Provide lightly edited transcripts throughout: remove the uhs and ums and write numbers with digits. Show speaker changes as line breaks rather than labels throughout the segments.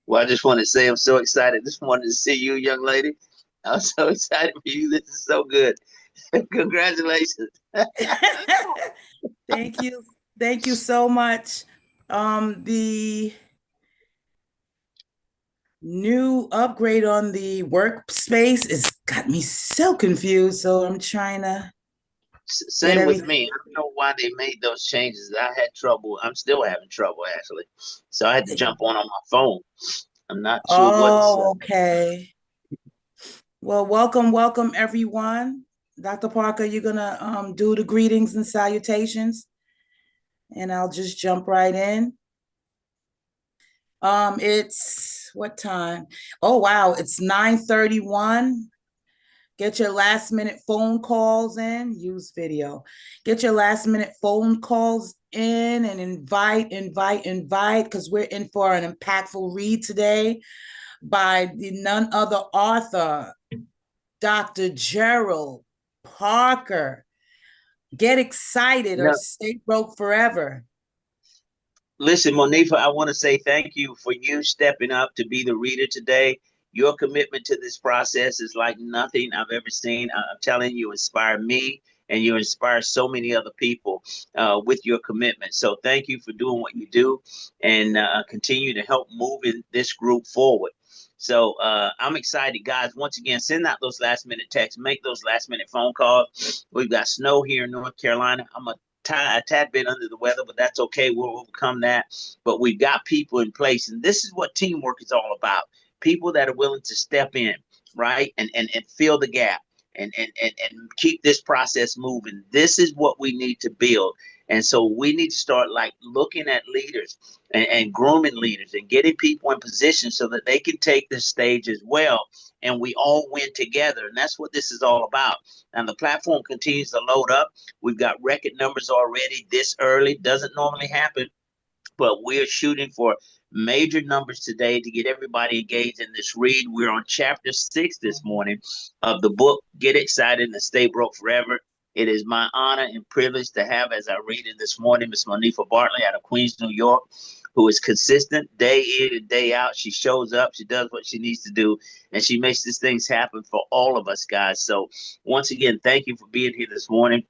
Well, I just want to say I'm so excited. Just wanted to see you, young lady. I'm so excited for you. This is so good. Congratulations.
Thank you. Thank you so much. The new upgrade on the workspace has got me so confused. So I'm trying to get
Same with
everything.
me. I don't know why they made those changes. I had trouble. I'm still having trouble actually. So I had to jump on my phone. I'm not sure what's.
Oh, okay. Well, welcome everyone. Dr. Parker, you're gonna do the greetings and salutations, and I'll just jump right in. It's what time? Oh wow, it's 9:31. Get your last minute phone calls in, use video. Get your last minute phone calls in and invite, because we're in for an impactful read today by the none other author, Dr. Gerald Parker. Get excited or
No,
stay broke forever.
listen, Monifa, I want to say thank you for you stepping up to be the reader today. Your commitment to this process is like nothing I've ever seen. I'm telling you, inspire me and you inspire so many other people with your commitment. So thank you for doing what you do and continue to help moving this group forward. So I'm excited, guys. Once again, send out those last minute texts, make those last minute phone calls. We've got snow here in North Carolina. I'm a tad bit under the weather, but that's okay. We'll overcome that. But we've got people in place, and this is what teamwork is all about. People that are willing to step in, right, and fill the gap. And keep this process moving. This is what we need to build. And so we need to start like looking at leaders and grooming leaders and getting people in position so that they can take the stage as well. And we all win together. And that's what this is all about. And the platform continues to load up. We've got record numbers already this early. Doesn't normally happen, but we're shooting for major numbers today to get everybody engaged in this read. We're on chapter 6 this morning of the book, Get Excited and Stay Broke Forever. It is my honor and privilege to have, as I read it this morning, Miss Monifa Bartley out of Queens, New York, who is consistent day in and day out. She shows up, she does what she needs to do, and she makes these things happen for all of us, guys. So, once again, thank you for being here this morning.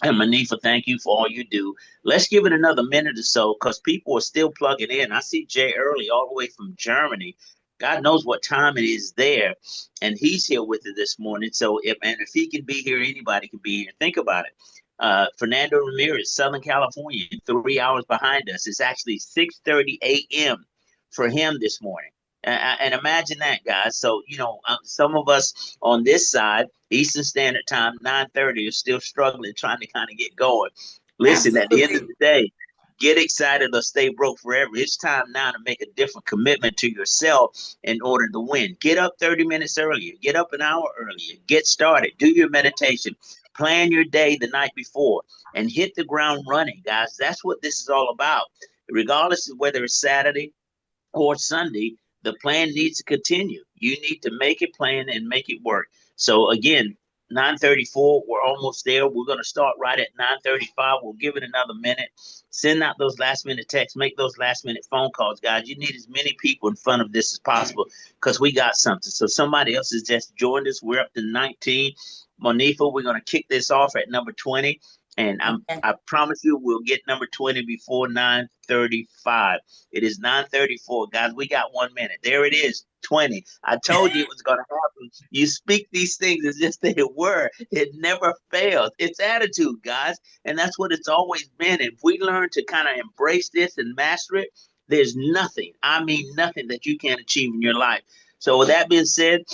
And Manifa, thank you for all you do. Let's give it another minute or so because people are still plugging in. I see Jay Early all the way from Germany. God knows what time it is there, and he's here with it this morning. So if he can be here, anybody can be here. Think about it. Fernando Ramirez, Southern California, 3 hours behind us. It's actually 6:30 a.m. for him this morning. And imagine that, guys. So some of us on this side, Eastern Standard Time, 9:30, are still struggling, trying to kind of get going. Listen, at the end of
Absolutely.
the day, get excited or stay broke forever. It's time now to make a different commitment to yourself in order to win. Get up 30 minutes earlier. Get up an hour earlier. Get started. Do your meditation. Plan your day the night before and hit the ground running, guys. That's what this is all about. Regardless of whether it's Saturday or Sunday, the plan needs to continue. You need to make it plan and make it work. So again, 9:34, we're almost there. We're going to start right at 9:35. We'll give it another minute. Send out those last minute texts, make those last minute phone calls, guys. You need as many people in front of this as possible because we got something. So somebody else has just joined us. We're up to 19. Monifa, we're going to kick this off at number 20. And
Okay.
I promise you we'll get number 20 before 9:35. It is 9:34, guys. We got 1 minute. There it is, 20. I told you it was going to happen. You speak these things as if they were. It never fails. It's attitude, guys. And that's what it's always been. If we learn to kind of embrace this and master it, there's nothing, I mean, nothing that you can't achieve in your life. So, with that being said,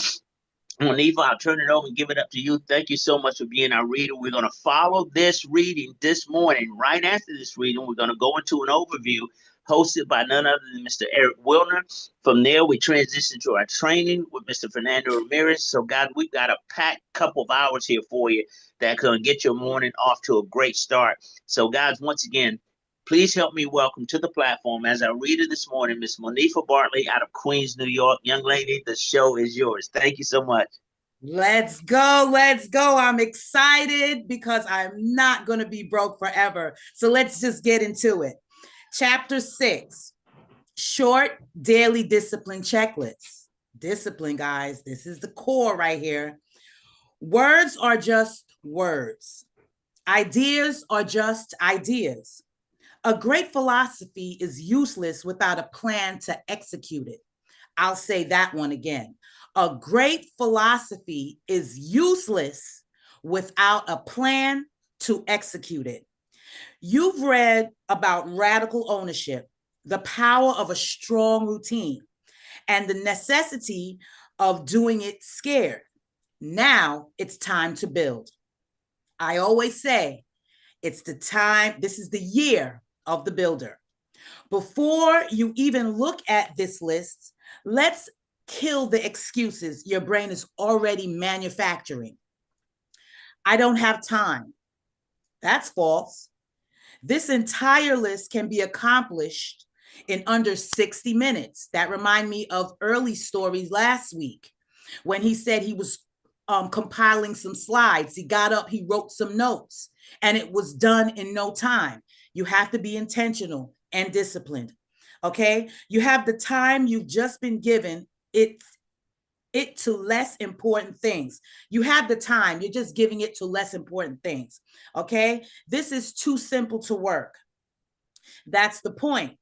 Monifa, I'll turn it over and give it up to you. Thank you so much for being our reader. We're going to follow this reading this morning. Right after this reading, we're going to go into an overview hosted by none other than Mr. Eric Wilner. From there, we transition to our training with Mr. Fernando Ramirez. So, guys, we've got a packed couple of hours here for you that's going to get your morning off to a great start. So, guys, once again, please help me welcome to the platform as our reader this morning, Miss Monifa Bartley out of Queens, New York. Young lady, the show is yours. Thank you so much.
Let's go. Let's go. I'm excited because I'm not going to be broke forever. So let's just get into it. Chapter 6, Short daily discipline checklists. Discipline, guys, this is the core right here. Words are just words. Ideas are just ideas. A great philosophy is useless without a plan to execute it. I'll say that one again. A great philosophy is useless without a plan to execute it. You've read about radical ownership, the power of a strong routine, and the necessity of doing it scared. Now it's time to build. I always say it's the time, this is the year of the builder. Before you even look at this list, let's kill the excuses your brain is already manufacturing. I don't have time. That's false. This entire list can be accomplished in under 60 minutes. That remind me of early stories last week when he said he was compiling some slides. He got up, he wrote some notes, and it was done in no time. You have to be intentional and disciplined. Okay, you have the time you've just been given it to less important things. You have the time, you're just giving it to less important things. Okay, this is too simple to work. That's the point.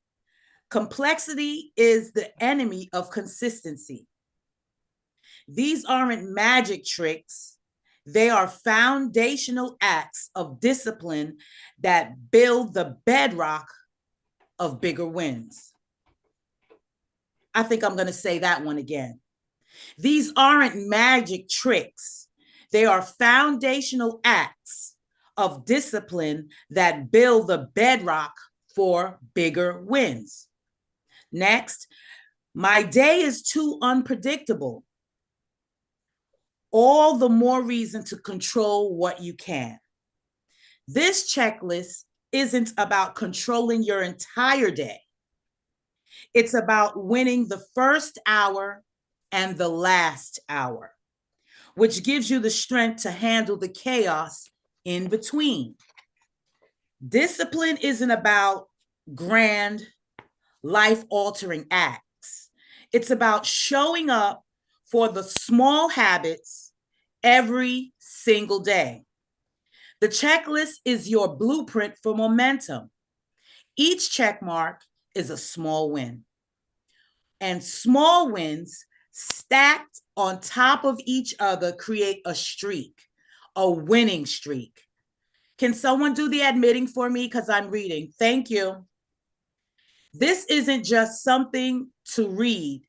Complexity is the enemy of consistency. These aren't magic tricks. They are foundational acts of discipline that build the bedrock of bigger wins. I think I'm going to say that one again. These aren't magic tricks. They are foundational acts of discipline that build the bedrock for bigger wins. Next, my day is too unpredictable. All the more reason to control what you can. This checklist isn't about controlling your entire day. It's about winning the first hour and the last hour, which gives you the strength to handle the chaos in between. Discipline isn't about grand, life-altering acts. It's about showing up for the small habits every single day. The checklist is your blueprint for momentum. Each check mark is a small win. And small wins stacked on top of each other create a streak, a winning streak. Can someone do the admitting for me? Because I'm reading. Thank you. This isn't just something to read.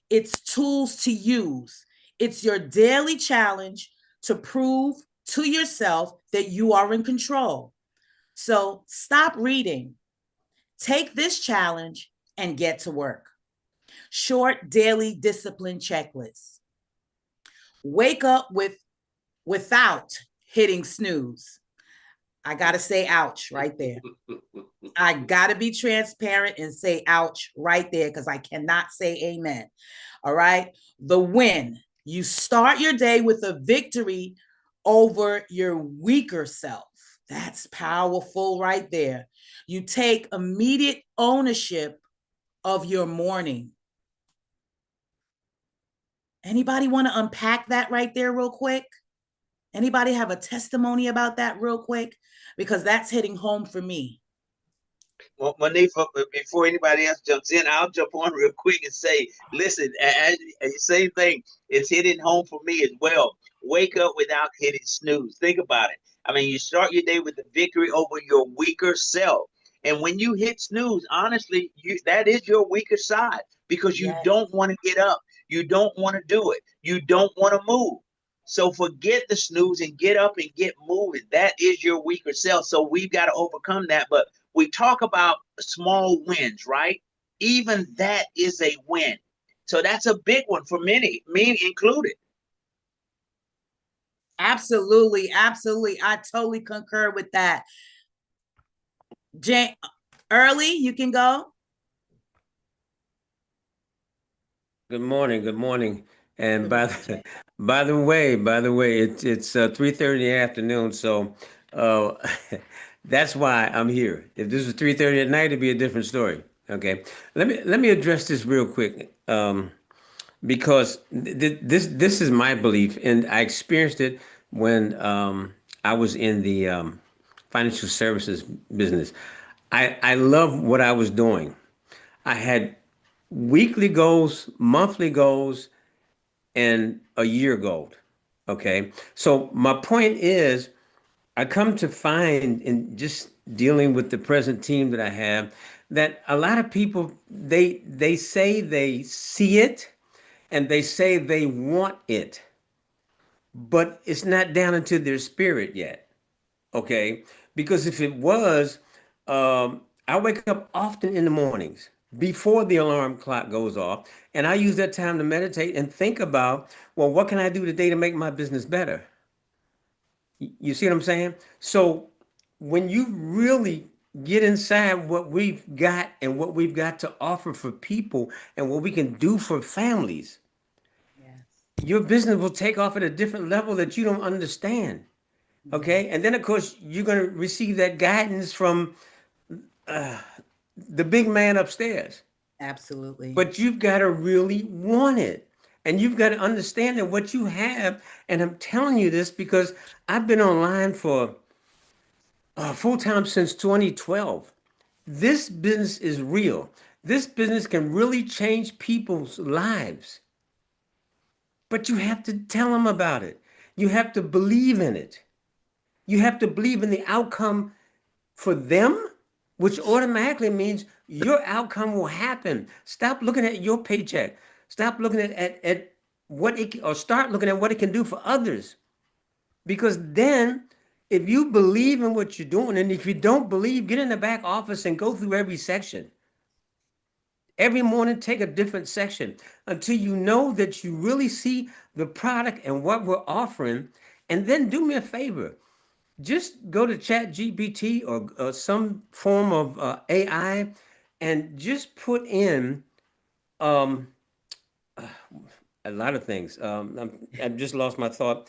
It's tools to use. It's your daily challenge to prove to yourself that you are in control. So stop reading. Take this challenge and get to work. Short daily discipline checklist. Wake up without hitting snooze. I got to say ouch right there. I got to be transparent and say ouch right there because I cannot say amen. All right. The win. You start your day with a victory over your weaker self. That's powerful right there. You take immediate ownership of your morning. Anybody want to unpack that right there real quick? Anybody have a testimony about that real quick? Because that's hitting home for me.
Well, Monifa, before anybody else jumps in, I'll jump on real quick and say, listen, same thing. It's hitting home for me as well. Wake up without hitting snooze. Think about it. I mean, you start your day with the victory over your weaker self. And when you hit snooze, honestly, that is your weaker side because you don't want to get up. You don't want to do it. You don't want to move. So forget the snooze and get up and get moving. That is your weaker self. So we've got to overcome that. But we talk about small wins, right? Even that is a win. So that's a big one for many, me included.
Absolutely. Absolutely. I totally concur with that. Jane, Early, you can go.
Good morning. Good morning. And by the way, it's 3:30 in the afternoon, so uh, that's why I'm here. If this was 3:30 at night, it'd be a different story. Okay. Let me address this real quick. Because this is my belief, and I experienced it when I was in the financial services business. I love what I was doing. I had weekly goals, monthly goals, and a year goal. Okay, so my point is, I come to find in just dealing with the present team that I have that a lot of people they say they see it and they say they want it, but it's not down into their spirit yet. Okay, because if it was, I wake up often in the mornings before the alarm clock goes off, and I use that time to meditate and think about, well, what can I do today to make my business better? You see what I'm saying? So when you really get inside what we've got and what we've got to offer for people and what we can do for families,
Yes.
your business will take off at a different level that you don't understand. Okay. And then, of course, you're going to receive that guidance from the big man upstairs.
Absolutely.
But you've got to really want it. And you've got to understand that what you have, and I'm telling you this because I've been online for full time since 2012. This business is real. This business can really change people's lives. But you have to tell them about it. You have to believe in it. You have to believe in the outcome for them, which automatically means your outcome will happen. Stop looking at your paycheck. Stop looking at what it, or start looking at what it can do for others. Because then, if you believe in what you're doing, and if you don't believe, get in the back office and go through every section. Every morning, take a different section until you know that you really see the product and what we're offering. And then do me a favor. Just go to ChatGPT or some form of AI and just put in um, a lot of things. I've just lost my thought.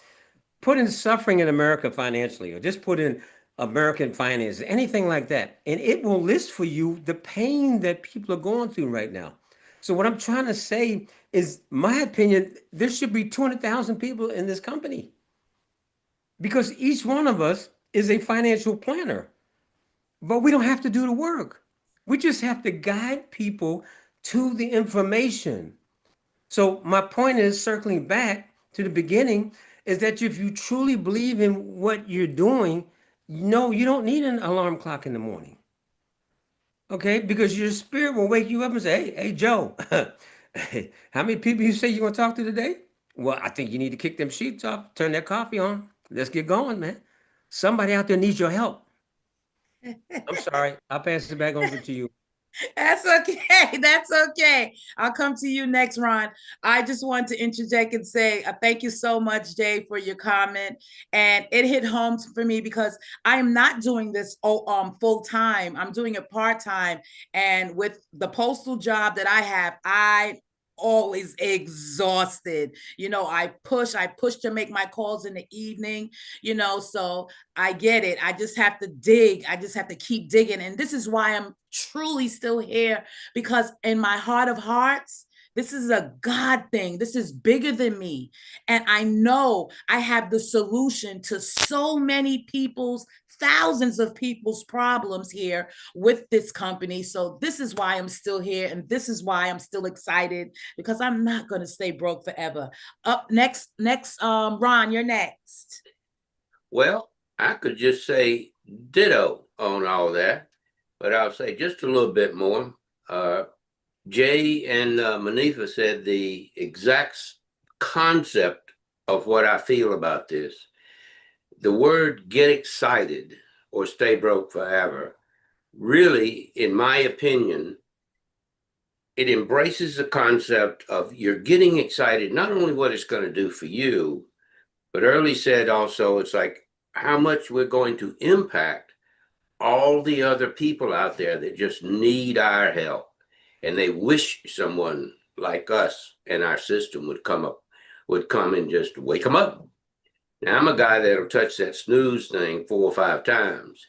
Put in suffering in America financially, or just put in American finance, anything like that. And it will list for you the pain that people are going through right now. So what I'm trying to say is, my opinion, there should be 200,000 people in this company because each one of us is a financial planner, but we don't have to do the work. We just have to guide people to the information. So my point is, circling back to the beginning, is that if you truly believe in what you're doing, no, you don't need an alarm clock in the morning. Okay, because your spirit will wake you up and say, hey Joe, hey, how many people you say you're gonna talk to today? Well, I think you need to kick them sheets off, turn that coffee on. Let's get going, man. Somebody out there needs your help. I'm sorry. I'll pass it back over to you.
That's okay. That's okay. I'll come to you next, Ron. I just want to interject and say thank you so much, Jay, for your comment. And it hit home for me because I am not doing this full time. I'm doing it part time. And with the postal job that I have, I always exhausted. I push to make my calls in the evening, so I get it. I just have to dig. I just have to keep digging. And this is why I'm truly still here, because in my heart of hearts, this is a God thing. This is bigger than me. And I know I have the solution to so many thousands of people's problems here with this company. So this is why I'm still here. And this is why I'm still excited, because I'm not going to stay broke forever. Up next, Ron, you're next.
Well, I could just say ditto on all that, but I'll say just a little bit more. Jay and Manifa said the exact concept of what I feel about this. The word get excited or stay broke forever, really, in my opinion, it embraces the concept of you're getting excited, not only what it's going to do for you, but Early said also, it's like how much we're going to impact all the other people out there that just need our help. And they wish someone like us and our system would come and just wake them up. Now, I'm a guy that'll touch that snooze thing 4 or 5 times.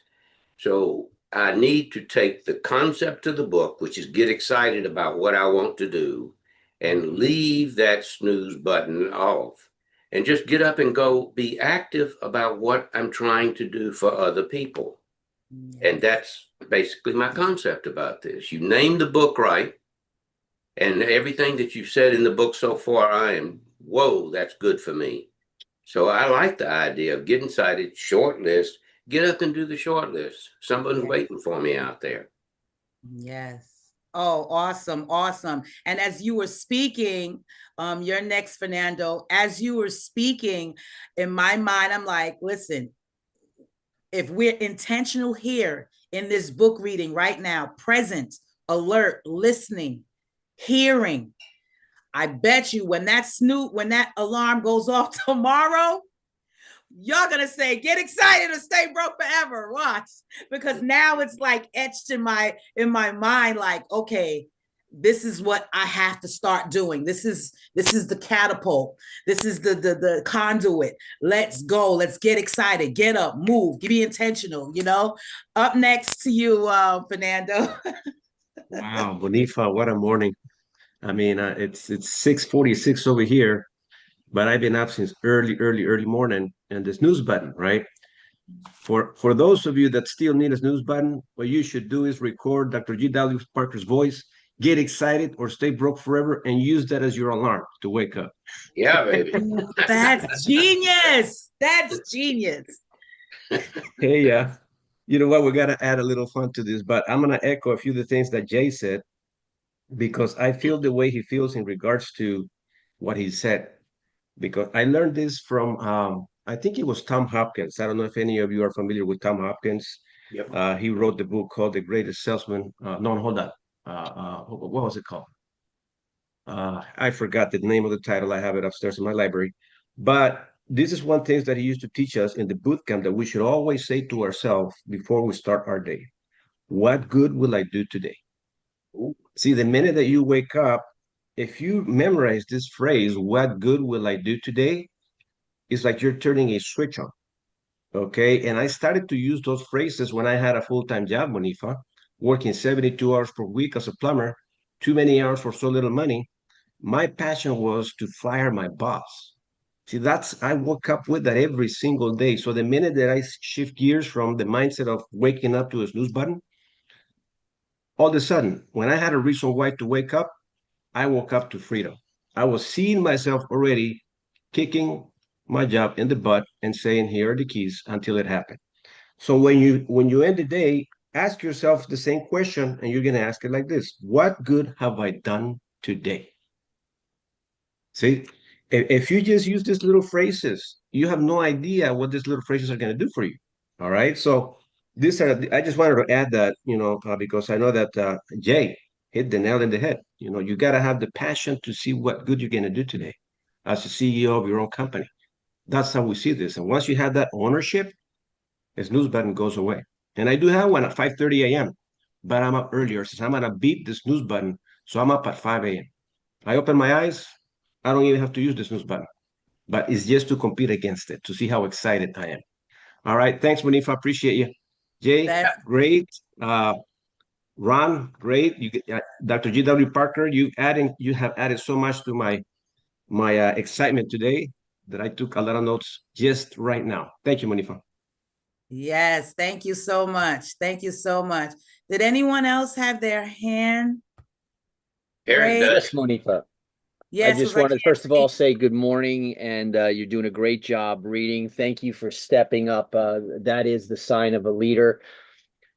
So I need to take the concept of the book, which is get excited about what I want to do, and leave that snooze button off and just get up and go be active about what I'm trying to do for other people. And that's basically my concept about this. You named the book right, and everything that you've said in the book so far, whoa, that's good for me. So I like the idea of getting excited, short list, get up and do the short list. Someone's waiting for me out there.
Yes. Oh, awesome. Awesome. And as you were speaking, you're next, Fernando. As you were speaking, in my mind, I'm like, listen, if we're intentional here in this book reading right now, present, alert, listening, hearing, I bet you when that alarm goes off tomorrow, y'all gonna say, get excited or stay broke forever. Watch, because now it's like etched in my mind, like, okay, this is what I have to start doing. This is the catapult. This is the conduit. Let's go. Let's get excited. Get up, move, be intentional, Up next to you, Fernando.
Wow, Bonifa, what a morning. I mean, it's 6:46 over here, but I've been up since early morning, and the snooze button, right? For those of you that still need a snooze button, what you should do is record Dr. G.W. Parker's voice, get excited or stay broke forever, and use that as your alarm to wake up.
Yeah, baby.
That's genius. That's genius.
Hey, yeah. You know what? We got to add a little fun to this, but I'm going to echo a few of the things that Jay said, because I feel the way he feels in regards to what he said. Because I learned this from, I think it was Tom Hopkins. I don't know if any of you are familiar with Tom Hopkins.
Yep.
He wrote the book called The Greatest Salesman. No, hold on. What was it called? I forgot the name of the title. I have it upstairs in my library. But this is one thing that he used to teach us in the boot camp, that we should always say to ourselves before we start our day, what good will I do today? See, the minute that you wake up, if you memorize this phrase, what good will I do today? It's like you're turning a switch on. Okay. And I started to use those phrases when I had a full-time job, Monifa, working 72 hours per week as a plumber, too many hours for so little money. My passion was to fire my boss. See, I woke up with that every single day. So the minute that I shift gears from the mindset of waking up to a snooze button, all of a sudden, when I had a reason why to wake up, I woke up to freedom. I was seeing myself already kicking my job in the butt and saying, here are the keys until it happened. So when you end the day, ask yourself the same question, and you're going to ask it like this: what good have I done today? See, if you just use these little phrases, you have no idea what these little phrases are going to do for you. All right. So I just wanted to add that, because I know that Jay hit the nail in the head. You got to have the passion to see what good you're going to do today as a CEO of your own company. That's how we see this. And once you have that ownership, the snooze button goes away. And I do have one at 5:30 a.m., but I'm up earlier since I'm going to beat the snooze button. So I'm up at 5 a.m. I open my eyes. I don't even have to use the snooze button, but it's just to compete against it, to see how excited I am. All right. Thanks, Monifa. Appreciate you. Jay, great. Ron, great. Dr. G.W. Parker, you have added so much to my excitement today that I took a lot of notes just right now. Thank you, Monifa.
Yes, thank you so much. Thank you so much. Did anyone else have their hand?
Aaron does.
Yes, Monifa.
Yes,
I just wanted to first of all say good morning, and you're doing a great job reading. Thank you for stepping up. That is the sign of a leader.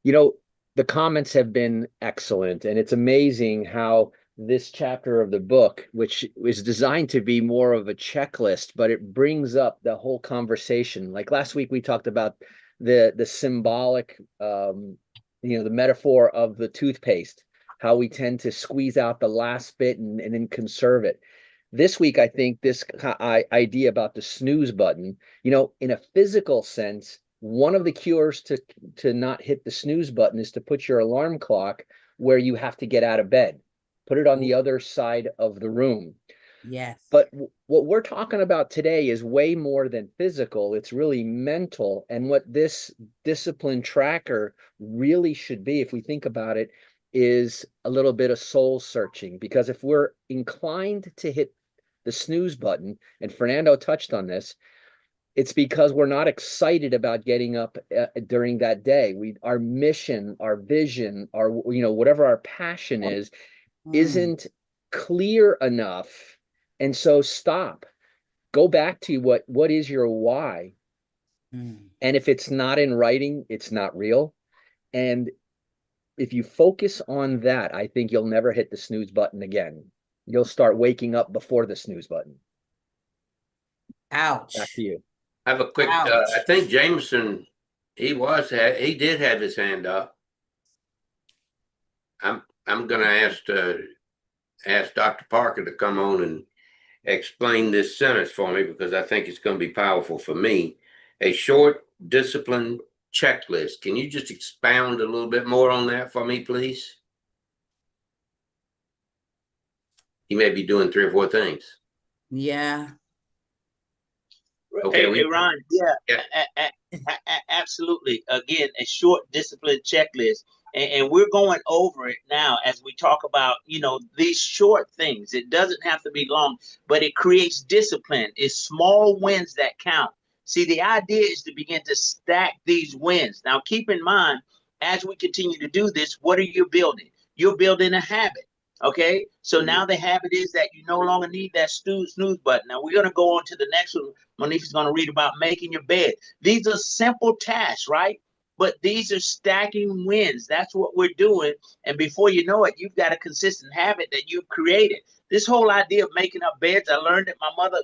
The comments have been excellent, and it's amazing how this chapter of the book, which is designed to be more of a checklist, but it brings up the whole conversation. Like last week, we talked about the symbolic, the metaphor of the toothpaste, how we tend to squeeze out the last bit and then conserve it. This week, I think this idea about the snooze button, in a physical sense, one of the cures to not hit the snooze button is to put your alarm clock where you have to get out of bed. Put it on the other side of the room.
Yes.
But what we're talking about today is way more than physical. It's really mental. And what this discipline tracker really should be, if we think about it, is a little bit of soul searching. Because if we're inclined to hit the snooze button, and Fernando touched on this, it's because we're not excited about getting up during that day. Our mission, our vision, our, whatever our passion is, isn't clear enough. And so stop, go back to what is your why? And if it's not in writing, it's not real. And if you focus on that, I think you'll never hit the snooze button again. You'll start waking up before the snooze button.
Ouch.
Back to you.
I have a quick, I think Jameson, he did have his hand up. I'm going to ask Dr. Parker to come on and explain this sentence for me, because I think it's going to be powerful for me. A short discipline checklist. Can you just expound a little bit more on that for me, please? He may be doing 3 or 4 things.
Yeah.
Okay, hey, Ron, absolutely. Again, a short discipline checklist. And we're going over it now as we talk about, these short things. It doesn't have to be long, but it creates discipline. It's small wins that count. See, the idea is to begin to stack these wins. Now, keep in mind, as we continue to do this, what are you building? You're building a habit. Okay, so now the habit is that you no longer need that snooze button. Now we're going to go on to the next one. Monifa's going to read about making your bed. These are simple tasks, right? But these are stacking wins. That's what we're doing. And before you know it, you've got a consistent habit that you've created. This whole idea of making our beds, I learned that my mother,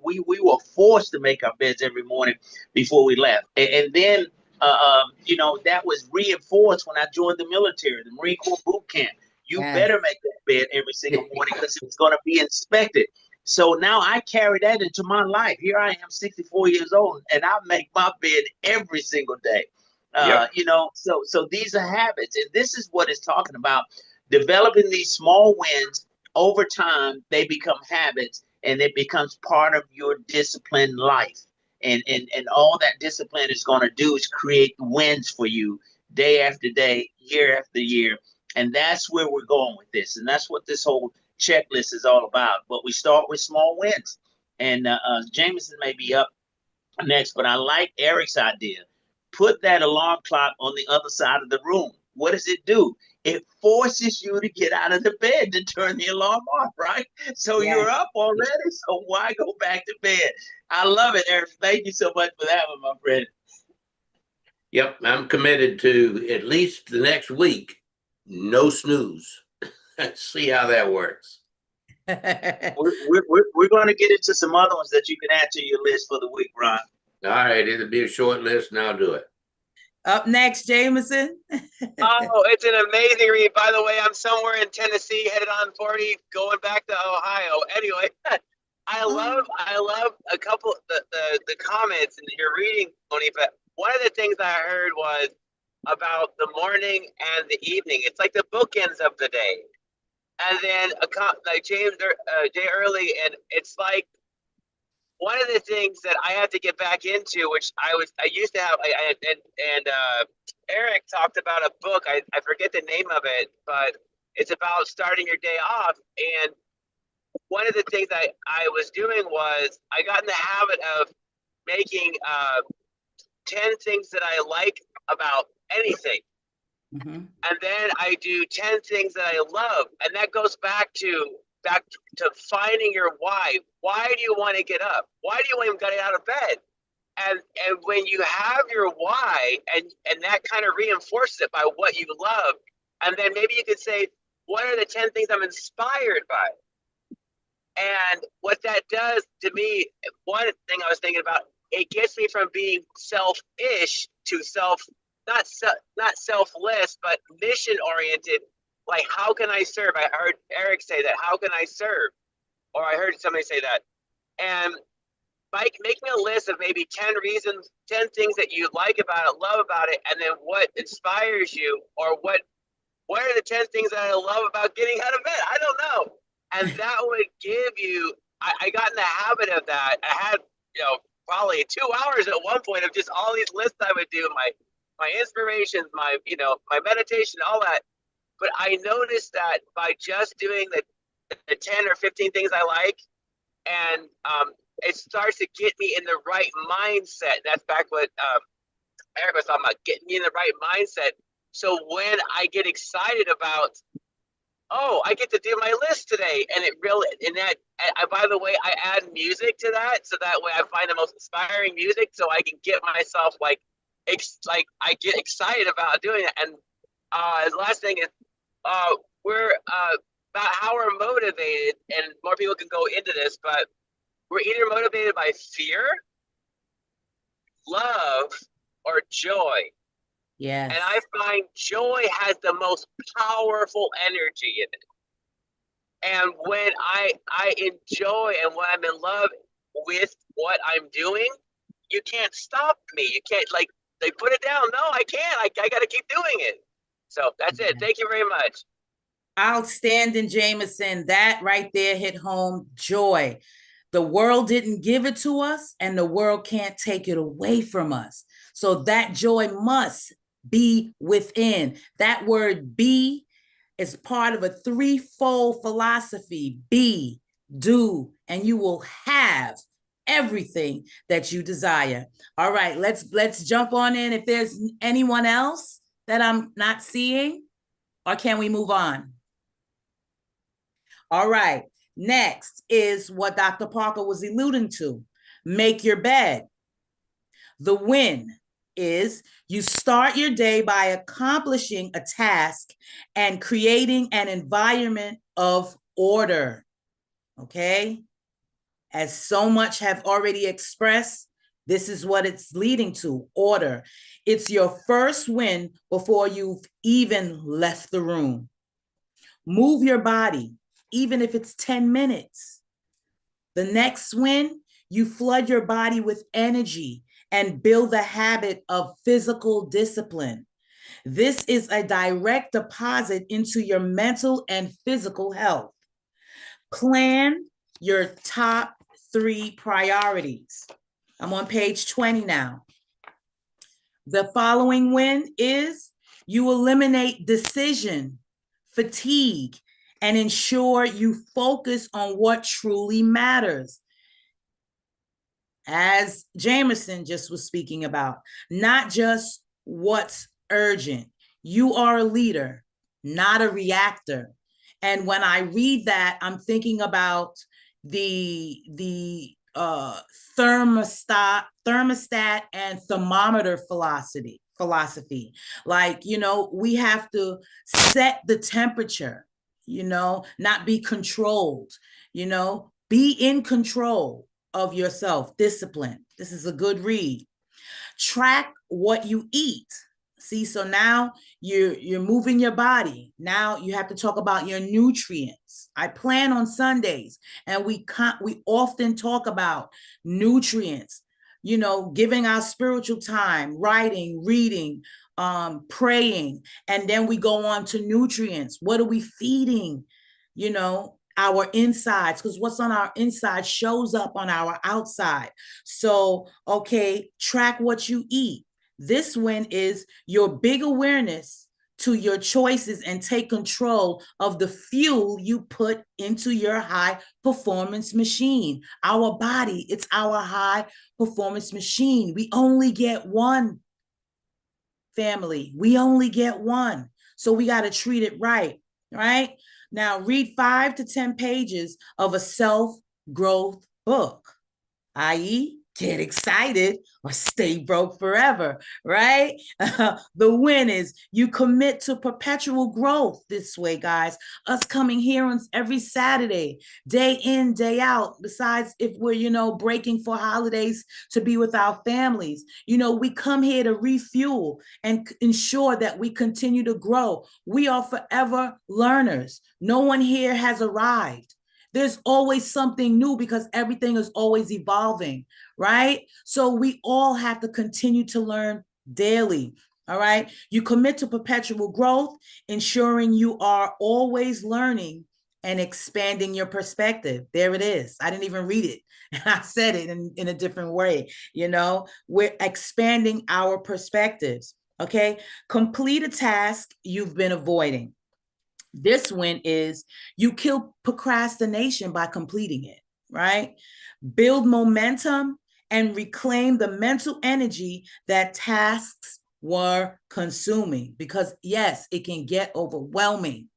we were forced to make our beds every morning before we left. And then, that was reinforced when I joined the military, the Marine Corps boot camp. You better make that bed every single morning because it's going to be inspected. So now I carry that into my life. Here I am, 64 years old, and I make my bed every single day. So these are habits, and this is what it's talking about. Developing these small wins over time, they become habits, and it becomes part of your disciplined life. And all that discipline is going to do is create wins for you day after day, year after year. And that's where we're going with this. And that's what this whole checklist is all about. But we start with small wins. And Jameson may be up next, but I like Eric's idea. Put that alarm clock on the other side of the room. What does it do? It forces you to get out of the bed to turn the alarm off, right? So you're up already. So why go back to bed? I love it, Eric. Thank you so much for that one, my friend.
Yep, I'm committed to at least the next week. No snooze. Let's see how that works.
We're going to get into some other ones that you can add to your list for the week, Ron.
All right, it'll be a short list, and I'll do it.
Up next, Jameson.
Oh, it's an amazing read. By the way, I'm somewhere in Tennessee, headed on 40, going back to Ohio. Anyway, I love a couple the comments in your reading, Monifa. One of the things I heard was about the morning and the evening. It's like the bookends of the day. And then like Jay Early, and it's like one of the things that I have to get back into, which I used to have, Eric talked about a book. I forget the name of it, but it's about starting your day off. And one of the things I was doing was I got in the habit of making 10 things that I like about anything. Mm-hmm. And then I do 10 things that I love. And that goes back to finding your why. Why do you want to get up? Why do you want to get out of bed? And when you have your why, and that kind of reinforces it by what you love, and then maybe you could say, what are the 10 things I'm inspired by? And what that does to me, one thing I was thinking about, it gets me from being selfish to not selfless, but mission oriented. Like, how can I serve? I heard Eric say that. How can I serve? Or I heard somebody say that. And Mike, make me a list of maybe 10 reasons, 10 things that you like about it, love about it, and then what inspires you, or what are the 10 things that I love about getting out of bed? I don't know. And that would give you, I got in the habit of that. I had, probably 2 hours at one point of just all these lists I would do, my inspirations, my meditation, all that. But I noticed that by just doing the 10 or 15 things I like, and it starts to get me in the right mindset. That's back what Eric was talking about, getting me in the right mindset. So when I get excited about, oh, I get to do my list today, and it really, and that, by the way, I add music to that, so that way I find the most inspiring music, so I can get myself like I get excited about doing it. And the last thing is, we're about how we're motivated, and more people can go into this, but we're either motivated by fear, love, or joy.
Yes.
And I find joy has the most powerful energy in it. And when I enjoy and when I'm in love with what I'm doing, you can't stop me. You can't like put it down. No, I can't. I got to keep doing it. So that's it. Thank you very much.
Outstanding, Jameson. That right there hit home. Joy. The world didn't give it to us, and the world can't take it away from us. So that joy must be within. That word be is part of a threefold philosophy. Be, do, and you will have everything that you desire. All right, let's jump on in. If there's anyone else that I'm not seeing, or can we move on? All right, next is what Dr. Parker was alluding to. Make your bed. The win is you start your day by accomplishing a task and creating an environment of order. Okay? As so much have already expressed, this is what it's leading to, order. It's your first win before you've even left the room. Move your body, even if it's 10 minutes. The next win, you flood your body with energy and build the habit of physical discipline. This is a direct deposit into your mental and physical health. Plan your top 3 priorities. I'm on page 20 now. The following win is you eliminate decision fatigue and ensure you focus on what truly matters. As Jameson just was speaking about, not just what's urgent. You are a leader, not a reactor. And when I read that, I'm thinking about the thermostat and thermometer philosophy. Like, we have to set the temperature, not be controlled, be in control of yourself. Discipline. This is a good read. Track what you eat. See, so now you're moving your body. Now you have to talk about your nutrients. I plan on Sundays, and we often talk about nutrients, giving our spiritual time, writing, reading, praying, and then we go on to nutrients. What are we feeding, our insides? Because what's on our inside shows up on our outside. So, okay, track what you eat. This one is your big awareness to your choices and take control of the fuel you put into your high performance machine. Our body, it's our high performance machine. We only get one, family. We only get one. So we got to treat it right. Now read 5 to 10 pages of a self-growth book, i.e., get excited or stay broke forever, right? The win is you commit to perpetual growth this way, guys. Us coming here on every Saturday, day in, day out, besides if we're, breaking for holidays to be with our families. We come here to refuel and ensure that we continue to grow. We are forever learners. No one here has arrived. There's always something new because everything is always evolving, right? So we all have to continue to learn daily, all right? You commit to perpetual growth, ensuring you are always learning and expanding your perspective. There it is. I didn't even read it. I said it in a different way. We're expanding our perspectives. Okay. Complete a task you've been avoiding. This win is you kill procrastination by completing it, right? Build momentum and reclaim the mental energy that tasks were consuming, because yes, it can get overwhelming,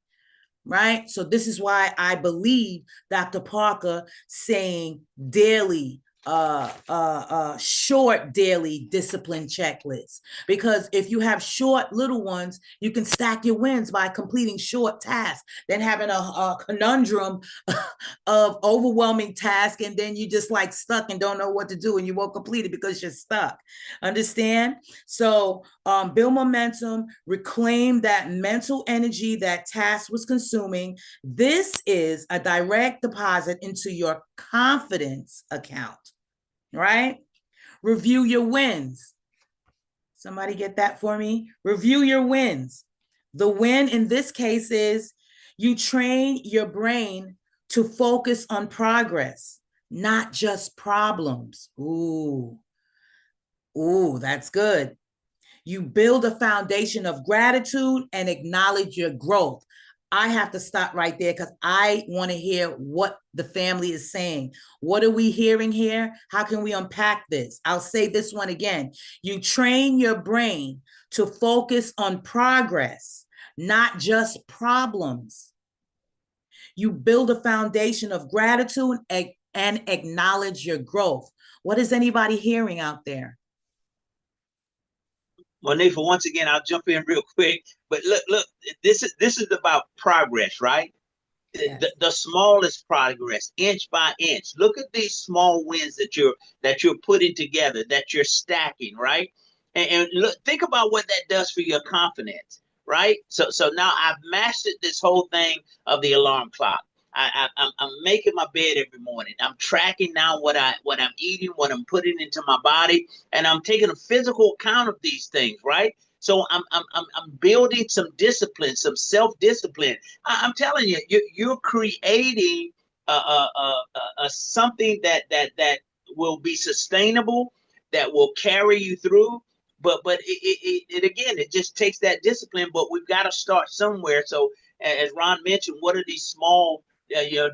right? So this is why I believe Dr. Parker saying daily, short daily discipline checklists, because if you have short little ones, you can stack your wins by completing short tasks than having a conundrum of overwhelming task, and then you just like stuck and don't know what to do, and you won't complete it because you're stuck. Understand? So build momentum, reclaim that mental energy that task was consuming. This is a direct deposit into your confidence account, right? Review your wins. Somebody get that for me? Review your wins. The win in this case is you train your brain to focus on progress, not just problems. Ooh, that's good. You build a foundation of gratitude and acknowledge your growth. I have to stop right there because I want to hear what the family is saying. What are we hearing here? How can we unpack this? I'll say this one again. You train your brain to focus on progress, not just problems. You build a foundation of gratitude and acknowledge your growth. What is anybody hearing out there?
Monifa, once again, I'll jump in real quick. But look, this is about progress, right?
Yes.
The smallest progress, inch by inch. Look at these small wins that you're putting together, that you're stacking, right? And look, think about what that does for your confidence, right? So now I've mastered this whole thing of the alarm clock. I'm making my bed every morning. I'm tracking now what I'm eating, what I'm putting into my body, and I'm taking a physical account of these things, right? So I'm building some discipline, some self-discipline. I'm telling you, you're creating something that will be sustainable, that will carry you through. But it again, it just takes that discipline. But we've got to start somewhere. So as Ron mentioned, what are these small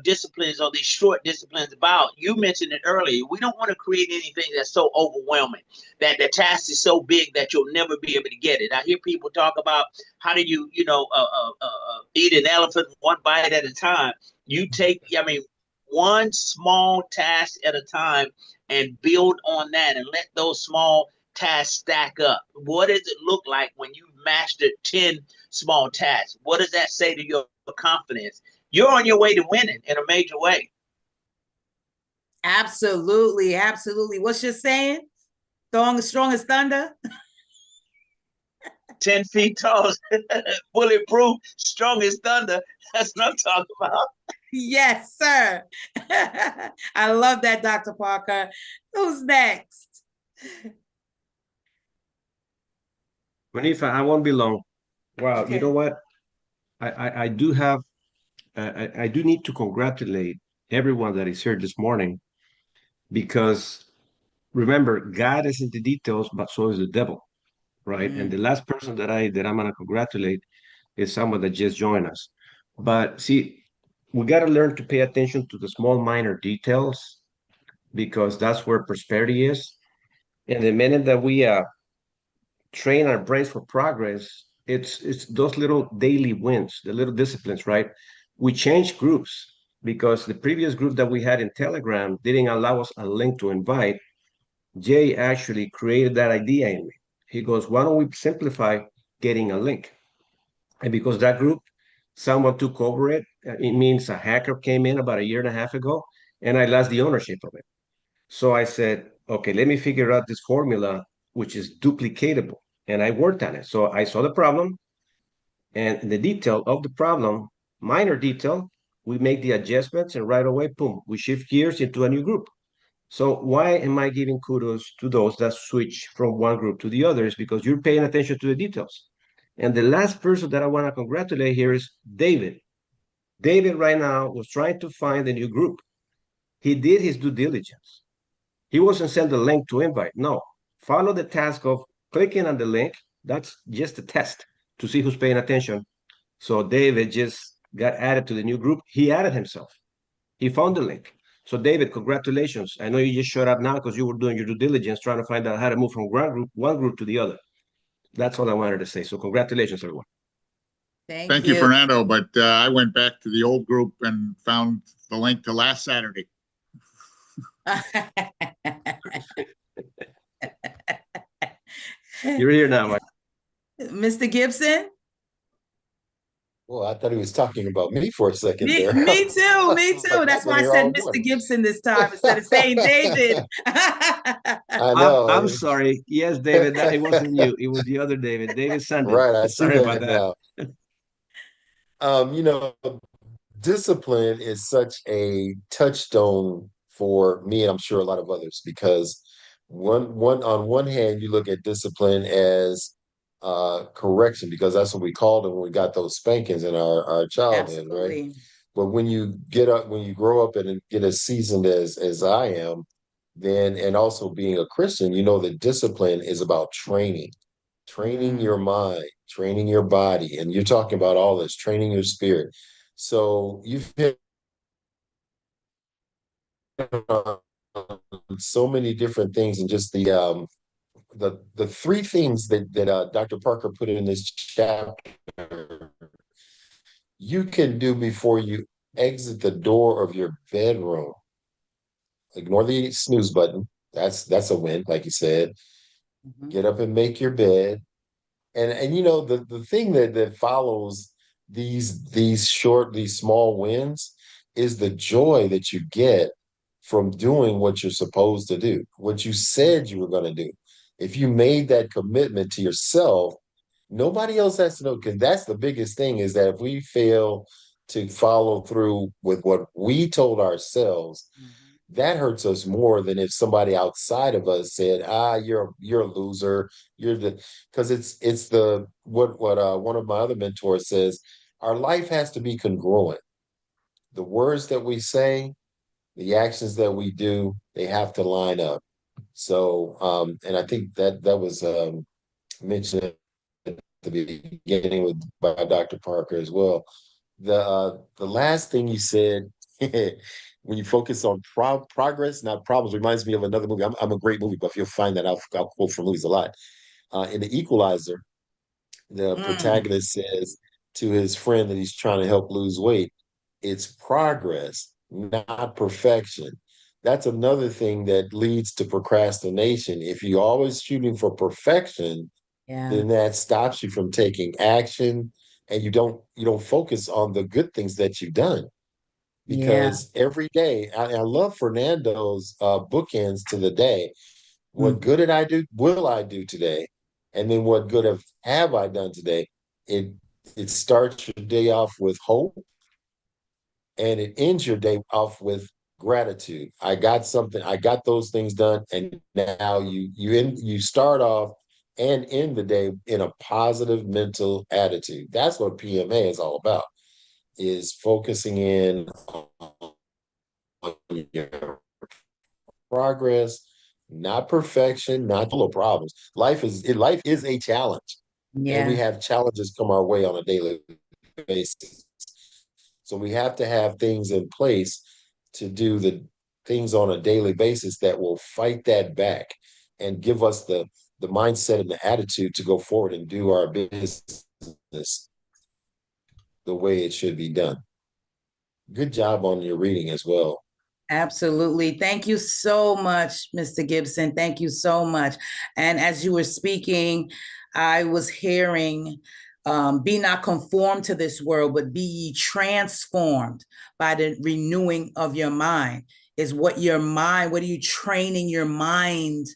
disciplines or these short disciplines about? You mentioned it earlier. We don't want to create anything that's so overwhelming, that the task is so big that you'll never be able to get it. I hear people talk about how do you eat an elephant one bite at a time. You take, one small task at a time and build on that and let those small tasks stack up. What does it look like when you mastered 10 small tasks? What does that say to your confidence? You're on your way to winning in a major way.
Absolutely. What's your saying? Strong as thunder?
10 feet tall, bulletproof, strong as thunder. That's what I'm talking about.
Yes, sir. I love that, Dr. Parker. Who's next?
Manifa, I won't be long. Wow,
Okay.
you know what? I do have, I do need to congratulate everyone that is here this morning, because remember, God is in the details, but so is the devil, right? And the last person that I'm gonna congratulate is someone that just joined us. But see, we got to learn to pay attention to the small minor details, because that's where prosperity is. And the minute that we train our brains for progress, it's those little daily wins, the little disciplines, right? We changed groups because the previous group that we had in Telegram didn't allow us a link to invite. Jay actually created that idea in me. He goes, why don't we simplify getting a link? And because that group, someone took over it, it means a hacker came in about a year and a half ago, and I lost the ownership of it. So I said, okay, let me figure out this formula, which is duplicatable. And I worked on it. So I saw the problem, and the detail of the problem, minor detail, we make the adjustments, and right away, boom, we shift gears into a new group. So why am I giving kudos to those that switch from one group to the other? Is because you're paying attention to the details. And the last person that I want to congratulate here is David. David right now was trying to find a new group. He did his due diligence. He wasn't sent the link to invite. No, follow the task of clicking on the link. That's just a test to see who's paying attention. So David just got added to the new group. He added himself. He found the link. So David, congratulations. I know you just showed up now because you were doing your due diligence, trying to find out how to move from one group to the other. That's all I wanted to say. So congratulations, everyone.
Thank
you,
you.
Fernando. But I went back to the old group and found the link to last Saturday.
You're here now, Mike.
Mr. Gibson?
Well, I thought he was talking about me for a second there.
Me too. Me too.
Like,
That's
I've
why I
been here
said
all
Mr.
morning.
Gibson this time instead of saying David.
I know.
I'm sorry. Yes, David, it wasn't you. It was the other David, David Sandin.
Right, I see
Sorry about
that
that.
now. You know, discipline is such a touchstone for me, and I'm sure a lot of others, because on one hand, you look at discipline as correction, because that's what we called it when we got those spankings in our childhood, right?
Absolutely.
But when you grow up and get as seasoned as I am, then, and also being a Christian, you know that discipline is about training your mind, training your body, and you're talking about all this, training your spirit. So you've hit on so many different things, and just the three things that Dr. Parker put in this chapter you can do before you exit the door of your bedroom. Ignore the snooze button. That's a win, like you said. Get up and make your bed. And you know, the thing that follows these small wins is the joy that you get from doing what you're supposed to do, what you said you were going to do. If you made that commitment to yourself, nobody else has to know, because that's the biggest thing, is that if we fail to follow through with what we told ourselves, that hurts us more than if somebody outside of us said, you're a loser, because it's the what one of my other mentors says, our life has to be congruent. The words that we say, the actions that we do, they have to line up. So and I think that was mentioned at the beginning by Dr. Parker as well. The last thing you said, when you focus on progress, not problems, reminds me of another movie. I'm a great movie buff. You'll find that I'll quote from movies a lot. In The Equalizer, the protagonist says to his friend that he's trying to help lose weight, it's progress, not perfection. That's another thing that leads to procrastination. If you're always shooting for perfection, then that stops you from taking action, and you don't focus on the good things that you've done. Because every day, I love Fernando's bookends to the day. What good did I do? Will I do today? And then what good have I done today? It starts your day off with hope, and it ends your day off with gratitude. I got something. I got those things done, and now you start off and end the day in a positive mental attitude. That's what PMA is all about, is focusing in on your progress, not perfection, not full of problems. Life is a challenge, and we have challenges come our way on a daily basis. So we have to have things in place to do the things on a daily basis that will fight that back and give us the mindset and the attitude to go forward and do our business the way it should be done. Good job on your reading as well.
Absolutely. Thank you so much, Mr. Gibson. Thank you so much. And as you were speaking, I was hearing, be not conformed to this world, but be ye transformed by the renewing of your mind. Is what are you training your mind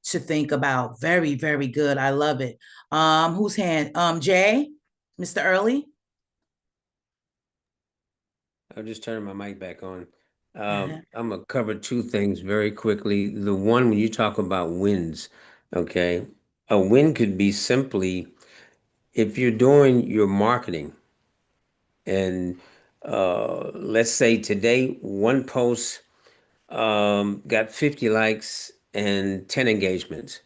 to think about? Very, very good. I love it. Whose hand? Jay, Mr. Early?
I'll just turn my mic back on. I'm gonna cover two things very quickly. The one, when you talk about wins, okay, a win could be simply if you're doing your marketing and let's say today, one post got 50 likes and 10 engagements.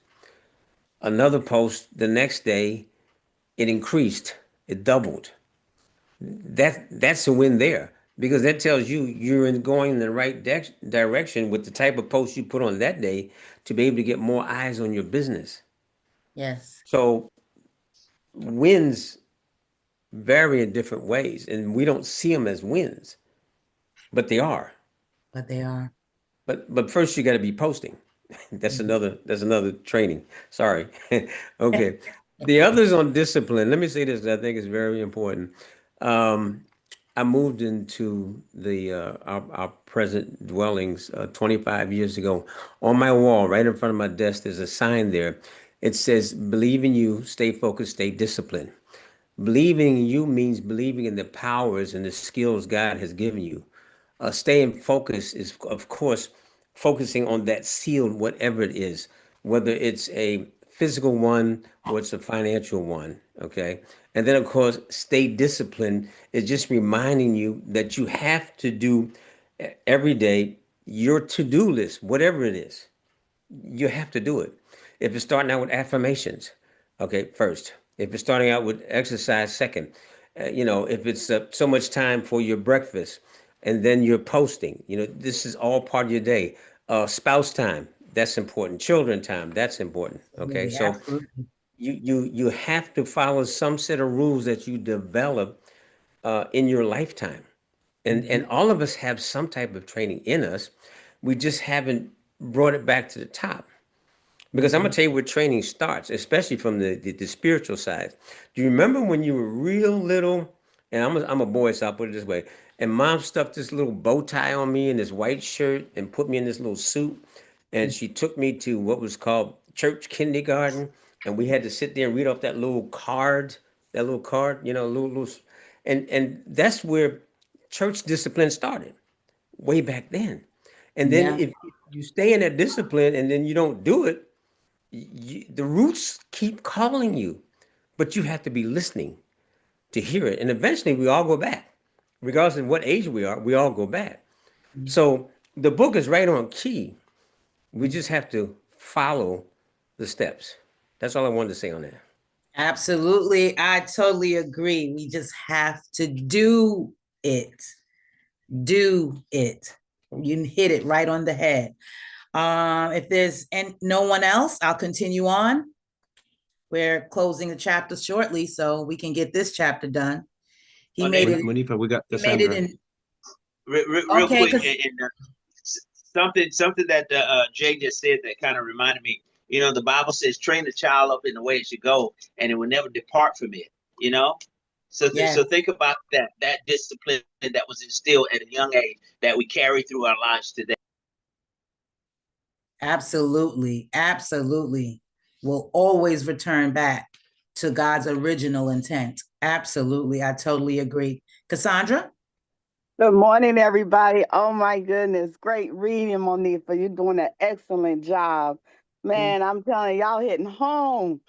Another post the next day, it increased, it doubled. That's a win there because that tells you you're going in the right direction with the type of post you put on that day to be able to get more eyes on your business.
Yes,
So wins vary in different ways, and we don't see them as wins, but they are.
but they are.
But first you got to be posting. That's another training. Sorry. Okay. The others on discipline. Let me say this. I think is very important. I moved into the our present dwellings 25 years ago. On my wall, right in front of my desk, there's a sign there. It says, "Believe in you, stay focused, stay disciplined." Believing in you means believing in the powers and the skills God has given you. Staying focused is, of course, focusing on that seal, whatever it is, whether it's a physical one or it's a financial one. Okay. And then, of course, stay disciplined is just reminding you that you have to do every day your to do list, whatever it is. You have to do it. If it's starting out with affirmations, okay, first. If it's starting out with exercise, second. If it's so much time for your breakfast, and then you're posting. This is all part of your day. Spouse time, that's important. Children time, that's important. Okay,
Absolutely,
so
absolutely.
you have to follow some set of rules that you develop in your lifetime, and all of us have some type of training in us. We just haven't brought it back to the top. Because I'm gonna tell you where training starts, especially from the spiritual side. Do you remember when you were real little? And I'm a boy, so I'll put it this way. And mom stuffed this little bow tie on me and this white shirt and put me in this little suit. And she took me to what was called church kindergarten. And we had to sit there and read off that little card, and that's where church discipline started way back then. And then
Yeah,
if you stay in that discipline and then you don't do it, the roots keep calling you, but you have to be listening to hear it. And eventually we all go back. Regardless of what age we are, we all go back. So the book is right on key. We just have to follow the steps. That's all I wanted to say on that.
absolutely. I totally agree. We just have to do it. Do it. You hit it right on the head. If there's no one else, I'll continue on. We're closing the chapter shortly, so we can get this chapter done. He made it.
Monifa, we got
He made it
Cassandra.
in.
Real
Okay,
quick,
'cause
something that Jay just said that kind of reminded me. The Bible says, "Train the child up in the way it should go, and it will never depart from it." So
yeah,
so think about that discipline that was instilled at a young age that we carry through our lives today.
absolutely, absolutely. We'll always return back to God's original intent. Absolutely, I totally agree. Cassandra?
Good morning, everybody. Oh my goodness. Great reading, Monifa. You're doing an excellent job. Man, I'm telling y'all hitting home.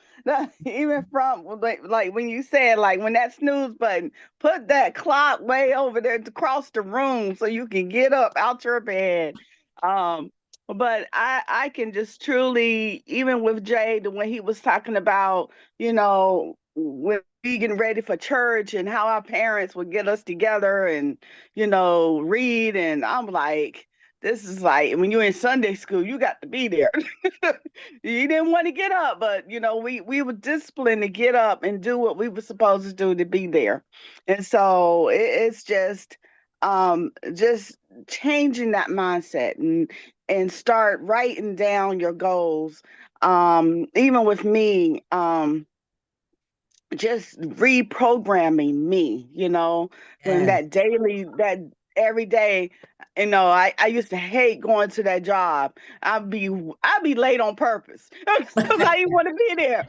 Even from like when you said like when that snooze button, put that clock way over there across the room so you can get up out your bed. Um, but I can just truly, even with Jade, when he was talking about, with we getting ready for church and how our parents would get us together and read. And I'm like, this is like when you're in Sunday school, you got to be there. You didn't want to get up, but we were disciplined to get up and do what we were supposed to do to be there. And so it's just changing that mindset and start writing down your goals. Even with me, just reprogramming me, when
Yes.
that every day, I used to hate going to that job. I'd be late on purpose because I didn't want to be there.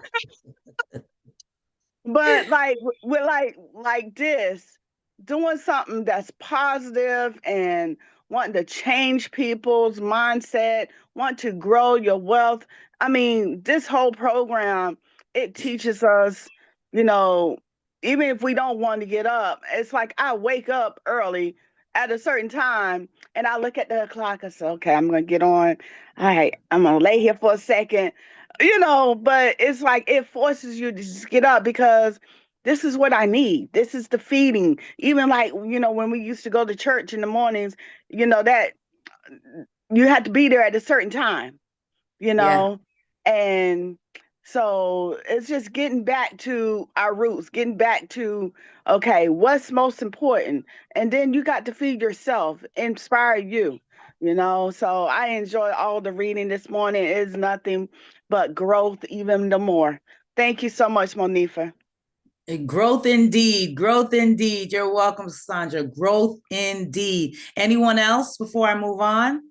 But like with like this, doing something that's positive and wanting to change people's mindset, want to grow your wealth. I mean, this whole program, it teaches us, you know, even if we don't want to get up, it's like I wake up early at a certain time and I look at the clock. I say, okay, I'm going to get on. All right, I'm going to lay here for a second, but it's like it forces you to just get up because this is what I need. This is the feeding. Even like, when we used to go to church in the mornings, that you had to be there at a certain time,
Yeah.
and so it's just getting back to our roots, getting back to, okay, what's most important? And then you got to feed yourself, inspire you, So I enjoy all the reading this morning. It's nothing but growth, even the more. Thank you so much, Monifa.
Growth indeed. Growth indeed. You're welcome, Sandra. Growth indeed. Anyone else before I move on?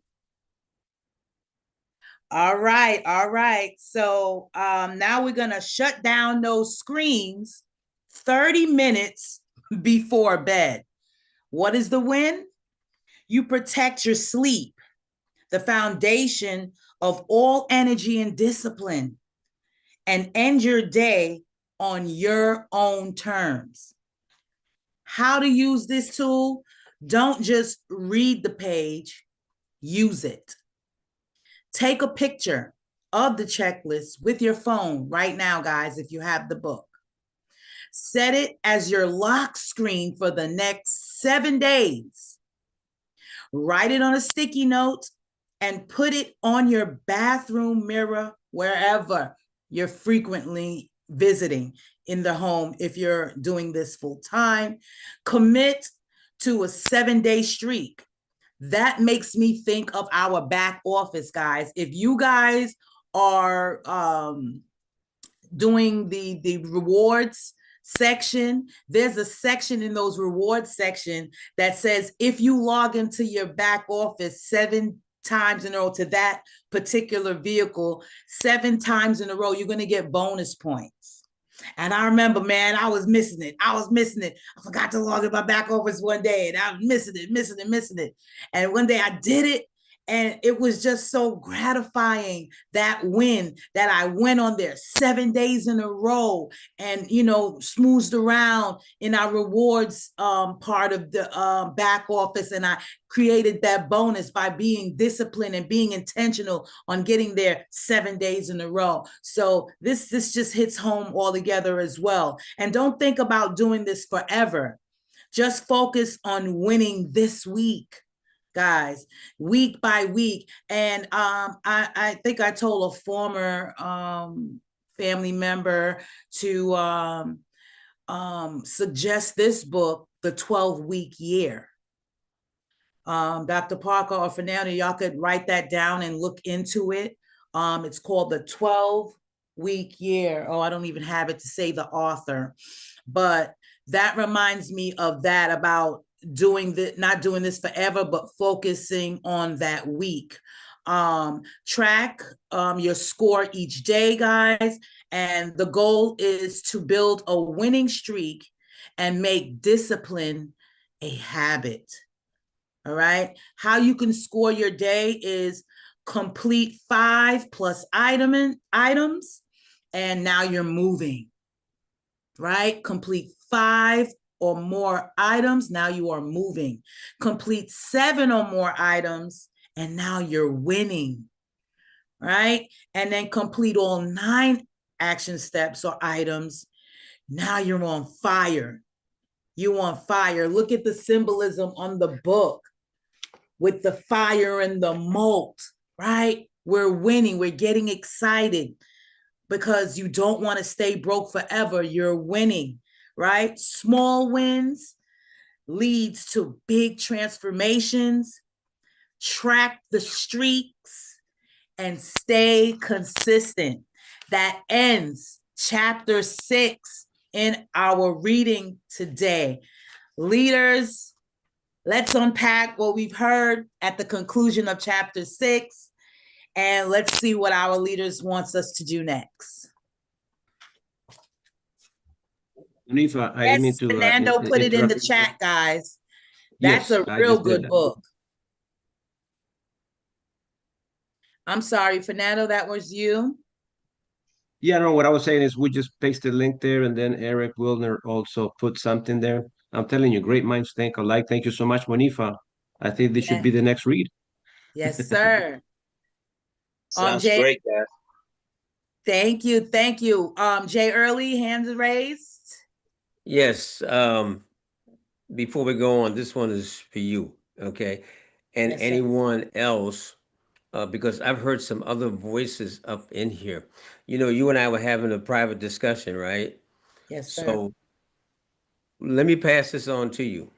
All right. All right. So now we're going to shut down those screens 30 minutes before bed. What is the win? You protect your sleep, the foundation of all energy and discipline, and end your day on your own terms. How to use this tool? Don't just read the page, use it. Take a picture of the checklist with your phone right now, guys, if you have the book. Set it as your lock screen for the next 7 days. Write it on a sticky note and put it on your bathroom mirror, wherever you're frequently visiting in the home. If you're doing this full time, commit to a 7-day streak. That makes me think of our back office, guys. If you guys are doing the rewards section, there's a section in those rewards section that says if you log into your back office 7 times in a row to that particular vehicle, 7 times in a row, you're going to get bonus points. And I remember, man, I was missing it. I forgot to log in my back office one day and I was missing it. And one day I did it. And it was just so gratifying, that win, that I went on there 7 days in a row and, smoothed around in our rewards part of the back office. And I created that bonus by being disciplined and being intentional on getting there 7 days in a row. So this just hits home altogether as well. And don't think about doing this forever. Just focus on winning this week, guys, week by week. And I think I told a former family member to suggest this book, The 12-Week Year. Dr. Parker or Fernando, y'all could write that down and look into it. It's called The 12-Week Year. Oh, I don't even have it to say the author, but that reminds me of that, about not doing this forever, but focusing on that week. Track your score each day, guys. And the goal is to build a winning streak and make discipline a habit. All right. How you can score your day is complete 5+ items, and now you're moving. Right? Complete 5 or more items, now you are moving. Complete 7 or more items, and now you're winning. Right? And then complete all 9 action steps or items. Now you're on fire. You're on fire. Look at the symbolism on the book with the fire and the malt, right? We're winning. We're getting excited because you don't want to stay broke forever. You're winning, right? Small wins leads to big transformations. Track the streaks and stay consistent. That ends chapter 6 in our reading today. Leaders, let's unpack what we've heard at the conclusion of chapter 6, and let's see what our leaders wants us to do next.
Monifa, I didn't mean to
Fernando put it in the chat, guys. That's a real good book. I'm sorry, Fernando, that was you?
Yeah, no, what I was saying is we just paste the link there and then Eric Wilner also put something there. I'm telling you, great minds think alike. Thank you so much, Monifa. I think this should
Yeah.
be the next read.
Yes, sir.
Sounds
Jay,
great, guys.
thank you. Thank you. Jay Early, hands raised.
Yes. Before we go on, this one is for you, okay? And
Yes, sir.
anyone else, because I've heard some other voices up in here. You know, you and I were having a private discussion, right?
Yes, sir.
So let me pass this on to you.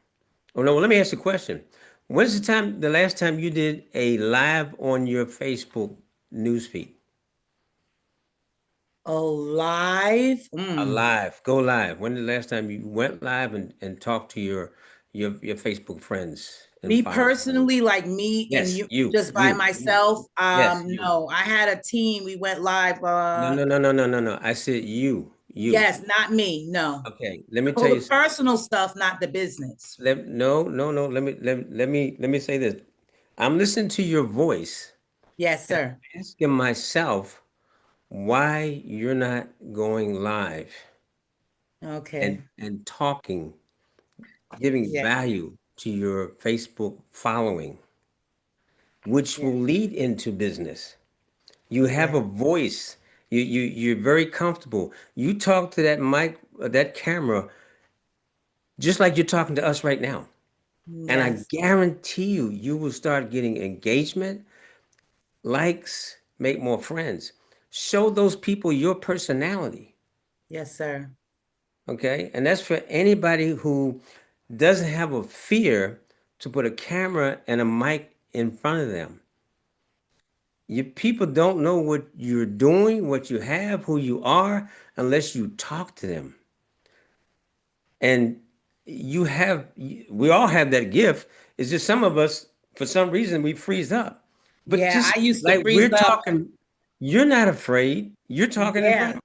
Oh no, well, let me ask you a question. When's the last time you did a live on your Facebook newsfeed?
Oh, live.
A live, go live. When the last time you went live and talked to your Facebook friends and
Me
followers?
personally, like me and
Yes,
you,
you,
just by myself.
Yes, you.
No, I had a team. We went live.
No. I said you.
Yes, not me. No.
Okay, let me
Oh,
tell you
the
something.
personal stuff, not the business.
No. Let me say this. I'm listening to your voice,
Yes, sir.
asking myself why you're not going live
Okay.
and talking, giving
Yeah.
value to your Facebook following, which
Yeah.
will lead into business. You have
Yeah.
a voice. You're very comfortable. You talk to that mic, that camera, just like you're talking to us right now. And I
Yes.
guarantee you, you will start getting engagement, likes, make more friends. Show those people your personality.
Yes, sir.
Okay. And that's for anybody who doesn't have a fear to put a camera and a mic in front of them. Your people don't know what you're doing, what you have, who you are, unless you talk to them. And we all have that gift. It's just some of us, for some reason, we freeze up. But
Yeah,
just
I used to
like
freeze
we're
up.
talking, you're not afraid. You're talking in front
Yeah.
of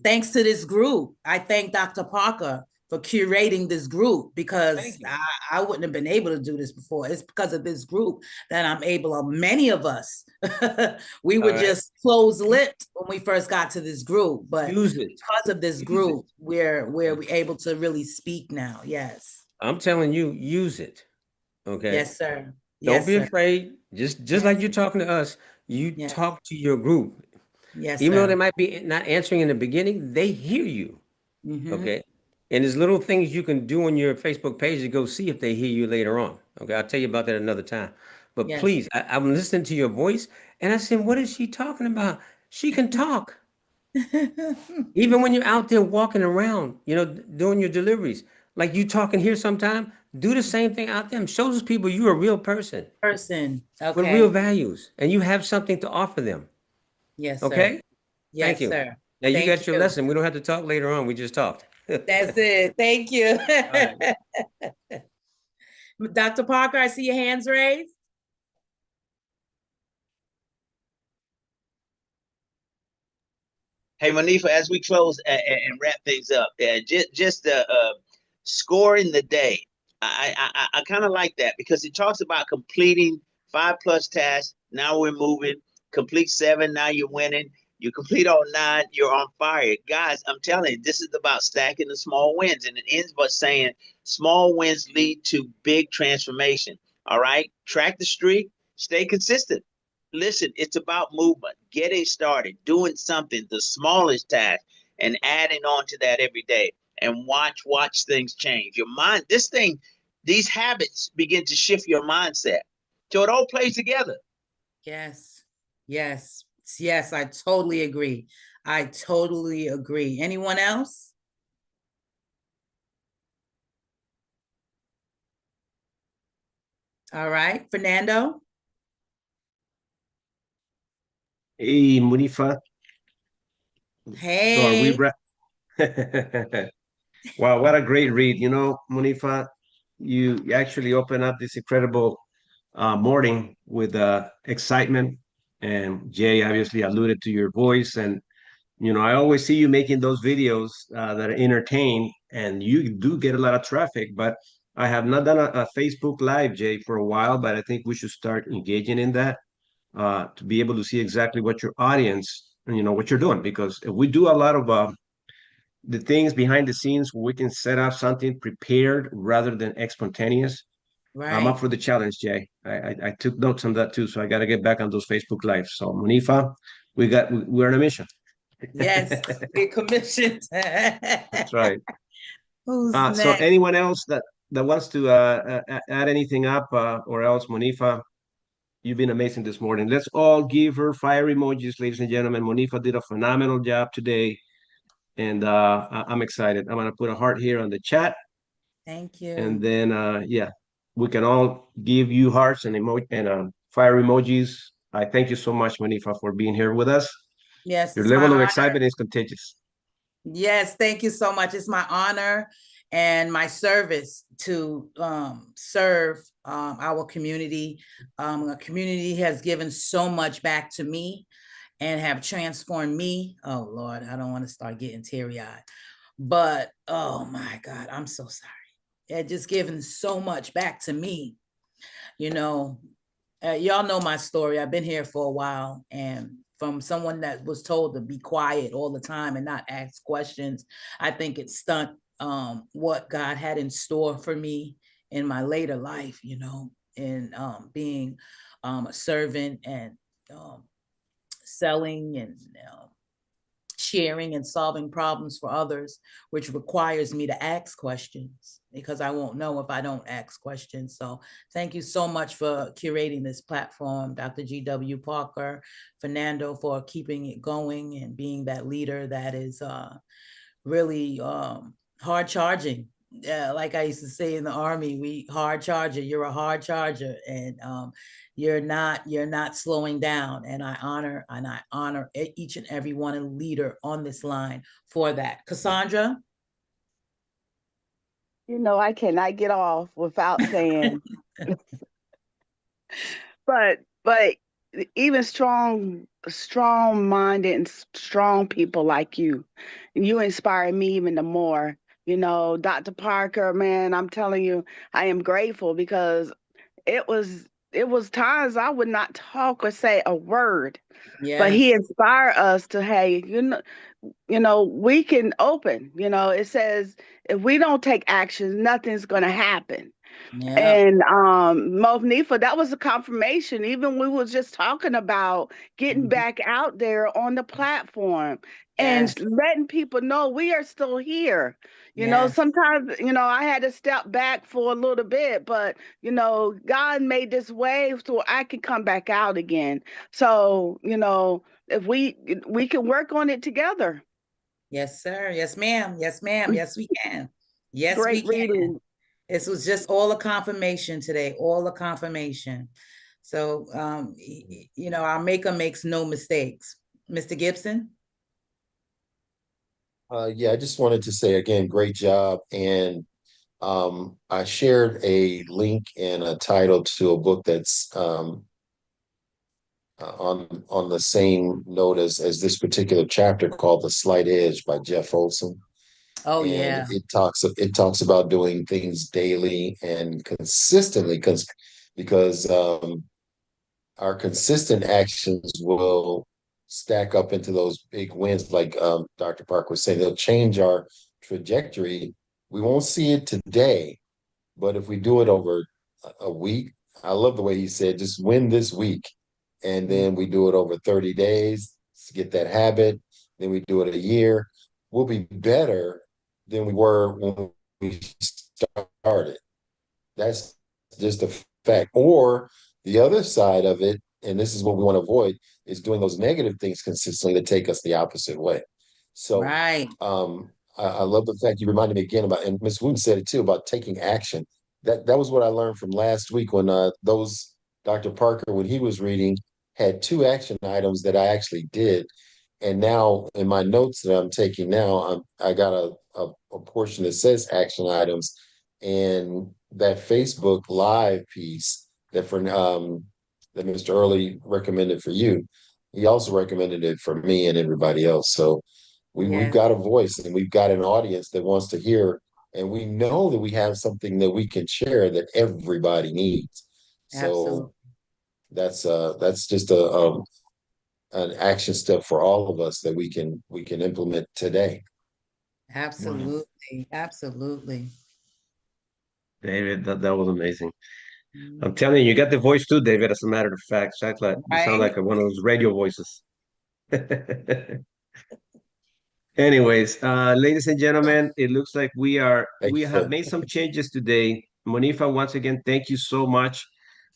Thanks to this group. I thank Dr. Parker for curating this group because
Thank you.
I wouldn't have been able to do this before. It's because of this group that I'm able, many of us, we were
All right.
just closed-lipped when we first got to this group. But
Use it.
because of this
Use
group,
it.
we're able to really speak now. Yes.
I'm telling you, use it. Okay.
Yes, sir.
Don't
Yes,
be
sir.
afraid. Just
Yes.
like you're talking to us, you
Yes.
talk to your group.
Yes,
Even though they
sir.
might be not answering in the beginning, they hear you.
Mhm.
Okay. And there's little things you can do on your Facebook page to go see if they hear you later on. Okay. I'll tell you about that another time. But
Yes.
please, I'm listening to your voice and I said, what is she talking about? She can talk. Even when you're out there walking around, doing your deliveries, like you talking here sometime, do the same thing out there. Show those people you're a real person
Person.
with real
Okay.
values and you have something to offer them.
Yes, sir.
Okay. Thank
Yes,
you.
sir.
Now you
Thank
got your
you.
lesson. We don't have to talk later on. We just talked.
That's it. Thank you.
right.
Dr. Parker, I see your hands raised.
Hey, Manifa, as we close and wrap things up, just scoring the day. I kind of like that because it talks about completing 5+ tasks. Now we're moving. Complete 7. Now you're winning. You complete all 9. You're on fire, guys. I'm telling you, this is about stacking the small wins, and it ends by saying small wins lead to big transformation. All right, track the streak. Stay consistent. Listen, it's about movement, getting started, doing something, the smallest task, and adding on to that every day. And watch things change. Your mind, these habits begin to shift your mindset. So it all plays together.
Yes. Yes. Yes, I totally agree. I totally agree. Anyone else? All right, Fernando.
Hey, Munifa. So are we
Hey.
Wow, what a great read. Munifa, you actually open up this incredible morning with excitement. And Jay obviously alluded to your voice. And, I always see you making those videos that are entertain, and you do get a lot of traffic. But I have not done a Facebook Live, Jay, for a while, but I think we should start engaging in that to be able to see exactly what your audience what you're doing, because if we do a lot of the things behind the scenes, we can set up something prepared rather than spontaneous. I'm up
Right.
for the challenge, Jay. I took notes on that too, so I got to get back on those Facebook lives. So Monifa, we're on a mission.
Yes, get commissioned.
That's right.
Who's
So
next?
anyone else that wants to add anything up, or else, Monifa, you've been amazing this morning. Let's all give her fire emojis, ladies and gentlemen. Monifa did a phenomenal job today, and I'm excited. I'm gonna put a heart here on the chat,
Thank
and
you.
then yeah, we can all give you hearts and fire emojis. I thank you so much, Monifa, for being here with us.
Yes,
Your
it's my
level of
honor.
excitement is contagious.
Yes, thank you so much. It's my honor and my service to serve our community. The community has given so much back to me and have transformed me. Oh Lord, I don't want to start getting teary-eyed, but oh my God, I'm so sorry. It just given so much back to me. Y'all know my story. I've been here for a while, and from someone that was told to be quiet all the time and not ask questions, I think it stunt what God had in store for me in my later life, and being a servant and selling and sharing and solving problems for others, which requires me to ask questions because I won't know if I don't ask questions. So thank you so much for curating this platform, Dr. G.W. Parker, Fernando, for keeping it going and being that leader that is really hard charging. Like I used to say in the Army, we hard charger. You're a hard charger, and you're not slowing down. And I honor each and every one leader on this line for that. Cassandra.
I cannot get off without saying, but even strong-minded and strong people like you inspire me even the more. Dr. Parker, man, I'm telling you, I am grateful because it was times I would not talk or say a word, but he
Yes.
inspired us to, hey, we can open. It says if we don't take action, nothing's gonna happen.
Yeah.
And Monifa, that was a confirmation. Even we was just talking about getting back out there on the platform and
Yes.
letting people know we are still here.
Yes.
Sometimes, I had to step back for a little bit, but God made this way so I can come back out again. So, if we can work on it together.
Yes, sir. Yes, ma'am. Yes, ma'am. Yes, we can. Yes, we
Great
can.
reading.
This was just all a confirmation today, all a confirmation. So, our maker makes no mistakes. Mr. Gibson?
Yeah, I just wanted to say again, great job. And I shared a link and a title to a book that's on the same note as this particular chapter, called The Slight Edge by Jeff Olson.
Oh,
And
yeah.
it talks about doing things daily and consistently, because our consistent actions will stack up into those big wins. Like Dr. Park was saying, they'll change our trajectory. We won't see it today, but if we do it over a week, I love the way he said, just win this week. And then we do it over 30 days to get that habit. Then we do it a year. We'll be better than we were when we started. That's just a fact. Or the other side of it, and this is what we want to avoid, is doing those negative things consistently that take us the opposite way. So
Right.
I love the fact you reminded me again about, and Ms. Wooten said it too, about taking action. That was what I learned from last week when those Dr. Parker, when he was reading, had 2 action items that I actually did. And now in my notes that I'm taking now, I got a portion that says action items, and that Facebook Live piece that Mr. Early recommended for you, he also recommended it for me and everybody else. So we've
Yeah.
got a voice and we've got an audience that wants to hear, and we know that we have something that we can share that everybody needs.
Absolutely.
So that's just a an action step for all of us that we can implement today.
Absolutely. Absolutely.
David, that was amazing. I'm telling you, you got the voice too, David. As a matter of fact, you sound
Right?
like one of those radio voices. Anyways, ladies and gentlemen, it looks like we
Thank you,
have
sir.
made some changes today. Monifa, once again, thank you so much.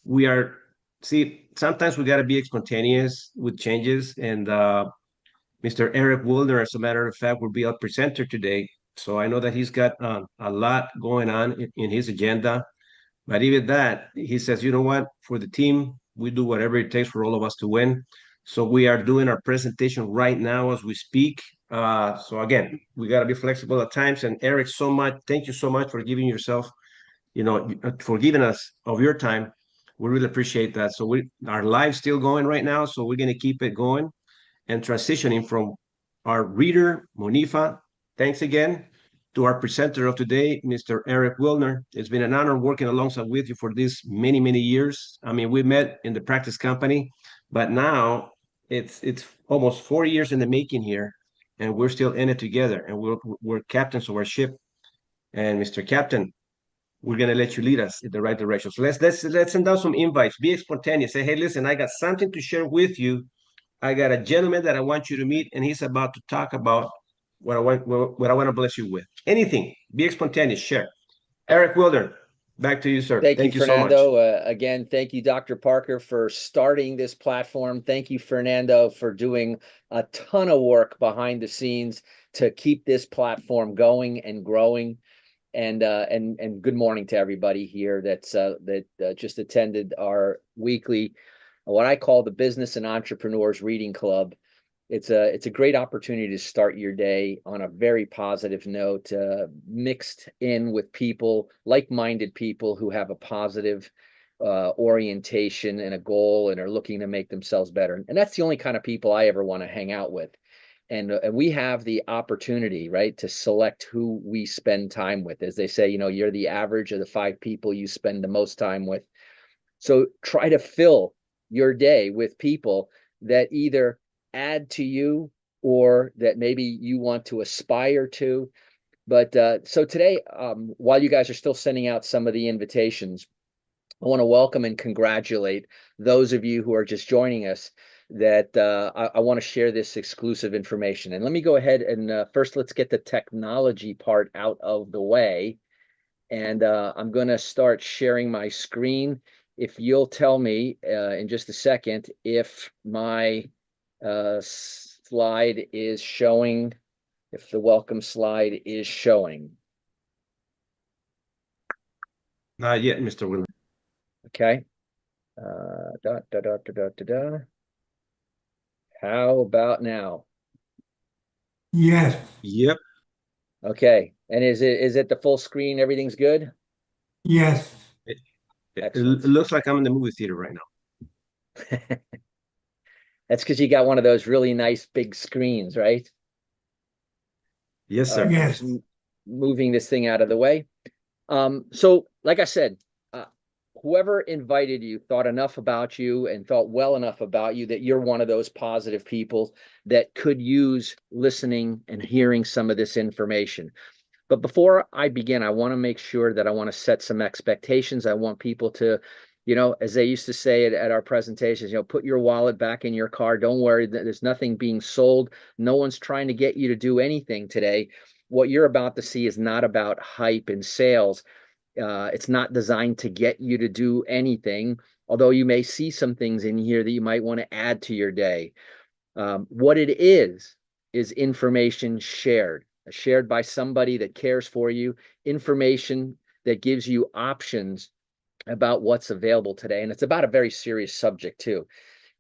We are see sometimes we got to be spontaneous with changes, and Mr. Eric Wilder, as a matter of fact, will be our presenter today. So I know that he's got a lot going on in his agenda. But even that, he says, you know what, for the team, we do whatever it takes for all of us to win. So we are doing our presentation right now as we speak. So again, we got to be flexible at times. And Eric, thank you so much for giving yourself, for giving us of your time. We really appreciate that. So our live's still going right now, so we're going to keep it going and transitioning from our reader, Monifa. Thanks again to our presenter of today, Mr. Eric Wilner. It's been an honor working alongside with you for these many, many years. I mean, we met in the practice company, but now it's almost 4 years in the making here, and we're still in it together, and we're captains of our ship. And Mr. Captain, we're gonna let you lead us in the right direction. So let's send out some invites. Be spontaneous. Say, hey, listen, I got something to share with you. I got a gentleman that I want you to meet, and he's about to talk about what I want to bless you with. Anything. Be spontaneous. Share. Eric Wilder, back to you, sir.
Thank you,
so much.
Fernando. Again, thank you, Dr. Parker, for starting this platform. Thank you, Fernando, for doing a ton of work behind the scenes to keep this platform going and growing. And good morning to everybody here that just attended our weekly, what I call the Business and Entrepreneurs Reading Club. It's a great opportunity to start your day on a very positive note, mixed in with people, like-minded people who have a positive orientation and a goal and are looking to make themselves better. And that's the only kind of people I ever want to hang out with. And we have the opportunity, right, to select who we spend time with. As they say, you're the average of the 5 people you spend the most time with. So try to fill your day with people that either add to you or that maybe you want to aspire to. But so today, while you guys are still sending out some of the invitations, I want to welcome and congratulate those of you who are just joining us that I want to share this exclusive information. And let me go ahead and first let's get the technology part out of the way. And I'm going to start sharing my screen. If you'll tell me in just a second if my slide is showing, if the welcome slide is showing.
Not yet, Mr. Wilder.
Okay. How about now?
Yes.
Yep.
Okay. And is it the full screen? Everything's good?
Yes.
It looks like I'm in the movie theater right now.
That's because you got one of those really nice big screens, right?
Yes, sir.
Right,
Yes.
just moving this thing out of the way. So like I said, whoever invited you thought enough about you and thought well enough about you that you're one of those positive people that could use listening and hearing some of this information. But before I begin, I want to make sure that I want to set some expectations. I want people to, as they used to say at our presentations, put your wallet back in your car. Don't worry, there's nothing being sold. No one's trying to get you to do anything today. What you're about to see is not about hype and sales. It's not designed to get you to do anything, although you may see some things in here that you might want to add to your day. What it is information shared by somebody that cares for you, information that gives you options about what's available today. And it's about a very serious subject too.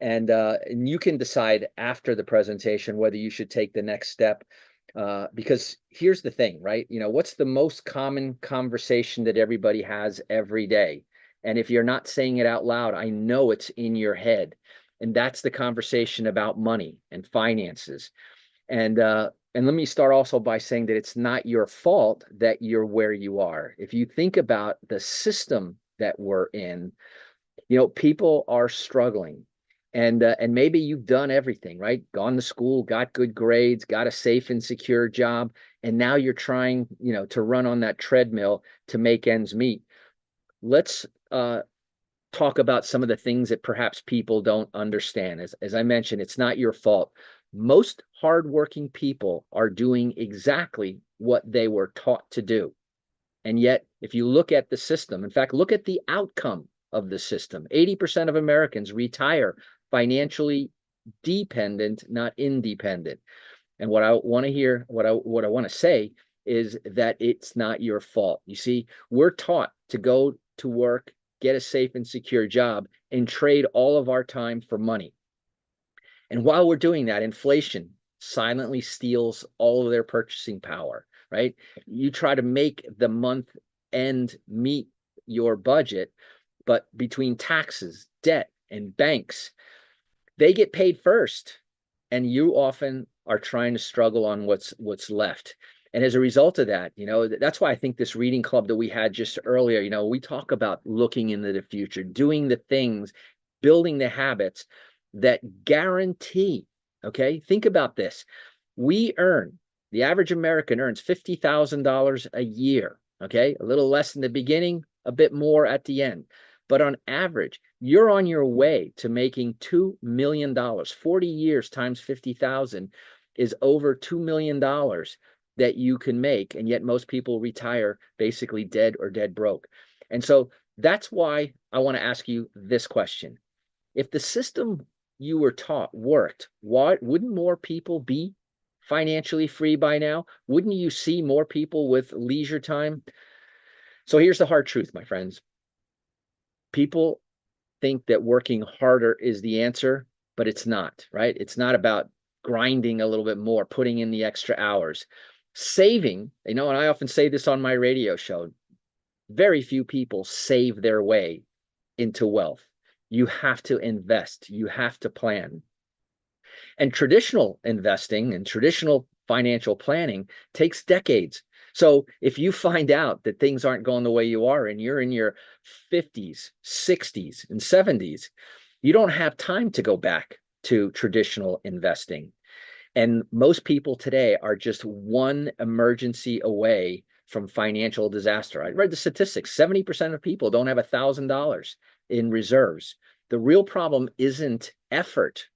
And you can decide after the presentation whether you should take the next step. Because here's the thing, right? What's the most common conversation that everybody has every day? And if you're not saying it out loud, I know it's in your head. And that's the conversation about money and finances. And let me start also by saying that it's not your fault that you're where you are. If you think about the system that we're in, people are struggling. And maybe you've done everything, right? Gone to school, got good grades, got a safe and secure job, and now you're trying, to run on that treadmill to make ends meet. Let's talk about some of the things that perhaps people don't understand. As I mentioned, it's not your fault. Most hardworking people are doing exactly what they were taught to do. And yet, if you look at the system, in fact, look at the outcome of the system. 80% of Americans retire financially dependent, not independent. And what I want to hear, what I want to say is that it's not your fault. You see, we're taught to go to work, get a safe and secure job, and trade all of our time for money. And while we're doing that, inflation silently steals all of their purchasing power, right? You try to make the month end meet your budget, but between taxes, debt, and banks, they get paid first, and you often are trying to struggle on what's left. And as a result of that, that's why I think this reading club that we had just earlier, we talk about looking into the future, doing the things, building the habits that guarantee, okay? Think about this. The average American earns $50,000 a year, okay? A little less in the beginning, a bit more at the end. But on average, you're on your way to making $2 million. 40 years times 50,000 is over $2 million that you can make. And yet most people retire basically dead or dead broke. And so that's why I want to ask you this question. If the system you were taught worked, wouldn't more people be financially free by now? Wouldn't you see more people with leisure time? So here's the hard truth, my friends. People think that working harder is the answer, but it's not, right? It's not about grinding a little bit more, putting in the extra hours. Saving, and I often say this on my radio show, very few people save their way into wealth. You have to invest, you have to plan. And traditional investing and traditional financial planning takes decades. So if you find out that things aren't going the way you are and you're in your 50s, 60s, and 70s, you don't have time to go back to traditional investing. And most people today are just one emergency away from financial disaster. I read the statistics, 70% of people don't have $1,000 in reserves. The real problem isn't effort,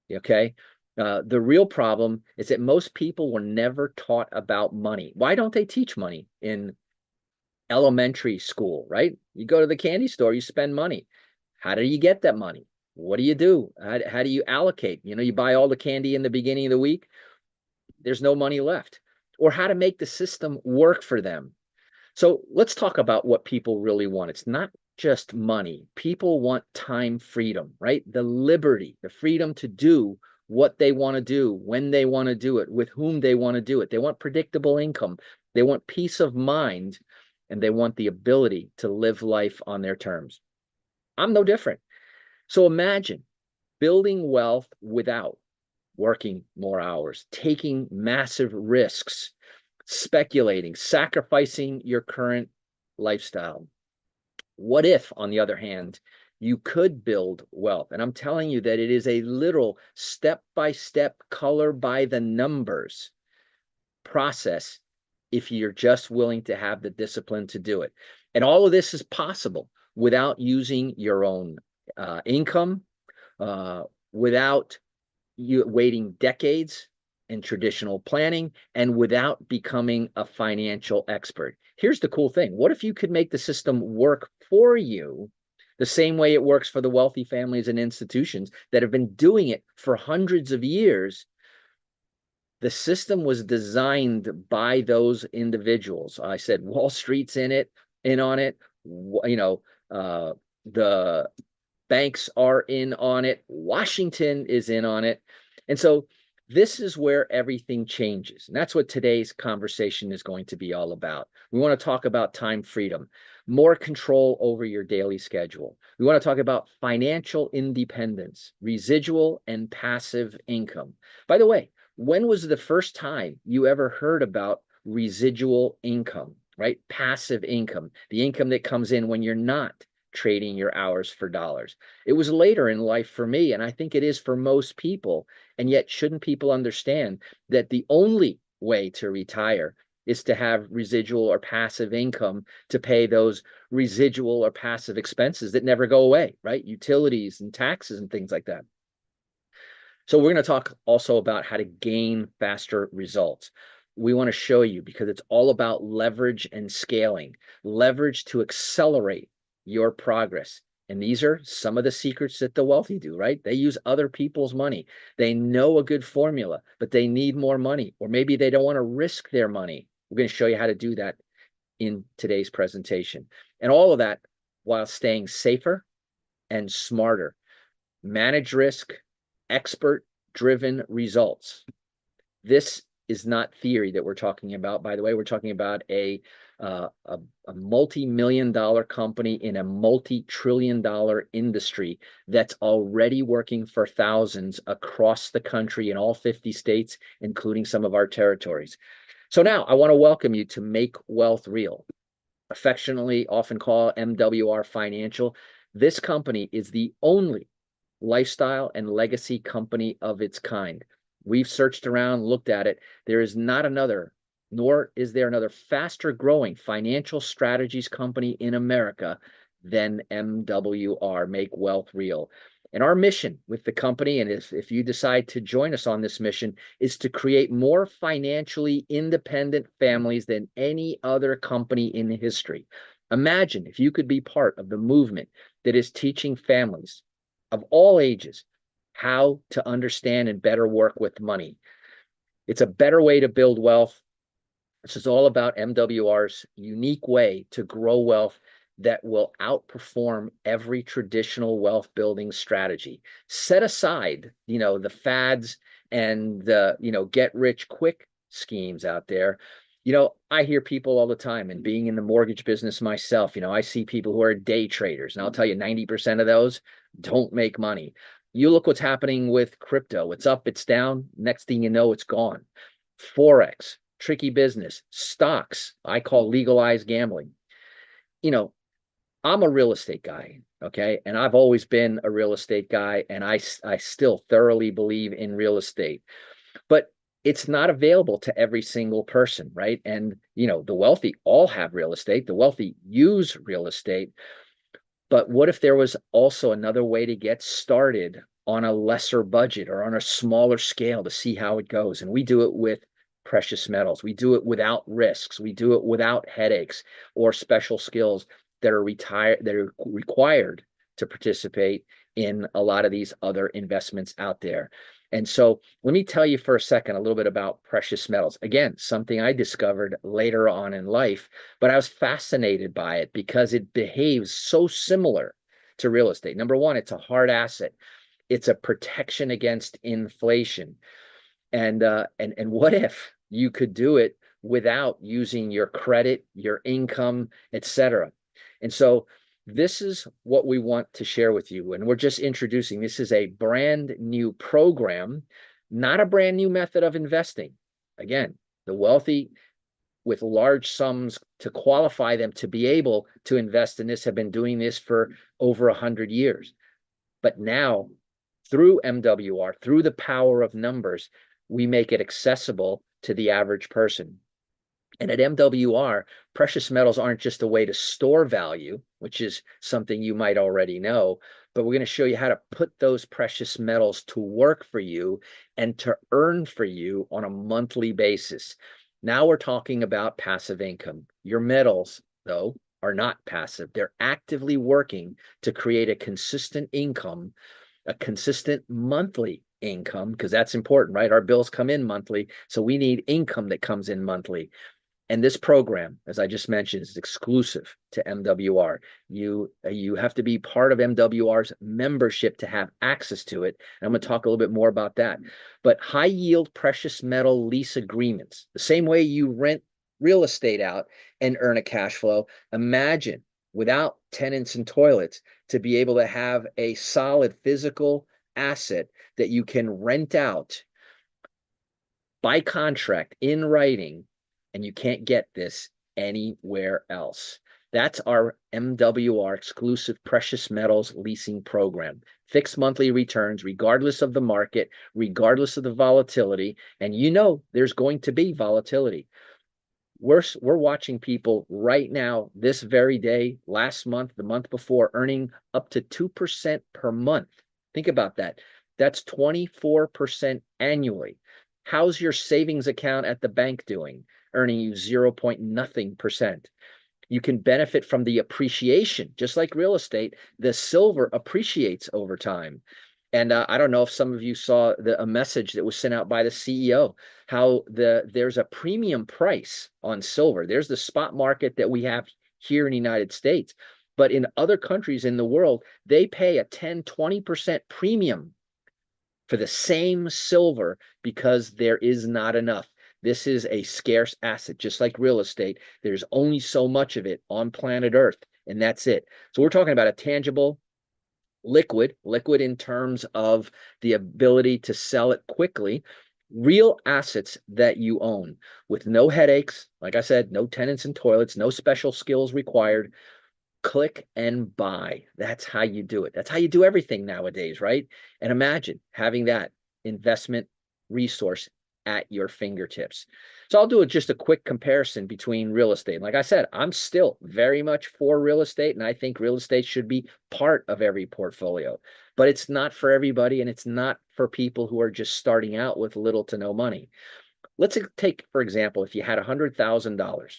okay? The real problem is that most people were never taught about money. Why don't they teach money in elementary school, right? You go to the candy store, you spend money. How do you get that money? What do you do? How do you allocate? You buy all the candy in the beginning of the week, there's no money left. Or how to make the system work for them. So let's talk about what people really want. It's not just money. People want time freedom, right? The liberty, the freedom to do what they want to do, when they want to do it, with whom they want to do it. They want predictable income. They want peace of mind, and they want the ability to live life on their terms. I'm no different. So imagine building wealth without working more hours, taking massive risks, speculating, sacrificing your current lifestyle. What if, on the other hand, you could build wealth? And I'm telling you that it is a literal step-by-step, color by the numbers process if you're just willing to have the discipline to do it. And all of this is possible without using your own income, without you waiting decades in traditional planning, and without becoming a financial expert. Here's the cool thing. What if you could make the system work for you the same way it works for the wealthy families and institutions that have been doing it for hundreds of years? The system was designed by those individuals. I said Wall Street's in on it. The banks are in on it. Washington is in on it. And so this is where everything changes. And that's what today's conversation is going to be all about. We want to talk about time freedom, more control over your daily schedule. We want to talk about financial independence, residual and passive income. By the way, when was the first time you ever heard about residual income, right? Passive income, the income that comes in when you're not trading your hours for dollars. It was later in life for me, and I think it is for most people. And yet, shouldn't people understand that the only way to retire is to have residual or passive income to pay those residual or passive expenses that never go away, right? Utilities and taxes and things like that. So we're going to talk also about how to gain faster results. We want to show you, because it's all about leverage and scaling, leverage to accelerate your progress. And these are some of the secrets that the wealthy do, right? They use other people's money. They know a good formula, but they need more money, or maybe they don't want to risk their money. We're going to show you how to do that in today's presentation. And all of that while staying safer and smarter. Manage risk, expert-driven results. This is not theory that we're talking about. By the way, we're talking about a multi-million-dollar company in a multi-trillion-dollar industry that's already working for thousands across the country in all 50 states, including some of our territories. So now I want to welcome you to Make Wealth Real, affectionately often called MWR Financial. This company is the only lifestyle and legacy company of its kind. We've searched around, looked at it. There is not another, nor is there another faster growing financial strategies company in America than MWR, Make Wealth Real. And our mission with the company, and if you decide to join us on this mission, is to create more financially independent families than any other company in history. Imagine if you could be part of the movement that is teaching families of all ages how to understand and better work with money. It's a better way to build wealth. This is all about MWR's unique way to grow wealth that will outperform every traditional wealth building strategy. Set aside, the fads and the, get rich quick schemes out there. I hear people all the time, and being in the mortgage business myself, I see people who are day traders, and I'll tell you 90% of those don't make money. You look what's happening with crypto. It's up, it's down. Next thing you know, it's gone. Forex, tricky business. Stocks, I call legalized gambling. I'm a real estate guy, okay? And I've always been a real estate guy, and I still thoroughly believe in real estate. But it's not available to every single person, right? And, the wealthy all have real estate. The wealthy use real estate. But what if there was also another way to get started on a lesser budget or on a smaller scale to see how it goes? And we do it with precious metals. We do it without risks. We do it without headaches or special skills that are required to participate in a lot of these other investments out there. And so let me tell you for a second a little bit about precious metals. Again, something I discovered later on in life, but I was fascinated by it because it behaves so similar to real estate. Number one, it's a hard asset. It's a protection against inflation. And what if you could do it without using your credit, your income, etc.? And so this is what we want to share with you. And we're just introducing, this is a brand new program, not a brand new method of investing. Again, the wealthy with large sums to qualify them to be able to invest in this have been doing this for over 100 years. But now, through MWR, through the power of numbers, we make it accessible to the average person. And at MWR, precious metals aren't just a way to store value, which is something you might already know, but we're going to show you how to put those precious metals to work for you and to earn for you on a monthly basis. Now we're talking about passive income. Your metals, though, are not passive. They're actively working to create a consistent income, a consistent monthly income, because that's important, right? Our bills come in monthly, so we need income that comes in monthly. And this program, as I just mentioned, is exclusive to MWR. You have to be part of MWR's membership to have access to it. And I'm going to talk a little bit more about that. But high yield precious metal lease agreements, the same way you rent real estate out and earn a cash flow, imagine without tenants and toilets to be able to have a solid physical asset that you can rent out by contract in writing. And you can't get this anywhere else. That's our MWR exclusive precious metals leasing program. Fixed monthly returns, regardless of the market, regardless of the volatility. And you know, there's going to be volatility. We're watching people right now, this very day, last month, the month before, earning up to 2% per month. Think about that. That's 24% annually. How's your savings account at the bank doing? Earning you 0. nothing percent. You can benefit from the appreciation, just like real estate. The silver appreciates over time. And I don't know if some of you saw a message that was sent out by the CEO, how there's a premium price on silver. There's the spot market that we have here in the United States. But in other countries in the world, they pay a 10, 20% premium for the same silver because there is not enough. This is a scarce asset, just like real estate. There's only so much of it on planet Earth, and that's it. So we're talking about a tangible, liquid in terms of the ability to sell it quickly, real assets that you own with no headaches. Like I said, no tenants and toilets, no special skills required. Click and buy. That's how you do it. That's how you do everything nowadays, right? And imagine having that investment resource at your fingertips. So I'll do just a quick comparison between real estate. Like I said, I'm still very much for real estate, and I think real estate should be part of every portfolio, but it's not for everybody, and it's not for people who are just starting out with little to no money. Let's take, for example, if you had $100,000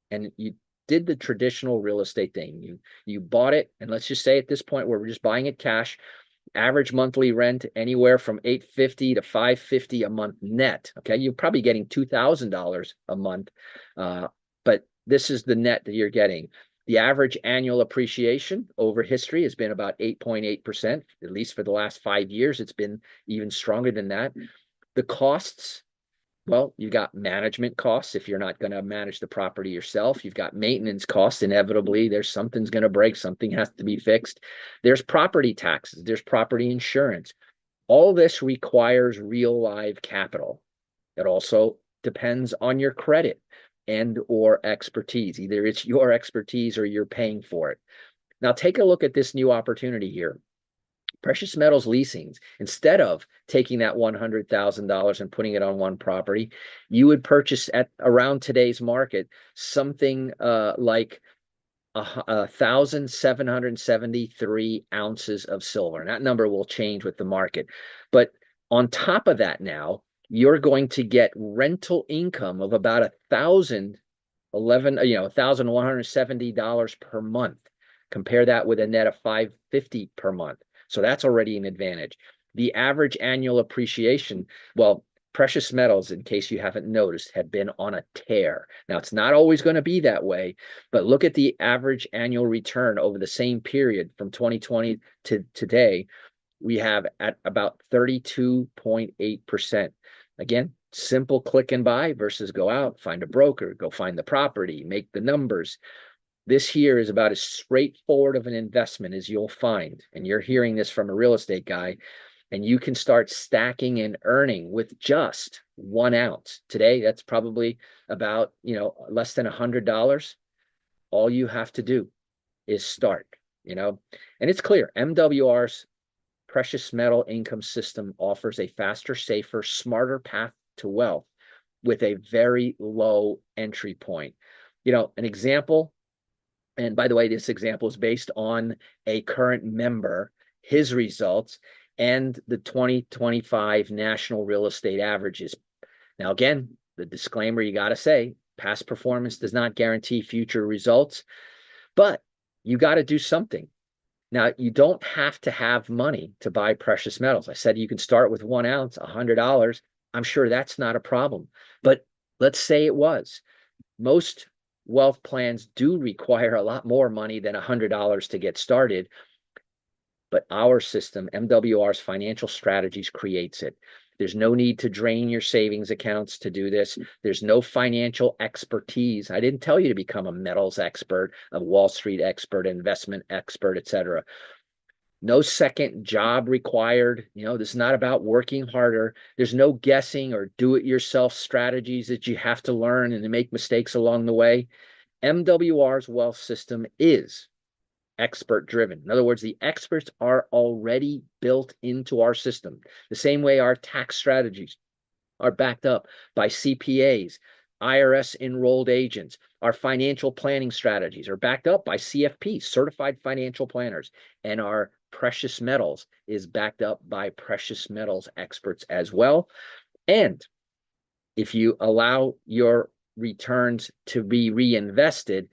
and you did the traditional real estate thing, you bought it, and let's just say at this point where we're just buying it cash, average monthly rent anywhere from $850 to $550 a month net. Okay, you're probably getting $2,000 a month, but this is the net that you're getting. The average annual appreciation over history has been about 8.8%, at least for the last 5 years. It's been even stronger than that. The costs, well, you got management costs if you're not going to manage the property yourself. You've got maintenance costs. Inevitably, there's something's going to break. Something has to be fixed. There's property taxes. There's property insurance. All this requires real live capital. It also depends on your credit and or expertise. Either it's your expertise or you're paying for it. Now, take a look at this new opportunity here. Precious metals leasings, instead of taking that $100,000 and putting it on one property, you would purchase at around today's market something like 1,773 ounces of silver. And that number will change with the market. But on top of that now, you're going to get rental income of about $1,170 per month. Compare that with a net of $550 per month. So that's already an advantage. The average annual appreciation, well, precious metals, in case you haven't noticed, have been on a tear. Now, it's not always going to be that way, but look at the average annual return over the same period from 2020 to today. We have at about 32.8%. Again, simple click and buy versus go out, find a broker, go find the property, make the numbers. This here is about as straightforward of an investment as you'll find. And you're hearing this from a real estate guy, and you can start stacking and earning with just 1 ounce. Today, that's probably about, less than $100. All you have to do is start, and it's clear MWR's precious metal income system offers a faster, safer, smarter path to wealth with a very low entry point. An example. And by the way, this example is based on a current member, his results, and the 2025 national real estate averages. Now, again, the disclaimer you got to say, past performance does not guarantee future results, but you got to do something. Now, you don't have to have money to buy precious metals. I said you can start with 1 ounce, $100. I'm sure that's not a problem. But let's say it was. Most wealth plans do require a lot more money than $100 to get started. But our system, MWR's financial strategies, creates it. There's no need to drain your savings accounts to do this. There's no financial expertise. I didn't tell you to become a metals expert, a Wall Street expert, investment expert, etc. No second job required. This is not about working harder. There's no guessing or do-it-yourself strategies that you have to learn and to make mistakes along the way. MWR's wealth system is expert driven. In other words, the experts are already built into our system, the same way our tax strategies are backed up by CPAs, IRS enrolled agents. Our financial planning strategies are backed up by CFPs, certified financial planners, and our precious metals is backed up by precious metals experts as well. And if you allow your returns to be reinvested,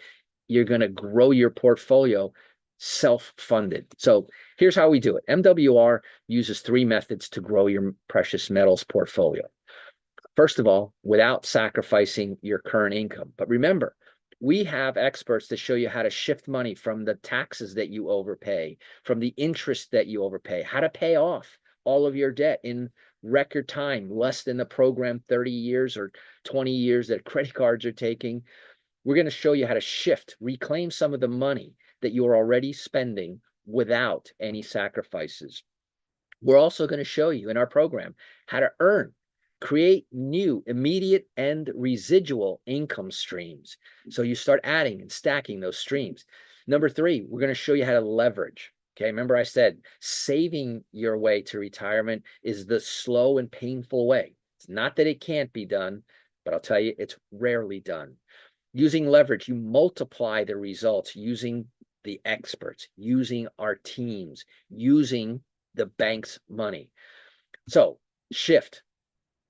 you're going to grow your portfolio self-funded. So here's how we do it. MWR uses 3 methods to grow your precious metals portfolio. First of all, without sacrificing your current income. But remember, we have experts that show you how to shift money from the taxes that you overpay, from the interest that you overpay, how to pay off all of your debt in record time, less than the program 30 years or 20 years that credit cards are taking. We're going to show you how to shift, reclaim some of the money that you're already spending without any sacrifices. We're also going to show you in our program how to earn, create new immediate and residual income streams. So you start adding and stacking those streams. Number 3, we're going to show you how to leverage. Okay, remember I said saving your way to retirement is the slow and painful way. It's not that it can't be done, but I'll tell you, it's rarely done. Using leverage, you multiply the results using the experts, using our teams, using the bank's money. So shift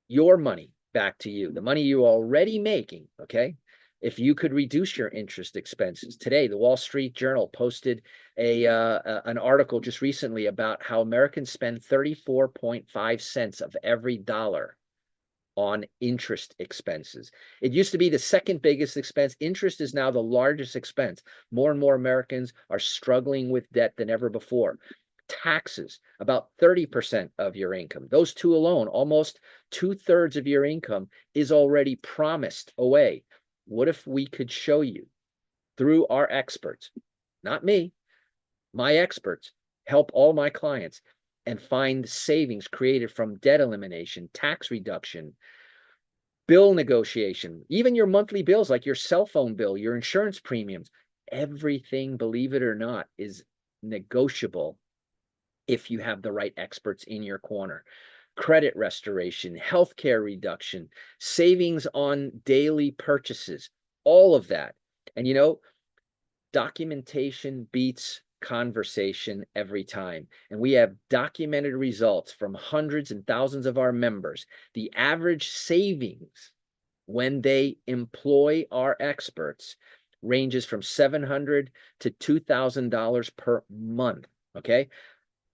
your money back to you, the money you're already making, okay? If you could reduce your interest expenses. Today, the Wall Street Journal posted an article just recently about how Americans spend 34.5 cents of every dollar on interest expenses. It used to be the second biggest expense. Interest is now the largest expense. More and more Americans are struggling with debt than ever before. Taxes, about 30% of your income. Those two alone, almost 2/3 of your income is already promised away. What if we could show you through our experts, not me, my experts, help all my clients and find savings created from debt elimination, tax reduction, bill negotiation, even your monthly bills like your cell phone bill, your insurance premiums, everything, believe it or not, is negotiable if you have the right experts in your corner. Credit restoration, healthcare reduction, savings on daily purchases, all of that. And you know, documentation beats conversation every time. And we have documented results from hundreds and thousands of our members. The average savings when they employ our experts ranges from $700 to $2,000 per month. Okay.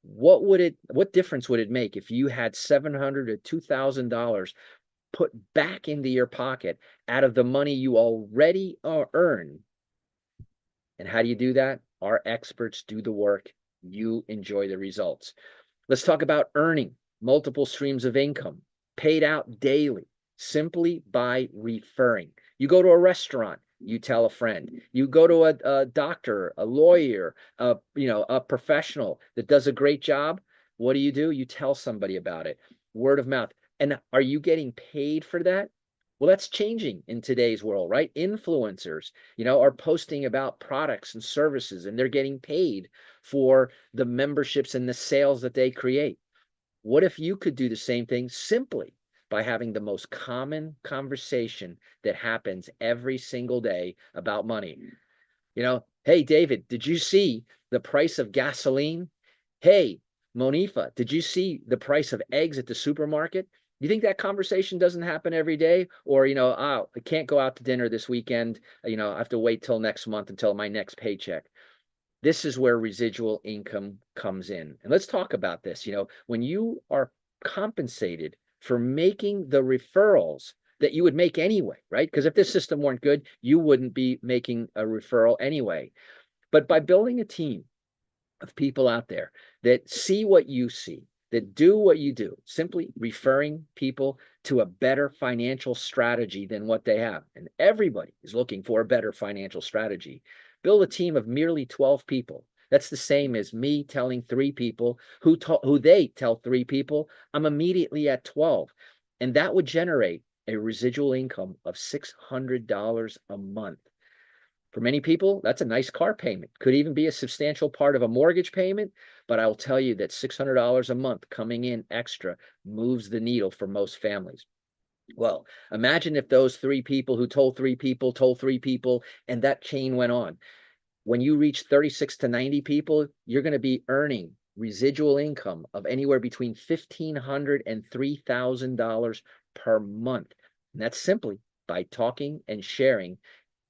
What difference would it make if you had $700 to $2,000 put back into your pocket out of the money you already earn? And how do you do that? Our experts do the work. You enjoy the results. Let's talk about earning multiple streams of income paid out daily simply by referring. You go to a restaurant, you tell a friend. You go to a doctor, a lawyer, a professional that does a great job. What do? You tell somebody about it. Word of mouth. And are you getting paid for that? Well, that's changing in today's world, right? Influencers, are posting about products and services, and they're getting paid for the memberships and the sales that they create. What if you could do the same thing simply by having the most common conversation that happens every single day about money? Hey, David, did you see the price of gasoline? Hey, Monifa, did you see the price of eggs at the supermarket? You think that conversation doesn't happen every day? Or, I can't go out to dinner this weekend. I have to wait till next month until my next paycheck. This is where residual income comes in. And let's talk about this. When you are compensated for making the referrals that you would make anyway, right? Because if this system weren't good, you wouldn't be making a referral anyway. But by building a team of people out there that see what you see, that do what you do, simply referring people to a better financial strategy than what they have. And everybody is looking for a better financial strategy. Build a team of merely 12 people. That's the same as me telling 3 people who they tell 3 people. I'm immediately at 12. And that would generate a residual income of $600 a month. For many people, that's a nice car payment. Could even be a substantial part of a mortgage payment. But I will tell you that $600 a month coming in extra moves the needle for most families. Well, imagine if those three people who told three people, and that chain went on. When you reach 36 to 90 people, you're going to be earning residual income of anywhere between $1,500 and $3,000 per month. And that's simply by talking and sharing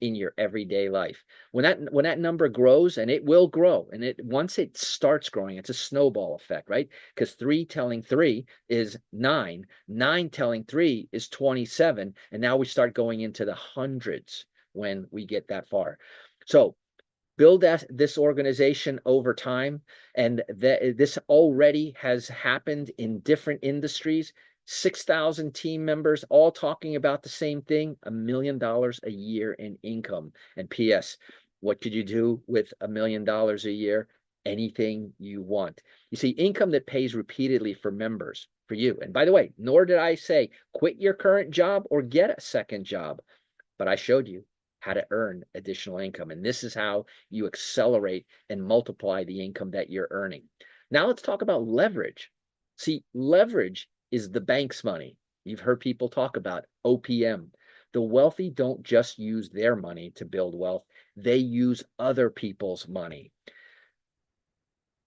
in your everyday life. When that number grows, and it will grow, and once it starts growing, it's a snowball effect, right? Because 3 telling 3 is 9, 9 telling 3 is 27, and now we start going into the hundreds when we get that far. So build this organization over time, and this already has happened in different industries. 6,000 team members all talking about the same thing, $1 million a year in income. And PS, what could you do with $1 million a year? Anything you want. You see, income that pays repeatedly for members, for you. And by the way, nor did I say quit your current job or get a second job, but I showed you how to earn additional income. And this is how you accelerate and multiply the income that you're earning. Now let's talk about leverage. See, leverage is the bank's money. You've heard people talk about OPM. The wealthy don't just use their money to build wealth. They use other people's money.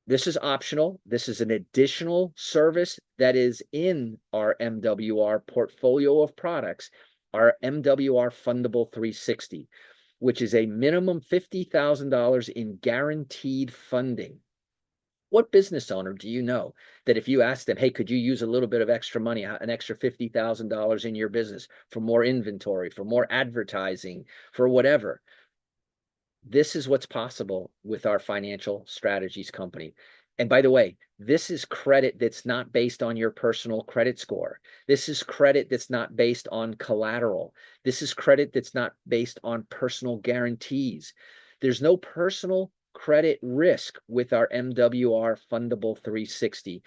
This is optional. This is an additional service that is in our MWR portfolio of products, our MWR Fundable 360, which is a minimum $50,000 in guaranteed funding. What business owner do you know that if you ask them, hey, could you use a little bit of extra money, an extra $50,000 in your business for more inventory, for more advertising, for whatever? This is what's possible with our financial strategies company. And by the way, this is credit that's not based on your personal credit score. This is credit that's not based on collateral. This is credit that's not based on personal guarantees. There's no personal credit risk with our MWR Fundable 360.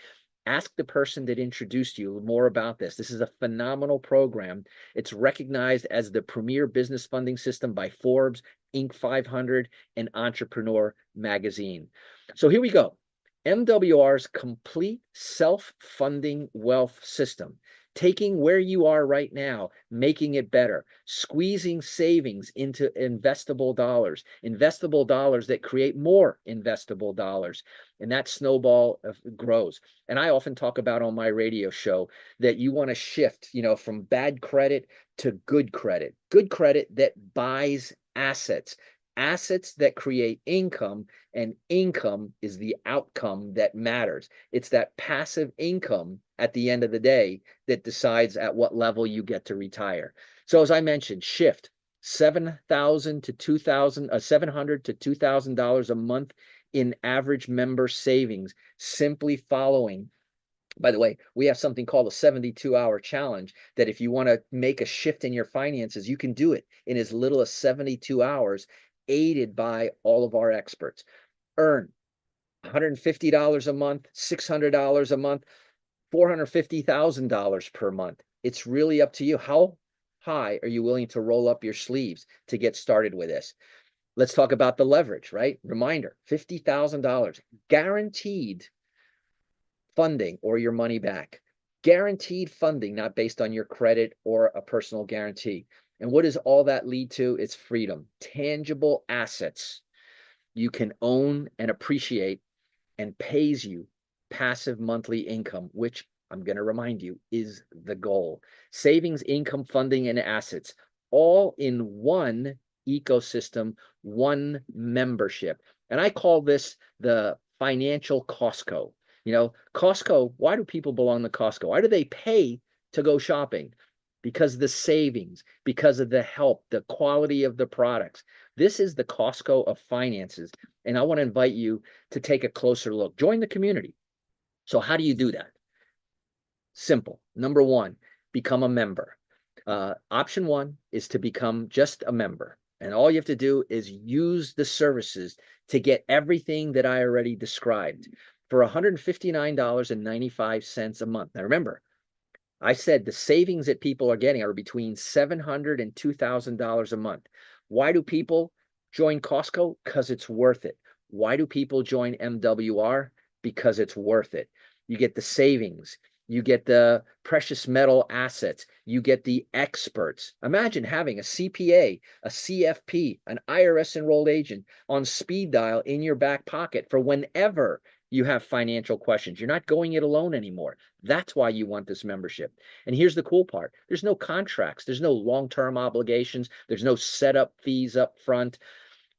Ask the person that introduced you more about this. This is a phenomenal program. It's recognized as the premier business funding system by Forbes, Inc. 500, and Entrepreneur Magazine. So here we go. MWR's complete self-funding wealth system, taking where you are right now, making it better, squeezing savings into investable dollars that create more investable dollars. And that snowball grows. And I often talk about on my radio show that you want to shift, from bad credit to good credit that buys assets that create income, and income is the outcome that matters. It's that passive income at the end of the day that decides at what level you get to retire. So as I mentioned, shift $700 to $2,000 a month in average member savings, simply following. By the way, we have something called a 72-hour challenge that if you want to make a shift in your finances, you can do it in as little as 72 hours, aided by all of our experts. Earn $150 a month, $600 a month, $450,000 per month. It's really up to you. How high are you willing to roll up your sleeves to get started with this? Let's talk about the leverage, right? Reminder, $50,000 guaranteed funding or your money back. Guaranteed funding, not based on your credit or a personal guarantee. And what does all that lead to? It's freedom, tangible assets you can own and appreciate, and pays you passive monthly income, which I'm going to remind you is the goal. Savings, income, funding, and assets, all in one ecosystem, one membership. And I call this the financial Costco. Costco, why do people belong to Costco? Why do they pay to go shopping? Because of the savings, because of the help, the quality of the products. This is the Costco of finances. And I want to invite you to take a closer look. Join the community. So how do you do that? Simple. Number one, become a member. Option one is to become just a member. And all you have to do is use the services to get everything that I already described for $159.95 a month. Now remember, I said the savings that people are getting are between $700 and $2,000 a month. Why do people Join Costco because it's worth it. Why do people join MWR? Because it's worth it. You get the savings. You get the precious metal assets. You get the experts. Imagine having a CPA, a CFP, an IRS enrolled agent on speed dial in your back pocket for whenever you have financial questions. You're not going it alone anymore. That's why you want this membership. And here's the cool part. There's no contracts. There's no long-term obligations. There's no setup fees up front.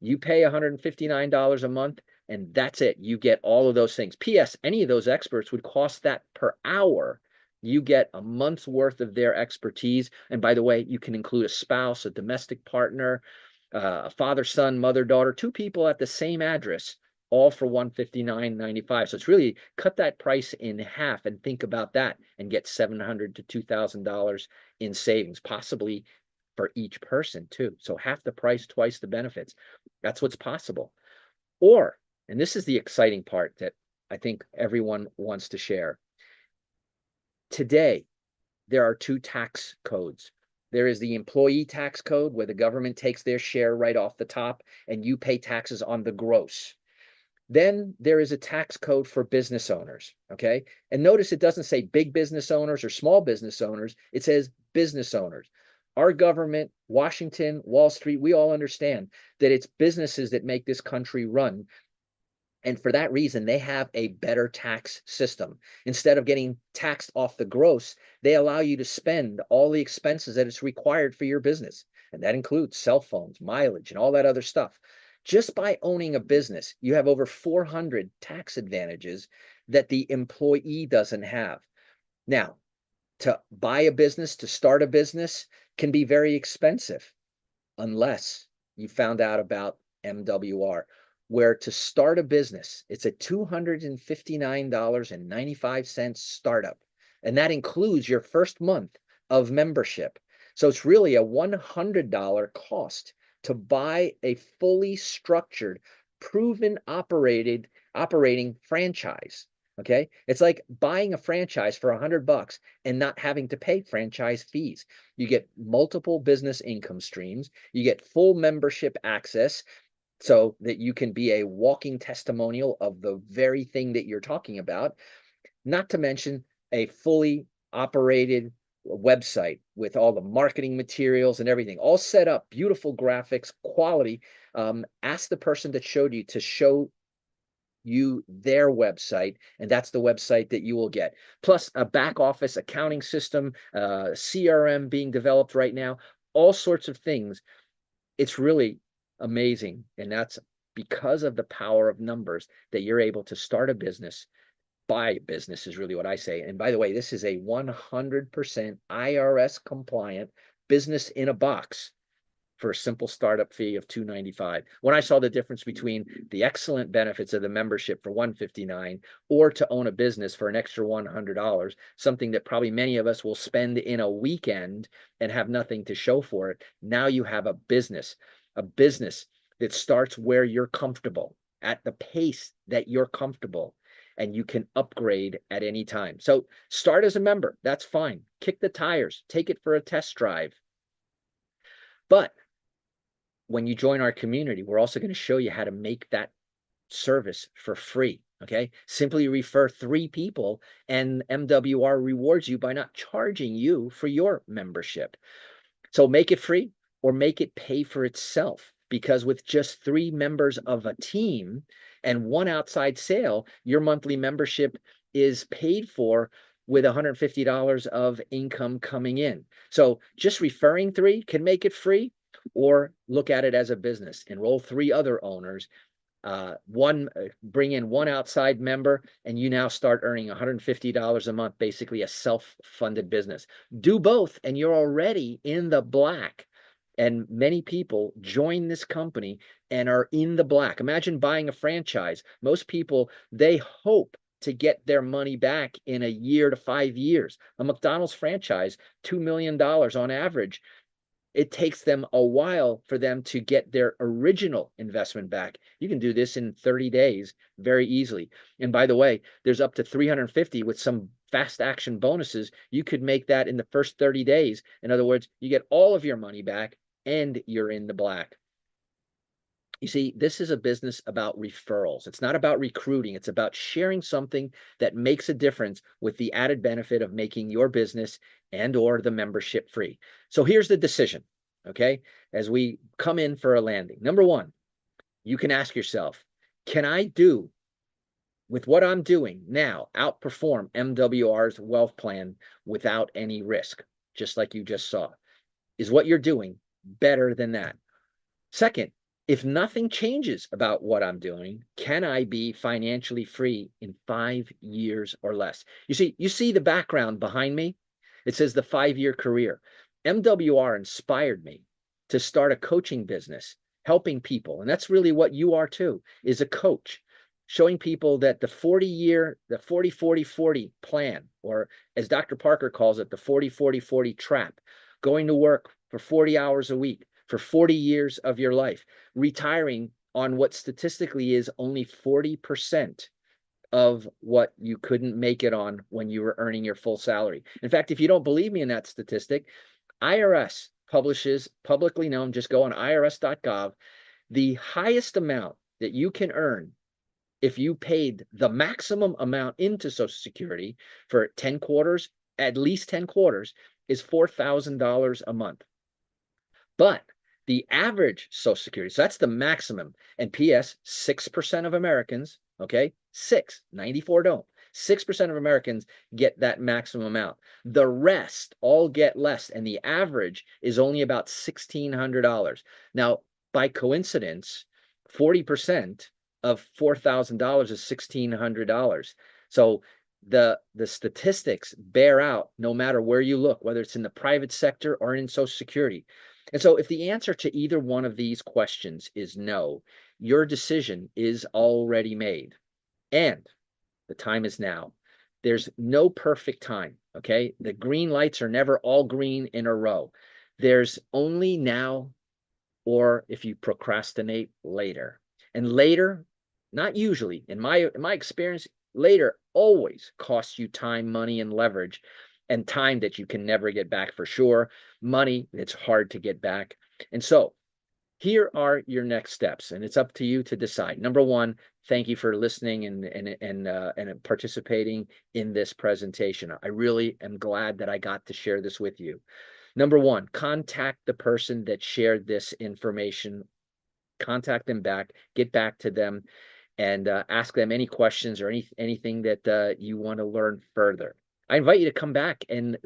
You pay $159 a month, and that's it. You get all of those things. P.S. Any of those experts would cost that per hour. You get a month's worth of their expertise. And by the way, you can include a spouse, a domestic partner, a father, son, mother, daughter, two people at the same address, all for $159.95. So it's really cut that price in half and think about that and get $700 to $2,000 in savings, possibly for each person too. So half the price, twice the benefits. That's what's possible. Or, and this is the exciting part that I think everyone wants to share. Today, there are two tax codes. There is the employee tax code where the government takes their share right off the top and you pay taxes on the gross. Then there is a tax code for business owners, okay? And notice it doesn't say big business owners or small business owners. It says business owners. Our government, Washington, Wall Street, we all understand that it's businesses that make this country run. And for that reason, they have a better tax system. Instead of getting taxed off the gross, they allow you to spend all the expenses that it's required for your business. And that includes cell phones, mileage, and all that other stuff. Just by owning a business, you have over 400 tax advantages that the employee doesn't have. Now, to buy a business, to start a business can be very expensive unless you found out about MWR, where to start a business, it's a $259.95 startup. And that includes your first month of membership. So it's really a $100 cost to buy a fully structured, proven operating franchise. Okay, it's like buying a franchise for $100 and not having to pay franchise fees. You get multiple business income streams. You get full membership access so that you can be a walking testimonial of the very thing that you're talking about. Not to mention a fully operated website with all the marketing materials and everything, all set up, beautiful graphics, quality. Ask the person that showed you to show you their website, and that's the website that you will get. Plus a back office accounting system, CRM being developed right now, all sorts of things. It's really amazing. And that's because of the power of numbers that you're able to start a business, buy a business is really what I say. And by the way, this is a 100% IRS compliant business in a box for a simple startup fee of $295. When I saw the difference between the excellent benefits of the membership for $159 or to own a business for an extra $100, something that probably many of us will spend in a weekend and have nothing to show for it. Now you have a business that starts where you're comfortable, at the pace that you're comfortable, and you can upgrade at any time. So start as a member, that's fine. Kick the tires, take it for a test drive. But when you join our community, we're also going to show you how to make that service for free. Okay, simply refer 3 people and MWR rewards you by not charging you for your membership. So make it free or make it pay for itself, because with just 3 members of a team and 1 outside sale, your monthly membership is paid for with $150 of income coming in. So just referring 3 can make it free, or look at it as a business. Enroll 3 other owners, bring in 1 outside member, and you now start earning $150 a month, basically a self-funded business. Do both, and you're already in the black. And many people join this company and are in the black. Imagine buying a franchise. Most people, they hope to get their money back in a year to 5 years. A McDonald's franchise, $2 million on average. It takes them a while for them to get their original investment back. You can do this in 30 days very easily. And by the way, there's up to 350 with some fast action bonuses. You could make that in the first 30 days. In other words, you get all of your money back and you're in the black. You see, this is a business about referrals. It's not about recruiting. It's about sharing something that makes a difference with the added benefit of making your business and or the membership free. So here's the decision, okay? As we come in for a landing. Number one, you can ask yourself, can I do with what I'm doing now, outperform MWR's wealth plan without any risk, just like you just saw? Is what you're doing better than that? Second, if nothing changes about what I'm doing, can I be financially free in 5 years or less? You see the background behind me? It says the 5-year career. MWR inspired me to start a coaching business, helping people. And that's really what you are too, is a coach, showing people that the 40-40-40 plan, or as Dr. Parker calls it, the 40-40-40 trap, going to work for 40 hours a week for 40 years of your life, retiring on what statistically is only 40% of what you couldn't make it on when you were earning your full salary. In fact, if you don't believe me in that statistic, IRS publishes, publicly known, just go on irs.gov, the highest amount that you can earn if you paid the maximum amount into Social Security for 10 quarters, at least 10 quarters, is $4,000 a month. But the average Social Security, so that's the maximum, and PS, 6% of Americans, okay, 94 don't. 6% of Americans get that maximum amount. The rest all get less, and the average is only about $1,600. Now, by coincidence, 40% of $4,000 is $1,600. So the statistics bear out no matter where you look, whether it's in the private sector or in Social Security. And so if the answer to either one of these questions is no, your decision is already made. And the time is now. There's no perfect time, okay? The green lights are never all green in a row. There's only now, or if you procrastinate, later. And later, not usually, in my experience, later always costs you time, money, and leverage, and time that you can never get back for sure, money that's hard to get back. And so here are your next steps, and it's up to you to decide. Number one, thank you for listening and participating in this presentation. I really am glad that I got to share this with you. Number one, contact the person that shared this information. Contact them back, get back to them, and ask them any questions or anything that you want to learn further. I invite you to come back and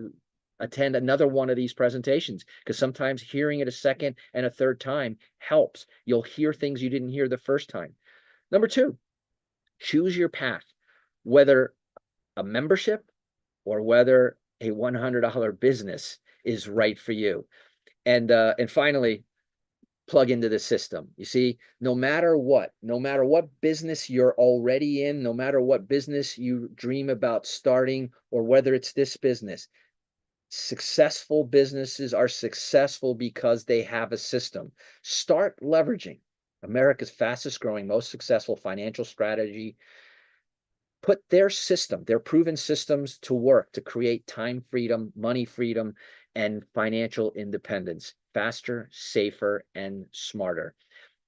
attend another one of these presentations, because sometimes hearing it a second and a third time helps. You'll hear things you didn't hear the first time. Number two, choose your path, whether a membership or whether a $100 business is right for you. And finally, plug into the system. You see, no matter what business you're already in, no matter what business you dream about starting, or whether it's this business, successful businesses are successful because they have a system. Start leveraging America's fastest growing, most successful financial strategy. Put their system, their proven systems, to work to create time freedom, money freedom, and financial independence, faster, safer, and smarter.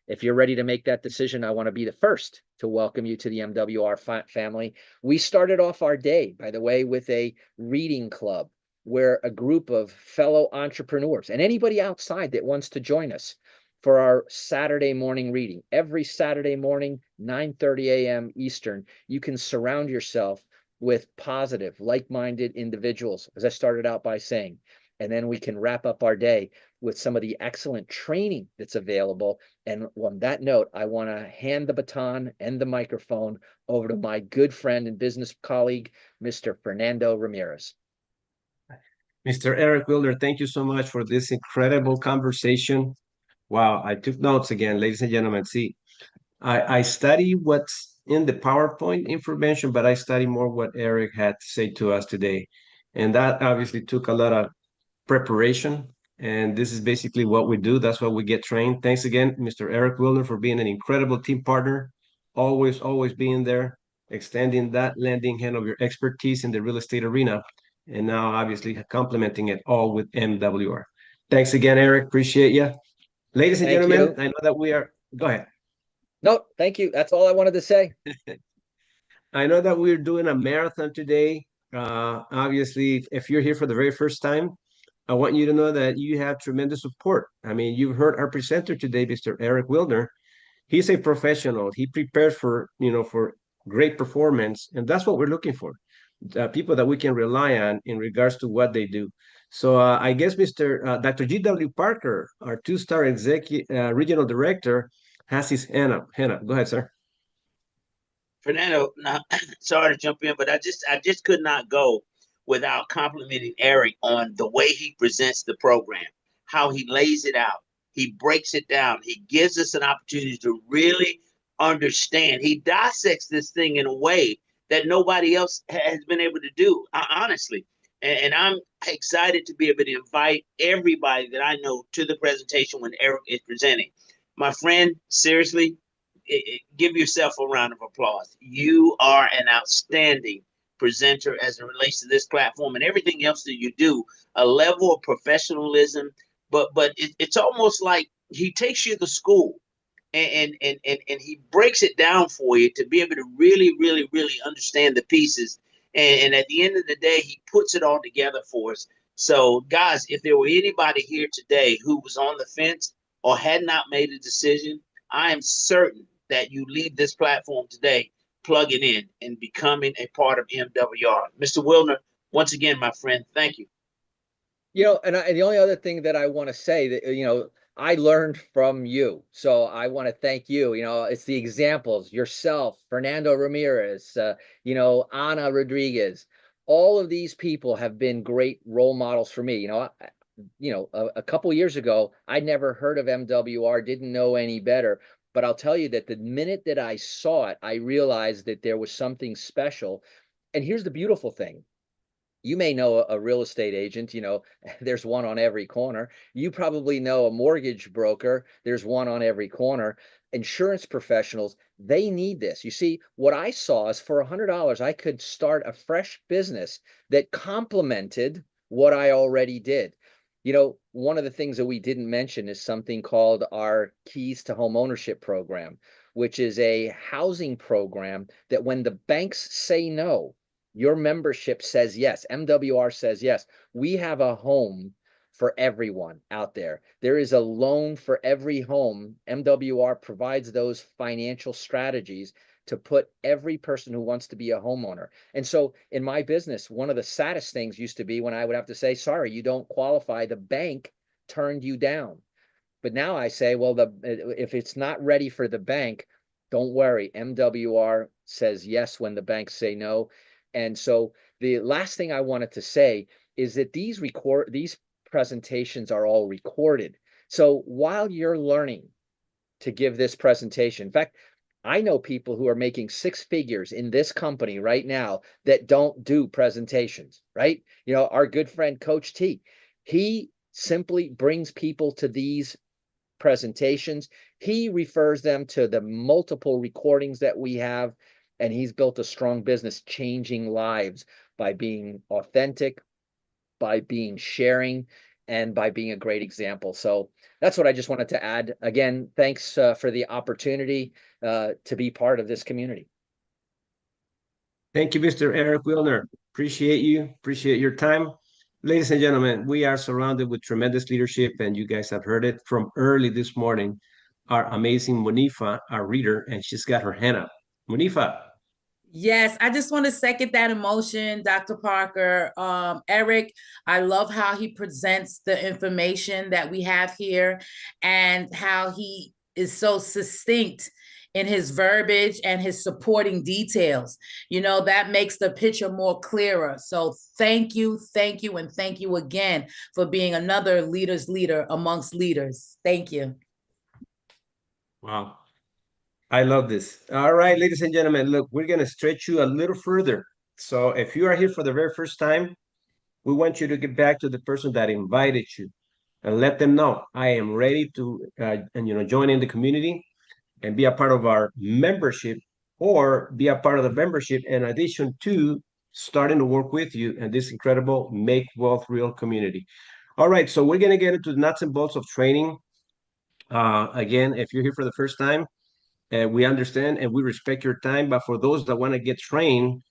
If you're ready to make that decision, I want to be the first to welcome you to the MWR family. We started off our day, by the way, with a reading club where a group of fellow entrepreneurs and anybody outside that wants to join us for our Saturday morning reading. Every Saturday morning, 9:30 a.m. Eastern, you can surround yourself with positive, like-minded individuals, as I started out by saying. And then we can wrap up our day with some of the excellent training that's available. And on that note, I want to hand the baton and the microphone over to my good friend and business colleague, Mr. Fernando Ramirez.
Mr. Eric Wilder, thank you so much for this incredible conversation. Wow, I took notes again, ladies and gentlemen. See, I study what's in the PowerPoint information, but I study more what Eric had to say to us today. And that obviously took a lot of preparation. And this is basically what we do. That's why we get trained. Thanks again, Mr. Eric Wilder, for being an incredible team partner. Always being there, extending that lending hand of your expertise in the real estate arena. And now obviously complementing it all with MWR. Thanks again, Eric. Appreciate you. Ladies and gentlemen, I know that we are, go ahead.
No, thank you. That's all I wanted to say.
I know that we're doing a marathon today. Obviously, if you're here for the very first time, I want you to know that you have tremendous support. I mean, you've heard our presenter today, Mr. Eric Wilner. He's a professional. He prepares for, for great performance, and that's what we're looking for. People that we can rely on in regards to what they do. So I guess Dr. G.W. Parker, our two-star executive regional director, has his hand up. Go ahead, sir.
Fernando, now, sorry to jump in, but I just could not go without complimenting Eric on the way he presents the program, how he lays it out, he breaks it down, he gives us an opportunity to really understand. He dissects this thing in a way that nobody else has been able to do, honestly. And I'm excited to be able to invite everybody that I know to the presentation when Eric is presenting. My friend, seriously, give yourself a round of applause. You are an outstanding presenter as it relates to this platform and everything else that you do. A level of professionalism, but it's almost like he takes you to school and he breaks it down for you to be able to really understand the pieces. And at the end of the day, he puts it all together for us. So, guys, if there were anybody here today who was on the fence or had not made a decision, I am certain that you leave this platform today plugging in and becoming a part of MWR. Mr. Wilner, once again, my friend, thank you.
And the only other thing that I want to say that, I learned from you. So I want to thank you. It's the examples, yourself, Fernando Ramirez, Ana Rodriguez. All of these people have been great role models for me. A couple years ago, I never heard of MWR, didn't know any better. But I'll tell you that the minute that I saw it, I realized that there was something special. And here's the beautiful thing. You may know a real estate agent, there's one on every corner. You probably know a mortgage broker, there's one on every corner. Insurance professionals, they need this. You see, what I saw is for $100, I could start a fresh business that complemented what I already did. One of the things that we didn't mention is something called our Keys to Home Ownership program, which is a housing program that when the banks say no, your membership says yes. MWR says yes. We have a home for everyone out there. There is a loan for every home. MWR provides those financial strategies to put every person who wants to be a homeowner. And so in my business, one of the saddest things used to be when I would have to say, sorry, you don't qualify. The bank turned you down. But now I say, well, if it's not ready for the bank, don't worry. MWR says yes when the banks say no. And so the last thing I wanted to say is that these presentations are all recorded. So while you're learning to give this presentation, in fact, I know people who are making six figures in this company right now that don't do presentations, right? Our good friend, Coach T, he simply brings people to these presentations. He refers them to the multiple recordings that we have, and he's built a strong business changing lives by being authentic, by being sharing, and by being a great example. So that's what I just wanted to add. Again, thanks for the opportunity to be part of this community.
Thank you, Mr. Eric Wilner. Appreciate you. Appreciate your time. Ladies and gentlemen, we are surrounded with tremendous leadership, and you guys have heard it from early this morning. Our amazing Monifa, our reader, and she's got her hand up. Monifa.
Yes, I just want to second that emotion, Dr. Parker. Eric, I love how he presents the information that we have here and how he is so succinct in his verbiage and his supporting details. That makes the picture more clearer. So thank you, and thank you again for being another leader's leader amongst leaders. Thank you.
Wow. I love this. All right, ladies and gentlemen, look, we're going to stretch you a little further. So if you are here for the very first time, we want you to get back to the person that invited you and let them know, I am ready to join in the community and be a part of our membership, or be a part of the membership in addition to starting to work with you in this incredible Make Wealth Real community. All right, so we're going to get into the nuts and bolts of training. Again, if you're here for the first time, We understand and we respect your time, but for those that want to get trained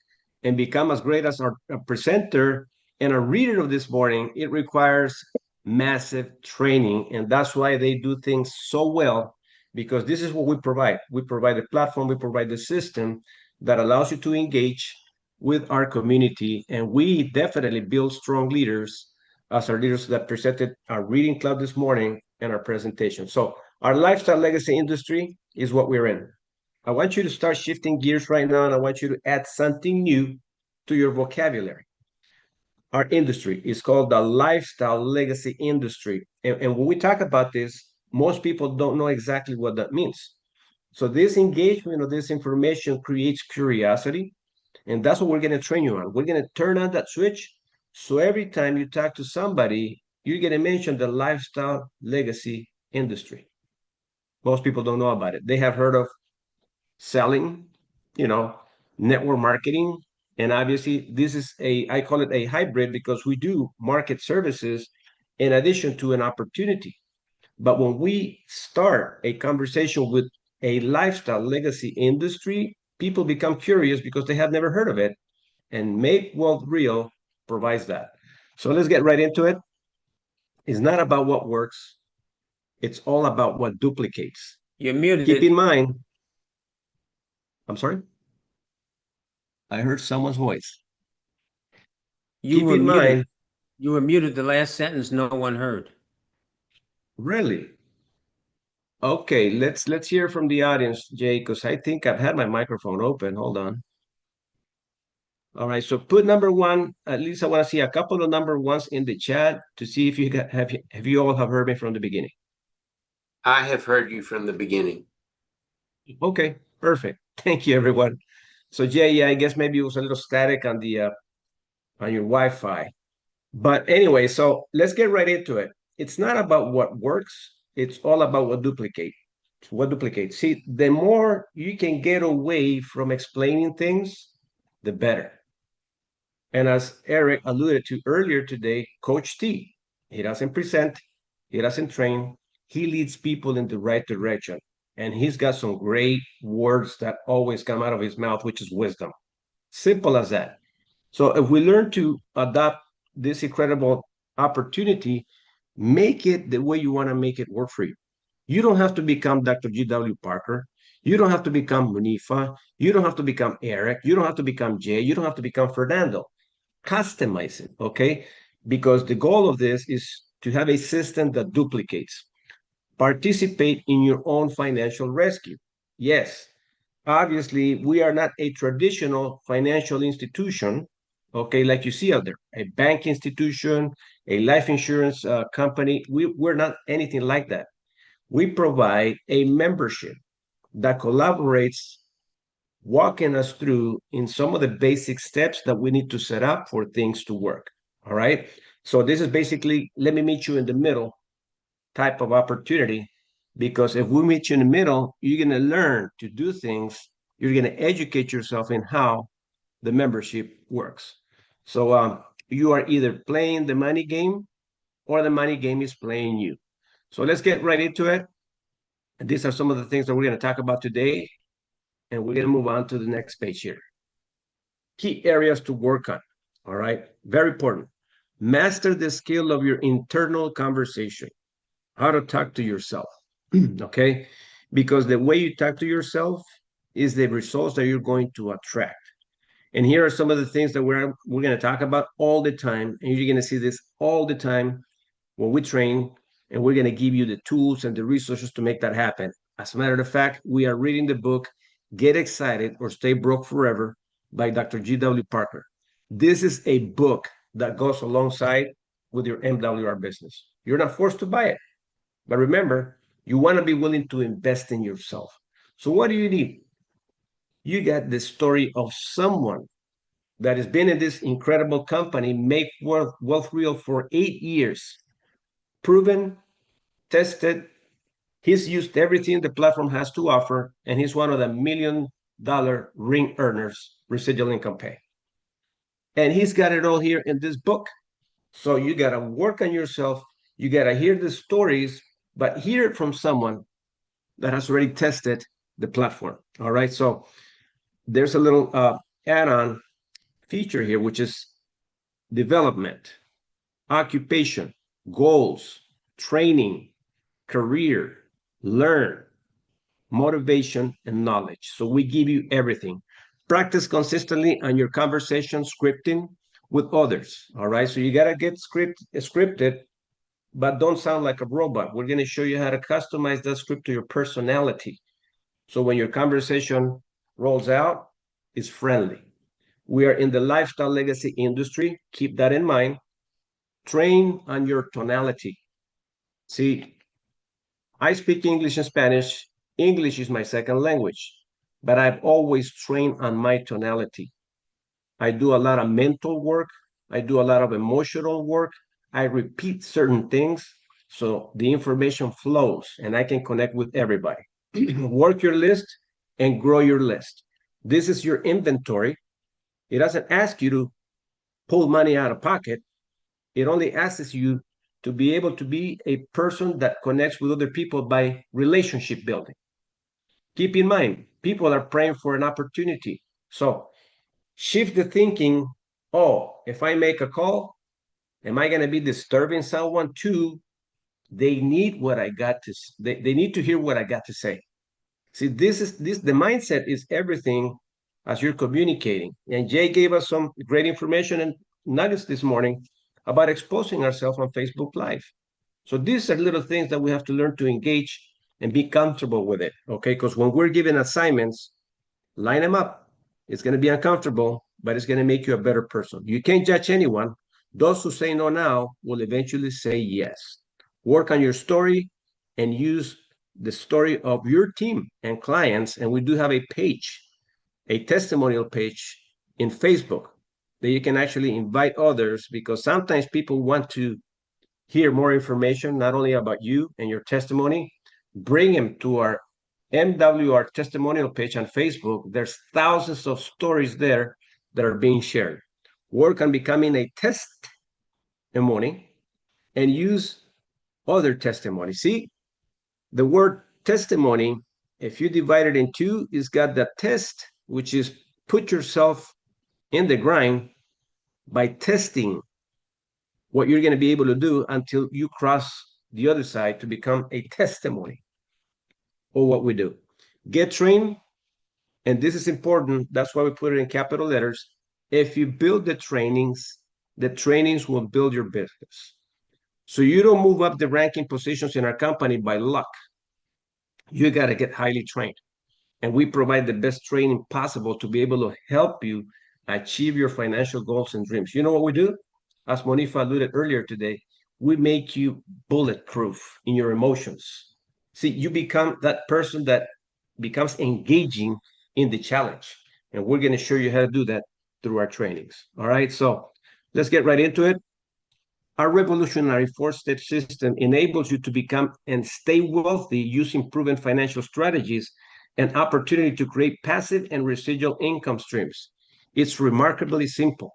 and become as great as our presenter and a reader of this morning, it requires massive training. And that's why they do things so well, because this is what we provide. We provide a platform, we provide the system that allows you to engage with our community. And we definitely build strong leaders as our leaders that presented our reading club this morning and our presentation. So our lifestyle legacy industry is what we're in. I want you to start shifting gears right now, and I want you to add something new to your vocabulary. Our industry is called the lifestyle legacy industry. And when we talk about this, most people don't know exactly what that means. So this engagement of this information creates curiosity, and that's what we're going to train you on. We're going to turn on that switch. So every time you talk to somebody, you're going to mention the lifestyle legacy industry. Most people don't know about it. They have heard of selling, network marketing. And obviously, this is I call it a hybrid because we do market services in addition to an opportunity. But when we start a conversation with a lifestyle legacy industry, people become curious because they have never heard of it. And Make Wealth Real provides that. So let's get right into it. It's not about what works. It's all about what duplicates.
You're muted.
Keep in mind, I'm sorry? I heard someone's voice.
You were
Keep in
muted.
mind.
You were muted the last sentence no one heard.
Really? Okay, let's hear from the audience, Jay, because I think I've had my microphone open. Hold on. All right, so put number one. At least I want to see a couple of number ones in the chat to see if you have you all have heard me from the beginning.
I have heard you from the beginning.
Okay, perfect. Thank you, everyone. So Jay, yeah, I guess maybe it was a little static on the on your Wi-Fi. But anyway, so let's get right into it. It's not about what works, it's all about what duplicates. What duplicates. See, the more you can get away from explaining things, the better. And as Eric alluded to earlier today, Coach T, he doesn't present, he doesn't train, he leads people in the right direction. And he's got some great words that always come out of his mouth, which is wisdom. Simple as that. So if we learn to adopt this incredible opportunity, make it the way you want to make it work for you. You don't have to become Dr. G.W. Parker. You don't have to become Munifa. You don't have to become Eric. You don't have to become Jay. You don't have to become Fernando. Customize it, okay? Because the goal of this is to have a system that duplicates. Participate in your own financial rescue. Yes, obviously, we are not a traditional financial institution, okay, like you see out there, a bank institution, a life insurance company. We're not anything like that. We provide a membership that collaborates, walking us through in some of the basic steps that we need to set up for things to work. All right. So this is basically, let me meet you in the middle type of opportunity, because if we meet you in the middle, you're going to learn to do things. You're going to educate yourself in how the membership works. So you are either playing the money game or the money game is playing you. So let's get right into it. And these are some of the things that we're going to talk about today. And we're going to move on to the next page here. Key areas to work on. All right. Very important. Master the skill of your internal conversation. How to talk to yourself. Okay. Because the way you talk to yourself is the results that you're going to attract. And here are some of the things that we're going to talk about all the time. And you're going to see this all the time when we train, and we're going to give you the tools and the resources to make that happen. As a matter of fact, we are reading the book, Get Excited or Stay Broke Forever by Dr. G.W. Parker. This is a book that goes alongside with your MWR business. You're not forced to buy it. But remember, you want to be willing to invest in yourself. So what do you need? You got the story of someone that has been in this incredible company, Make Wealth Real, for 8 years. Proven, tested. He's used everything the platform has to offer, and he's one of the $1 million ring earners, residual income pay. And he's got it all here in this book. So you got to work on yourself. You got to hear the stories, but hear it from someone that has already tested the platform. All right. So there's a little add-on feature here, which is development, occupation, goals, training, career, learn, motivation, and knowledge. So we give you everything. Practice consistently on your conversation scripting with others. All right. So you got to get scripted, but don't sound like a robot. We're going to show you how to customize that script to your personality. So when your conversation rolls out, it's friendly. We are in the lifestyle legacy industry. Keep that in mind. Train on your tonality. See, I speak English and Spanish. English is my second language, but I've always trained on my tonality. I do a lot of mental work. I do a lot of emotional work. I repeat certain things so the information flows and I can connect with everybody. Work your list and grow your list. This is your inventory. It doesn't ask you to pull money out of pocket. It only asks you to be able to be a person that connects with other people by relationship building. Keep in mind, people are praying for an opportunity. So shift the thinking. Oh, if I make a call, am I going to be disturbing someone? Too, they need what I got to, they need to hear what I got to say. See, the mindset is everything as you're communicating. And Jay gave us some great information and nuggets this morning about exposing ourselves on Facebook Live. So these are little things that we have to learn to engage and be comfortable with it, okay? Because when we're given assignments, line them up. It's going to be uncomfortable, but it's going to make you a better person. You can't judge anyone. Those who say no now will eventually say yes. Work on your story and use the story of your team and clients. And we do have a page, a testimonial page in Facebook that you can actually invite others, because sometimes people want to hear more information, not only about you and your testimony. Bring them to our MWR testimonial page on Facebook. There's thousands of stories there that are being shared. Work on becoming a testimony and use other testimony. See, the word testimony, if you divide it in two, it's got the test, which is put yourself in the grind by testing what you're going to be able to do until you cross the other side to become a testimony of what we do. Get trained, and this is important. That's why we put it in capital letters. If you build the trainings will build your business. So you don't move up the ranking positions in our company by luck. You got to get highly trained. And we provide the best training possible to be able to help you achieve your financial goals and dreams. You know what we do? As Monifa alluded earlier today, we make you bulletproof in your emotions. See, you become that person that becomes engaging in the challenge. And we're going to show you how to do that through our trainings. All right, so let's get right into it. Our revolutionary four-step system enables you to become and stay wealthy using proven financial strategies and opportunity to create passive and residual income streams. It's remarkably simple.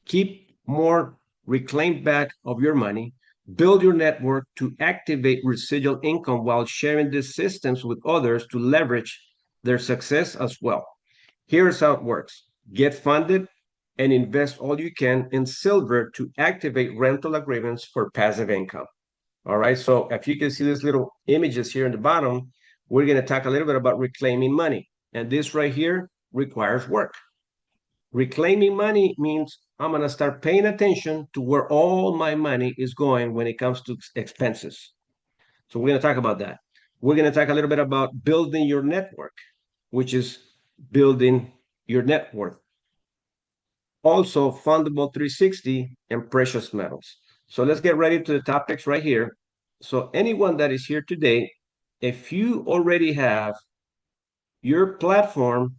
Keep more reclaimed back of your money, build your network to activate residual income while sharing these systems with others to leverage their success as well. Here's how it works. Get funded and invest all you can in silver to activate rental agreements for passive income. All right, so if you can see these little images here in the bottom, we're going to talk a little bit about reclaiming money. And this right here requires work. Reclaiming money means I'm going to start paying attention to where all my money is going when it comes to expenses. So we're going to talk about that. We're going to talk a little bit about building your network, which is building your net worth. Also, fundable 360 and precious metals. So let's get ready to the topics right here. So anyone that is here today, if you already have your platform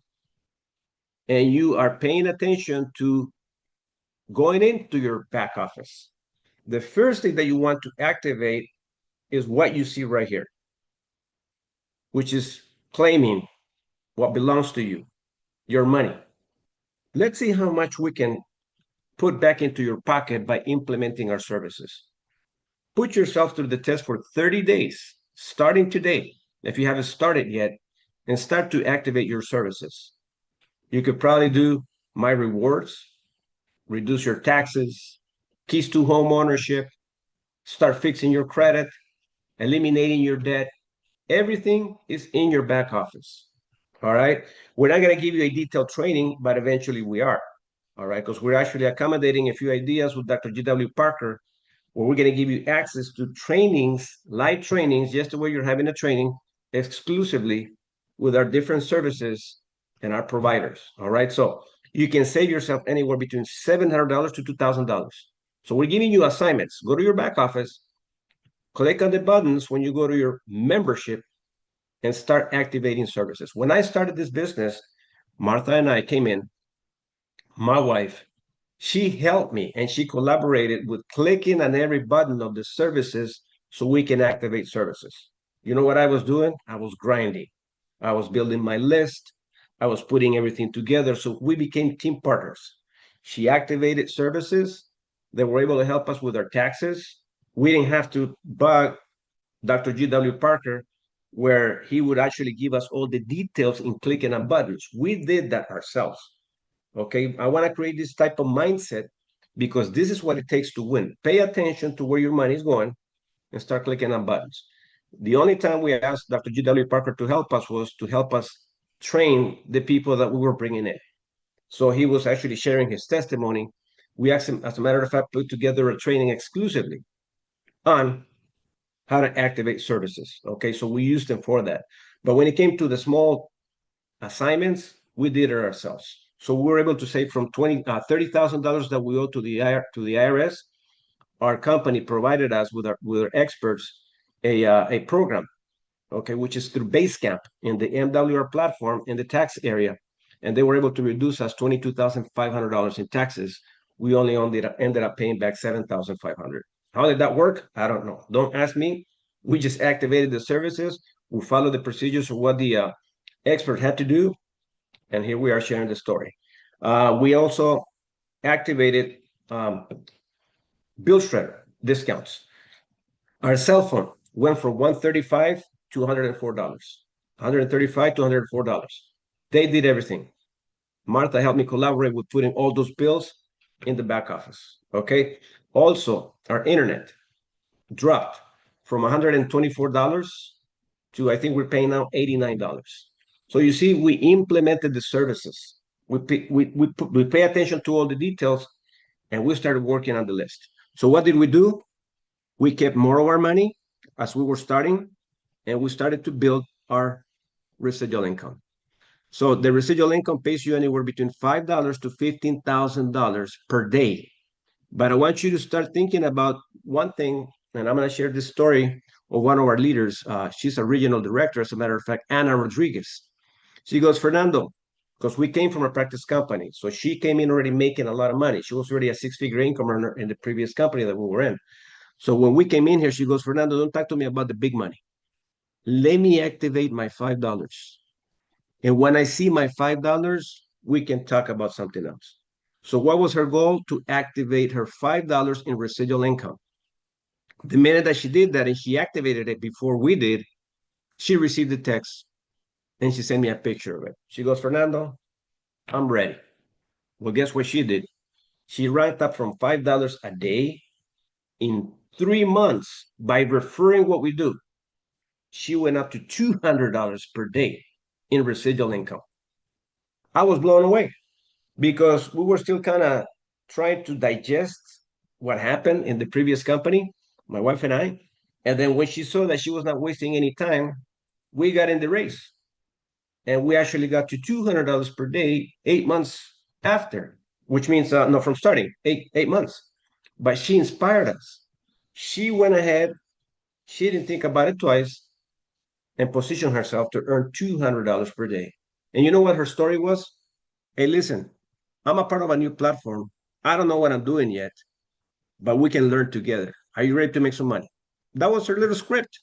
and you are paying attention to going into your back office, the first thing that you want to activate is what you see right here, which is claiming what belongs to you, your money. Let's see how much we can put back into your pocket by implementing our services. Put yourself through the test for 30 days, starting today. If you haven't started yet, and start to activate your services. You could probably do My Rewards, reduce your taxes, keys to home ownership, start fixing your credit, eliminating your debt. Everything is in your back office. All right. We're not going to give you a detailed training, but eventually we are. All right. Because we're actually accommodating a few ideas with Dr. G.W. Parker, where we're going to give you access to trainings, live trainings, just the way you're having a training, exclusively with our different services and our providers. All right. So you can save yourself anywhere between $700 to $2,000. So we're giving you assignments. Go to your back office, click on the buttons when you go to your membership, and start activating services. When I started this business, Martha and I came in, my wife, she helped me and she collaborated with clicking on every button of the services so we can activate services. You know what I was doing? I was grinding. I was building my list. I was putting everything together. So we became team partners. She activated services that were able to help us with our taxes. We didn't have to bug Dr. G.W. Parker, where he would actually give us all the details in clicking on buttons. We did that ourselves. Okay, I want to create this type of mindset because this is what it takes to win. Pay attention to where your money is going and start clicking on buttons. The only time we asked Dr. G.W. Parker to help us was to help us train the people that we were bringing in. So he was actually sharing his testimony. We asked him, as a matter of fact, put together a training exclusively on how to activate services. Okay, so we used them for that. But when it came to the small assignments, we did it ourselves. So we were able to save from $30,000 that we owe to the IRS. Our company provided us with our experts a program, okay, which is through Basecamp in the MWR platform in the tax area, and they were able to reduce us $22,500 in taxes. We only ended up paying back $7,500. How did that work? I don't know. Don't ask me. We just activated the services. We followed the procedures of what the expert had to do, and here we are sharing the story. We also activated bill shredder discounts. Our cell phone went from $135 to $104. $135 to $104. They did everything. Martha helped me collaborate with putting all those bills in the back office. Okay. Also, our internet dropped from $124 to, I think we're paying now $89. So you see, we implemented the services. We pay attention to all the details, and we started working on the list. So what did we do? We kept more of our money as we were starting, and we started to build our residual income. So the residual income pays you anywhere between $5 to $15,000 per day. But I want you to start thinking about one thing, and I'm going to share this story of one of our leaders. She's a regional director, as a matter of fact, Ana Rodriguez. She goes, Fernando, because we came from a practice company. So she came in already making a lot of money. She was already a six-figure income earner in the previous company that we were in. So when we came in here, she goes, Fernando, don't talk to me about the big money. Let me activate my $5. And when I see my $5, we can talk about something else. So what was her goal? To activate her $5 in residual income. The minute that she did that and she activated it before we did, she received the text and she sent me a picture of it. She goes, Fernando, I'm ready. Well, guess what she did? She ranked up from $5 a day in 3 months by referring what we do. She went up to $200 per day in residual income. I was blown away because we were still kind of trying to digest what happened in the previous company, my wife and I. And then when she saw that she was not wasting any time, we got in the race. And we actually got to $200 per day 8 months after, which means, no, from starting, eight months. But she inspired us. She went ahead, she didn't think about it twice, and positioned herself to earn $200 per day. And you know what her story was? Hey, listen, I'm a part of a new platform. I don't know what I'm doing yet, but we can learn together. Are you ready to make some money? That was her little script.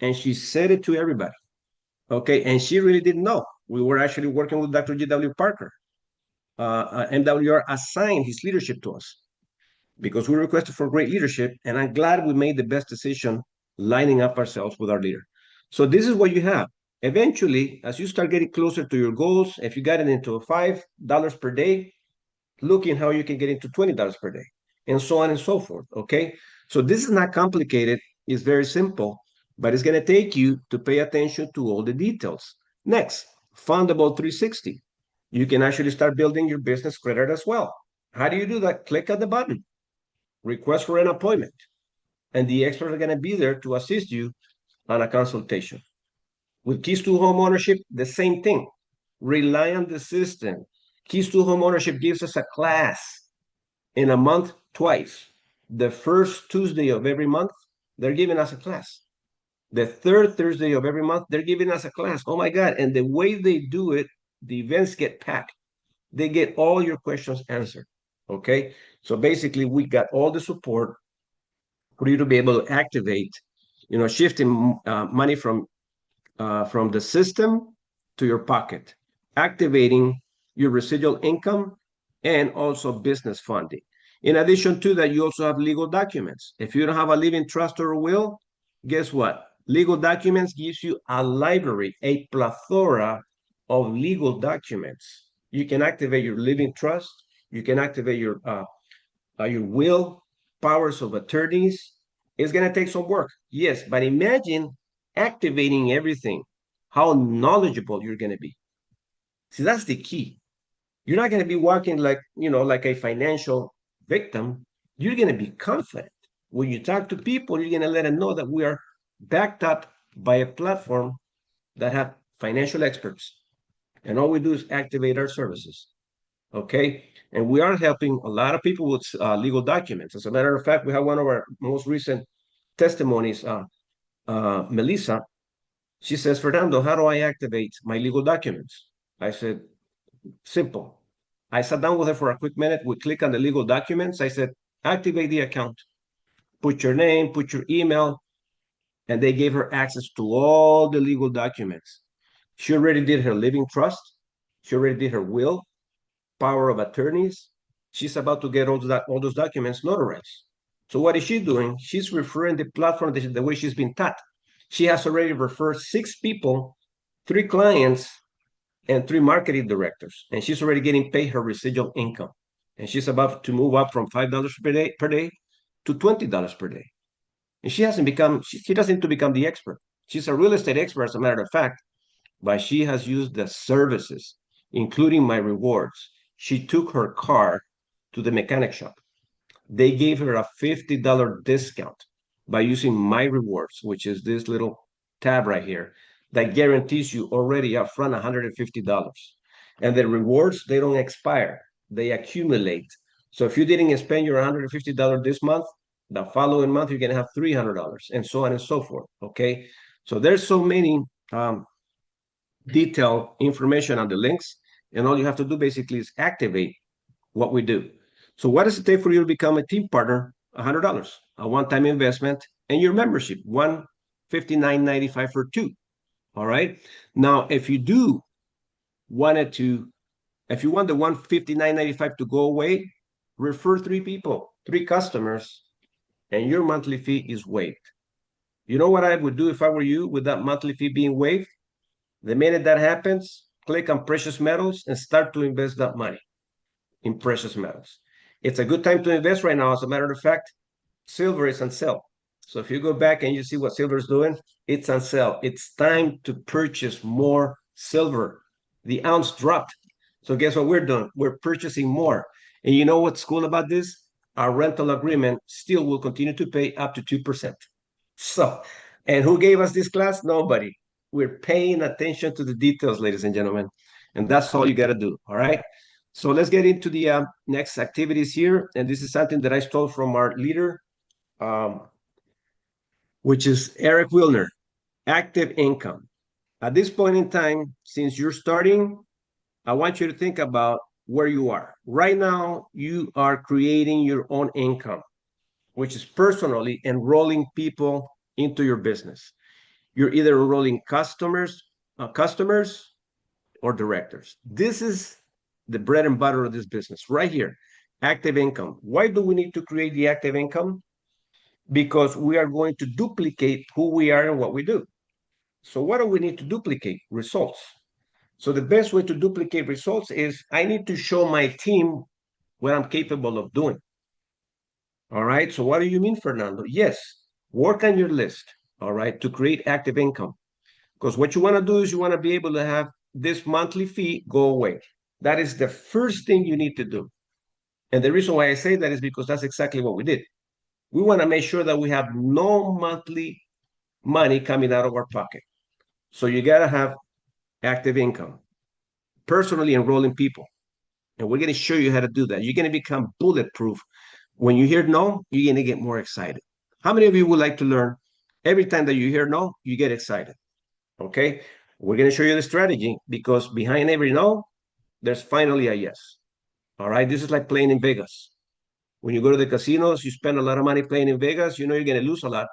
And she said it to everybody. Okay. And she really didn't know. We were actually working with Dr. G.W. Parker. MWR assigned his leadership to us because we requested for great leadership. And I'm glad we made the best decision lining up ourselves with our leader. So this is what you have. Eventually, as you start getting closer to your goals, if you got it into $5 per day, looking how you can get into $20 per day, and so on and so forth. Okay. So this is not complicated. It's very simple, but it's going to take you to pay attention to all the details. Next, Fundable 360. You can actually start building your business credit as well. How do you do that? Click on the button, request for an appointment, and the experts are going to be there to assist you on a consultation. With Keys to Home Ownership, the same thing. Rely on the system. Keys to Home Ownership gives us a class in a month twice. The first Tuesday of every month, they're giving us a class. The third Thursday of every month, they're giving us a class. Oh my God. And the way they do it, the events get packed. They get all your questions answered. Okay. So basically, we got all the support for you to be able to activate, shifting money from the system to your pocket, activating your residual income and also business funding. In addition to that, you also have legal documents. If you don't have a living trust or a will, guess what? Legal documents gives you a library, a plethora of legal documents. You can activate your living trust. You can activate your will, powers of attorneys. It's going to take some work, yes, but imagine activating everything, how knowledgeable you're going to be. See, that's the key. You're not going to be walking like a financial victim. You're going to be confident. When you talk to people, you're going to let them know that we are backed up by a platform that have financial experts. And all we do is activate our services. Okay. And we are helping a lot of people with legal documents. As a matter of fact, we have one of our most recent testimonies, Melissa. She says, Fernando, how do I activate my legal documents? I said, simple. I sat down with her for a quick minute. We click on the legal documents. I said, activate the account. Put your name, put your email, and they gave her access to all the legal documents. She already did her living trust. She already did her will, power of attorneys. She's about to get all those documents notarized. So what is she doing? She's referring the platform the way she's been taught. She has already referred 6 people, 3 clients, and 3 marketing directors, and she's already getting paid her residual income. And she's about to move up from $5 per day to $20 per day. And she doesn't need to become the expert. She's a real estate expert, as a matter of fact, but she has used the services, including my rewards. She took her car to the mechanic shop. They gave her a $50 discount by using my rewards, which is this little tab right here that guarantees you already upfront $150. And the rewards, they don't expire, they accumulate. So if you didn't spend your $150 this month, the following month you're gonna have $300, and so on and so forth. Okay, so there's so many detailed information on the links, and all you have to do basically is activate what we do. So what does it take for you to become a team partner? $100, a one-time investment, and your membership, $159.95 for 2. All right. Now, if you want the $159.95 to go away, refer 3 people, 3 customers, and your monthly fee is waived. You know what I would do if I were you with that monthly fee being waived? The minute that happens, click on precious metals and start to invest that money in precious metals. It's a good time to invest right now. As a matter of fact, silver is on sale. So if you go back and you see what silver is doing, it's on sale. It's time to purchase more silver. The ounce dropped. So guess what we're doing? We're purchasing more. And you know what's cool about this? Our rental agreement still will continue to pay up to 2%. So, and who gave us this class? Nobody. We're paying attention to the details, ladies and gentlemen. And that's all you got to do. All right. So let's get into the next activities here. And this is something that I stole from our leader, which is Eric Wilner, active income. At this point in time, since you're starting, I want you to think about where you are. Right now, you are creating your own income, which is personally enrolling people into your business. You're either enrolling customers or directors. This is the bread and butter of this business right here, active income. Why do we need to create the active income? Because we are going to duplicate who we are and what we do. So what do we need to duplicate? Results. So the best way to duplicate results is I need to show my team what I'm capable of doing. All right. So what do you mean, Fernando? Yes, work on your list, all right, to create active income. Because what you want to do is you want to be able to have this monthly fee go away. That is the first thing you need to do. And the reason why I say that is because that's exactly what we did. We want to make sure that we have no monthly money coming out of our pocket. So you got to have active income, personally enrolling people. And we're going to show you how to do that. You're going to become bulletproof. When you hear no, you're going to get more excited. How many of you would like to learn every time that you hear no, you get excited? Okay. We're going to show you the strategy because behind every no, there's finally a yes. All right. This is like playing in Vegas. When you go to the casinos, you spend a lot of money playing in Vegas, you know you're going to lose a lot,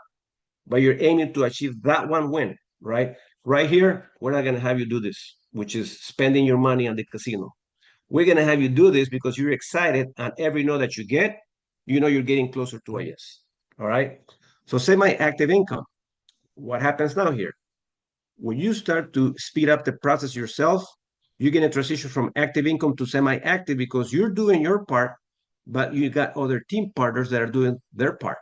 but you're aiming to achieve that one win, right? Right here, we're not going to have you do this, which is spending your money on the casino. We're going to have you do this because you're excited, and every no that you get, you know you're getting closer to a yes. All right. So semi-active income. What happens now here? When you start to speed up the process yourself, you're going to transition from active income to semi-active because you're doing your part, but you got other team partners that are doing their part.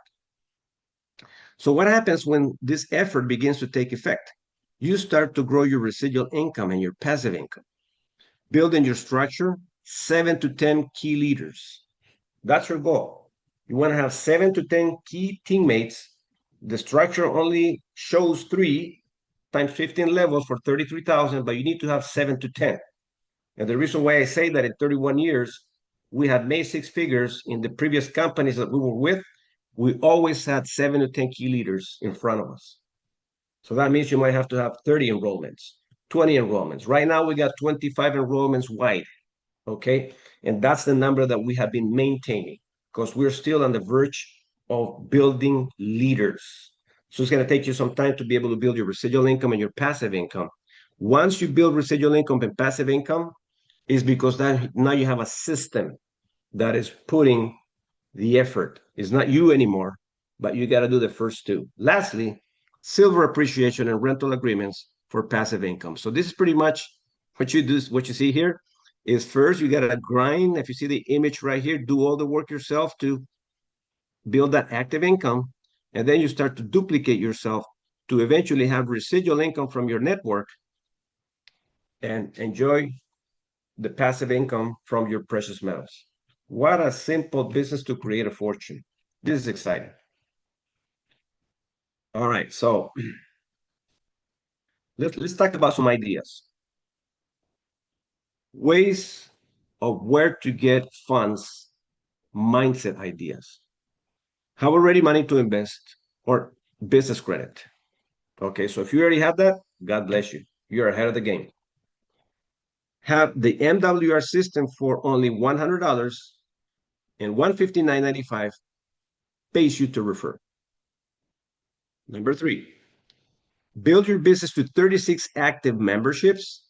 So what happens when this effort begins to take effect? You start to grow your residual income and your passive income. Building your structure, 7 to 10 key leaders. That's your goal. You want to have 7 to 10 key teammates. The structure only shows 3 times 15 levels for 33,000, but you need to have 7 to 10. And the reason why I say that in 31 years, we had made 6 figures in the previous companies that we were with. We always had 7 to 10 key leaders in front of us. So that means you might have to have 30 enrollments, 20 enrollments. Right now, we got 25 enrollments wide. Okay. And that's the number that we have been maintaining because we're still on the verge of building leaders. So it's going to take you some time to be able to build your residual income and your passive income. Once you build residual income and passive income, is because now you have a system that is putting the effort. It's not you anymore, but you got to do the first 2. Lastly, silver appreciation and rental agreements for passive income. So this is pretty much what you do. What you see here is first you got to grind. If you see the image right here, do all the work yourself to build that active income. And then you start to duplicate yourself to eventually have residual income from your network and enjoy the passive income from your precious metals. What a simple business to create a fortune. This is exciting. All right, so let's talk about some ideas. Ways of where to get funds, mindset ideas. Have already money to invest or business credit. Okay, so if you already have that, God bless you. You're ahead of the game. Have the MWR system for only $100 and $159.95 pays you to refer. Number 3, build your business to 36 active memberships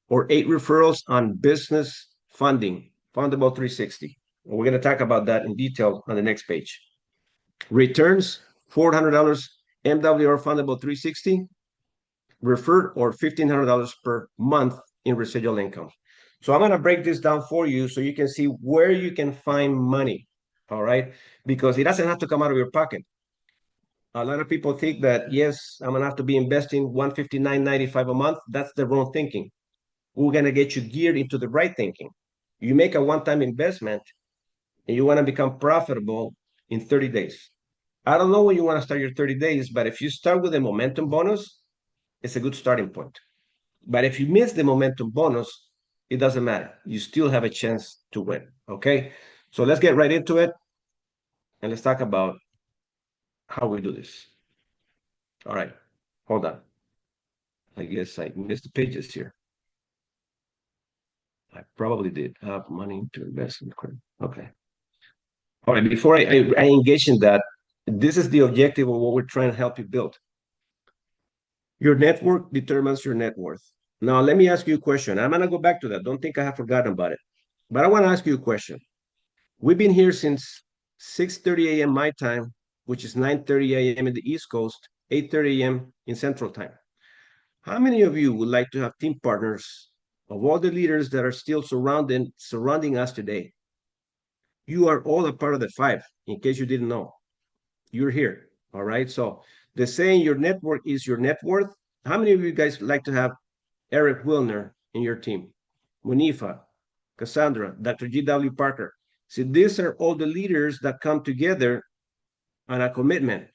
or 8 referrals on business funding, Fundable 360. And we're going to talk about that in detail on the next page. Returns, $400 MWR Fundable 360, referred, or $1,500 per month in residual income. So I'm going to break this down for you so you can see where you can find money, all right? Because it doesn't have to come out of your pocket. A lot of people think that, yes, I'm going to have to be investing $159.95 a month. That's the wrong thinking. We're going to get you geared into the right thinking. You make a one-time investment and you want to become profitable in 30 days. I don't know when you want to start your 30 days, but if you start with a momentum bonus, it's a good starting point. But if you miss the momentum bonus, it doesn't matter. You still have a chance to win, okay? So let's get right into it, and let's talk about how we do this. All right, hold on. I guess I missed the pages here. I probably did have money to invest in credit. Okay. All right, before I engage in that, this is the objective of what we're trying to help you build. Your network determines your net worth. Now, let me ask you a question. I'm going to go back to that. Don't think I have forgotten about it. But I want to ask you a question. We've been here since 6:30 a.m. my time, which is 9:30 a.m. in the East Coast, 8:30 a.m. in Central Time. How many of you would like to have team partners of all the leaders that are still surrounding us today? You are all a part of the five, in case you didn't know. You're here, all right? So the saying your network is your net worth. How many of you guys like to have Eric Wilner in your team? Munifa, Cassandra, Dr. G.W. Parker. See, these are all the leaders that come together on a commitment,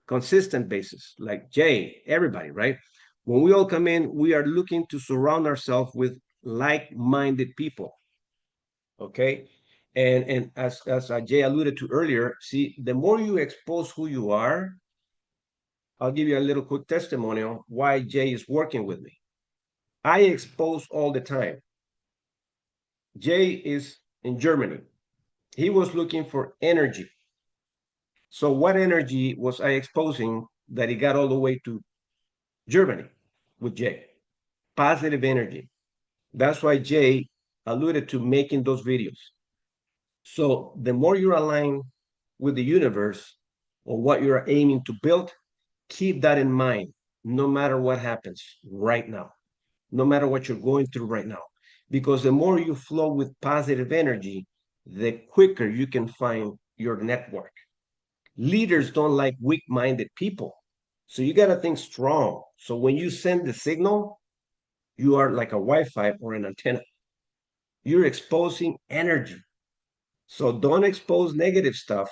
consistent basis, like Jay, everybody, right? When we all come in, we are looking to surround ourselves with like-minded people, okay? And as Jay alluded to earlier, see, the more you expose who you are, I'll give you a little quick testimonial why Jay is working with me. I expose all the time. Jay is in Germany. He was looking for energy. So what energy was I exposing that he got all the way to Germany with Jay? Positive energy. That's why Jay alluded to making those videos. So the more you're aligned with the universe or what you're aiming to build, keep that in mind, no matter what happens right now, no matter what you're going through right now. Because the more you flow with positive energy, the quicker you can find your network. Leaders don't like weak-minded people. So you got to think strong. So when you send the signal, you are like a Wi-Fi or an antenna. You're exposing energy. So don't expose negative stuff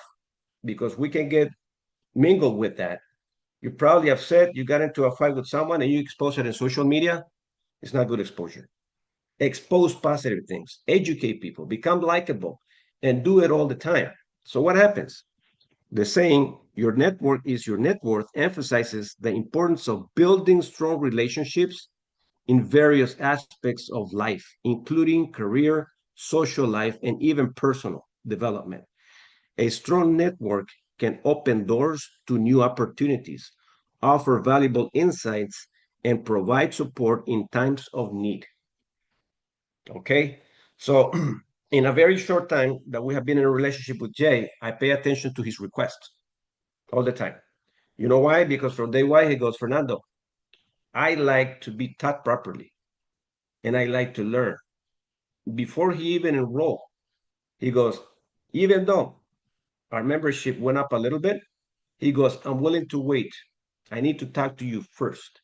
because we can get mingled with that. You're probably upset, you got into a fight with someone and you expose it in social media. It's not good exposure. Expose positive things, educate people, become likable, and do it all the time. So what happens? The saying, your network is your net worth, emphasizes the importance of building strong relationships in various aspects of life, including career, social life, and even personal development. A strong network can open doors to new opportunities, offer valuable insights, and provide support in times of need. Okay? So, in a very short time that we have been in a relationship with Jay, I pay attention to his requests all the time. You know why? Because from day one, he goes, Fernando, I like to be taught properly and I like to learn. Before he even enrolled, he goes, even though our membership went up a little bit, he goes, I'm willing to wait. I need to talk to you first.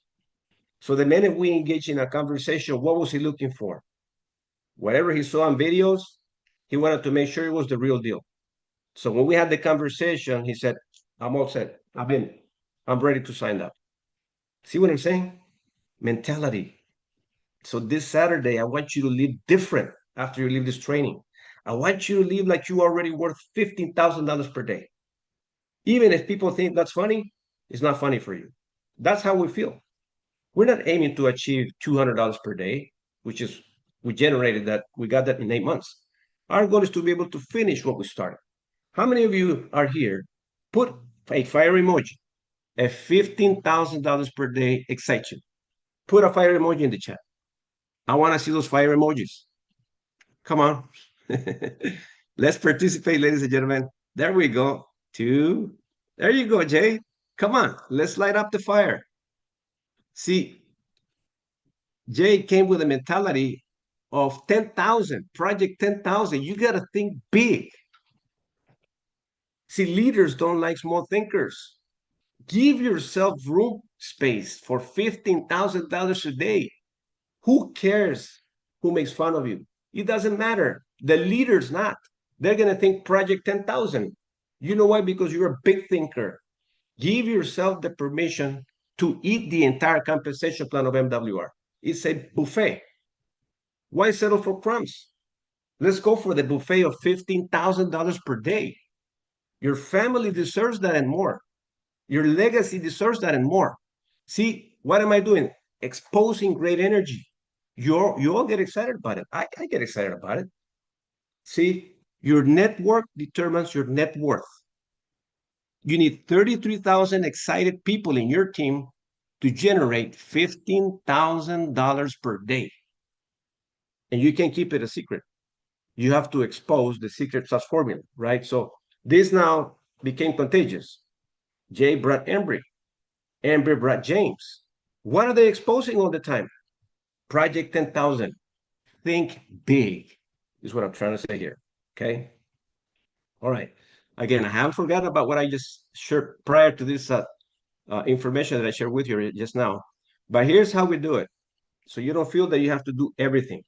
So the minute we engage in a conversation, what was he looking for? Whatever he saw on videos, he wanted to make sure it was the real deal. So when we had the conversation, he said, I'm all set. I'm ready to sign up. See what I'm saying? Mentality. So this Saturday, I want you to live different after you leave this training. I want you to live like you already worth $15,000 per day. Even if people think that's funny, it's not funny for you. That's how we feel. We're not aiming to achieve $200 per day, which is, we got that in 8 months. Our goal is to be able to finish what we started. How many of you are here? Put a fire emoji. A $15,000 per day excites you. Put a fire emoji in the chat. I want to see those fire emojis. Come on. Let's participate, ladies and gentlemen. There we go. 2. There you go, Jay. Come on. Let's light up the fire. See, Jay came with a mentality of 10,000, project 10,000. You got to think big. See, leaders don't like small thinkers. Give yourself room space for $15,000 a day. Who cares who makes fun of you? It doesn't matter. The leader's not. They're going to think project 10,000. You know why? Because you're a big thinker. Give yourself the permission to eat the entire compensation plan of MWR. It's a buffet. Why settle for crumbs? Let's go for the buffet of $15,000 per day. Your family deserves that and more. Your legacy deserves that and more. See, what am I doing? Exposing great energy. You all get excited about it. I get excited about it. See, your network determines your net worth. You need 33,000 excited people in your team to generate $15,000 per day. And you can keep it a secret. You have to expose the secret sauce formula, right? So this now became contagious. Jay brought Embry. Embry brought James. What are they exposing all the time? Project 10,000. Think big is what I'm trying to say here. Okay. All right. Again, I haven't forgotten about what I just shared prior to this information that I shared with you just now. But here's how we do it. So you don't feel that you have to do everything.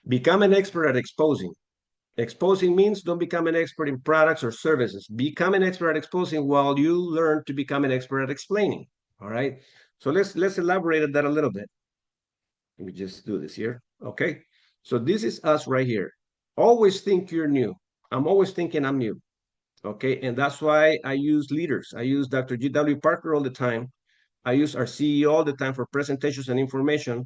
Become an expert at exposing. Exposing means don't become an expert in products or services. Become an expert at exposing while you learn to become an expert at explaining. All right. So let's elaborate on that a little bit. Let me just do this here. Okay. So this is us right here. Always think you're new. I'm always thinking I'm new. Okay. And that's why I use leaders. I use Dr. G.W. Parker all the time. I use our CEO all the time for presentations and information.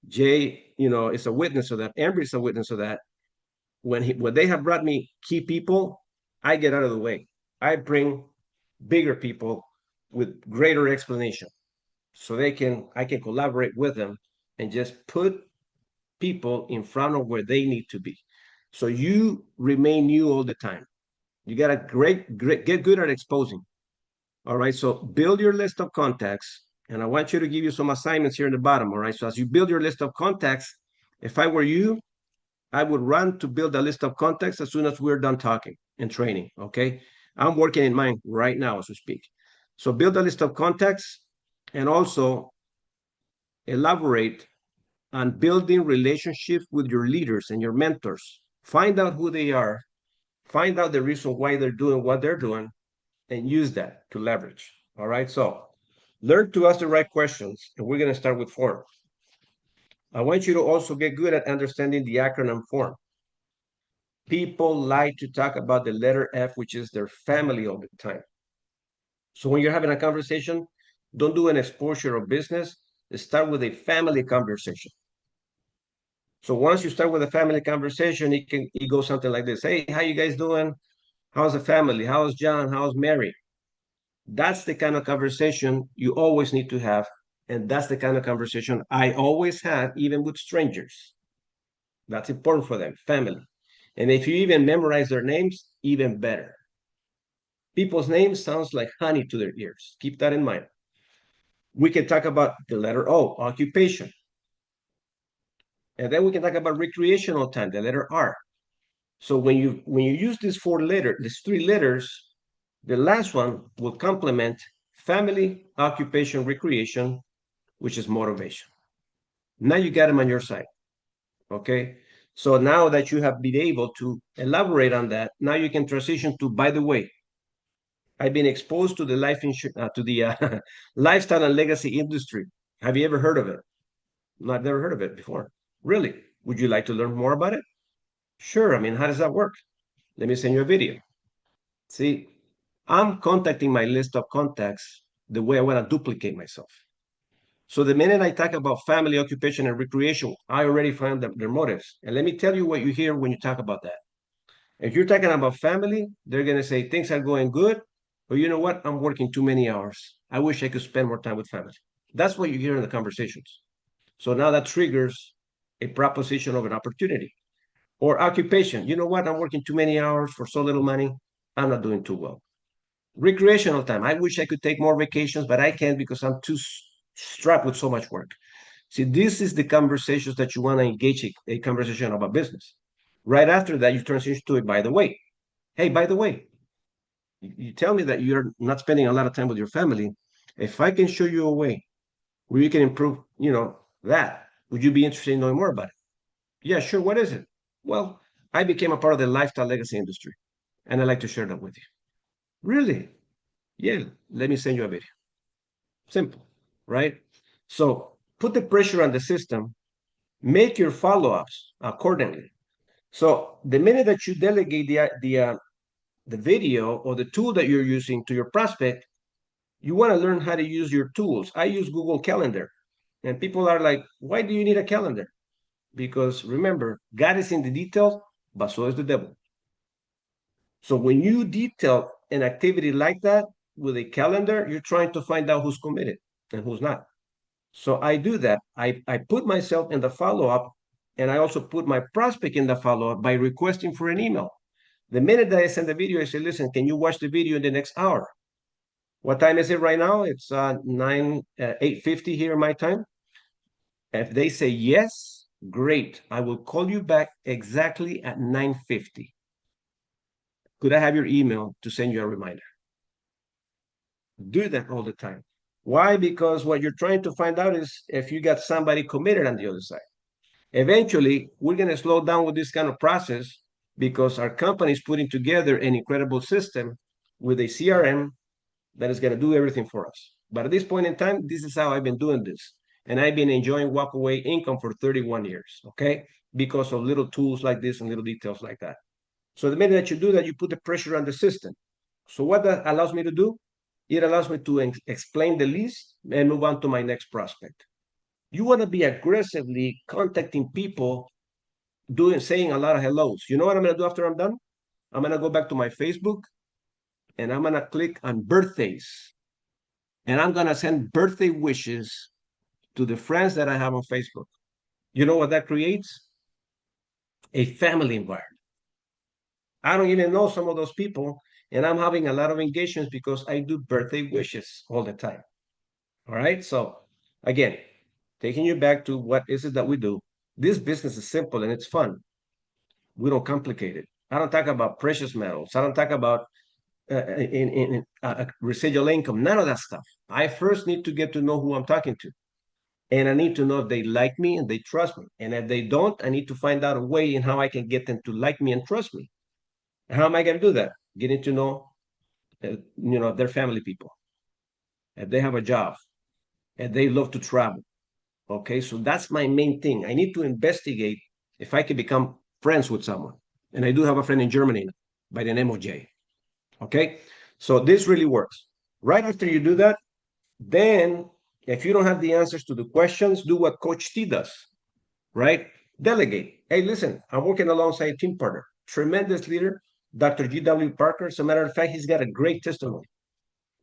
Jay, is a witness of that. Amber is a witness of that. When they have brought me key people, I get out of the way. I bring bigger people with greater explanation, so I can collaborate with them and just put people in front of where they need to be. So you remain new all the time. You got to get good at exposing. All right. So build your list of contacts. And I want you to give you some assignments here in the bottom. All right. So as you build your list of contacts, if I were you, I would run to build a list of contacts as soon as we're done talking and training. Okay. I'm working in mine right now as we speak. So build a list of contacts and also elaborate on building relationships with your leaders and your mentors. Find out who they are, find out the reason why they're doing what they're doing, and use that to leverage. All right. So learn to ask the right questions, and we're going to start with form. I want you to also get good at understanding the acronym form. People like to talk about the letter F, which is their family all the time. So when you're having a conversation, don't do an exposure of business. Start with a family conversation. So once you start with a family conversation, it goes something like this. Hey, how you guys doing? How's the family? How's John? How's Mary? That's the kind of conversation you always need to have. And that's the kind of conversation I always have, even with strangers. That's important for them, family. And if you even memorize their names, even better. People's names sounds like honey to their ears. Keep that in mind. We can talk about the letter O, occupation. And then we can talk about recreational time, the letter R. So when you use these three letters, the last one will complement family, occupation, recreation, which is motivation. Now you got them on your side. Okay. So now that you have been able to elaborate on that, now you can transition to, by the way, I've been exposed to the lifestyle and legacy industry. Have you ever heard of it? No, I've never heard of it before. Really? Would you like to learn more about it? Sure. I mean, how does that work? Let me send you a video. See, I'm contacting my list of contacts the way I want to duplicate myself. So the minute I talk about family, occupation, and recreation, I already found their motives. And let me tell you what you hear when you talk about that. If you're talking about family, they're going to say things are going good, but you know what? I'm working too many hours. I wish I could spend more time with family. That's what you hear in the conversations. So now that triggers a proposition of an opportunity. Or occupation. You know what? I'm working too many hours for so little money. I'm not doing too well. Recreational time. I wish I could take more vacations, but I can't because I'm too strapped with so much work. See, this is the conversations that you want to engage a conversation about business. Right after that, you transition to it, by the way. Hey, by the way, you tell me that you're not spending a lot of time with your family. If I can show you a way where you can improve, that, would you be interested in knowing more about it? Yeah, sure. What is it? Well, I became a part of the lifestyle legacy industry, and I'd like to share that with you. Really? Yeah, let me send you a video. Simple, right? So put the pressure on the system, make your follow-ups accordingly. So the minute that you delegate the video or the tool that you're using to your prospect, you want to learn how to use your tools. I use Google Calendar, and people are like, why do you need a calendar? Because remember, God is in the details, but so is the devil. So when you detail an activity like that with a calendar, you're trying to find out who's committed and who's not. So I do that. I put myself in the follow-up, and I also put my prospect in the follow-up by requesting for an email. The minute that I send the video, I say, listen, can you watch the video in the next hour? What time is it right now? It's 8:50 here my time. If they say yes, great. I will call you back exactly at 9:50. Could I have your email to send you a reminder? Do that all the time. Why? Because what you're trying to find out is if you got somebody committed on the other side. Eventually, we're going to slow down with this kind of process because our company is putting together an incredible system with a CRM that is going to do everything for us. But at this point in time, this is how I've been doing this. And I've been enjoying walkaway income for 31 years, okay? Because of little tools like this and little details like that. So the minute that you do that, you put the pressure on the system. So what that allows me to do? It allows me to explain the list and move on to my next prospect. You want to be aggressively contacting people, saying a lot of hellos. You know what I'm going to do after I'm done? I'm going to go back to my Facebook and I'm going to click on birthdays. And I'm going to send birthday wishes to the friends that I have on Facebook. You know what that creates? A family environment. I don't even know some of those people, and I'm having a lot of engagements because I do birthday wishes all the time. All right. So again, taking you back to what is it that we do. This business is simple and it's fun. We don't complicate it. I don't talk about precious metals. I don't talk about residual income. None of that stuff. I first need to get to know who I'm talking to. And I need to know if they like me and they trust me. And if they don't, I need to find out a way in how I can get them to like me and trust me. How am I going to do that? Getting to know, their family people. If they have a job, if they love to travel. Okay, so that's my main thing. I need to investigate if I can become friends with someone. And I do have a friend in Germany by the name of Jay. Okay, so this really works. Right after you do that, then if you don't have the answers to the questions, do what Coach T does, right? Delegate. Hey, listen, I'm working alongside a team partner, tremendous leader, Dr. G.W. Parker. As a matter of fact, he's got a great testimony.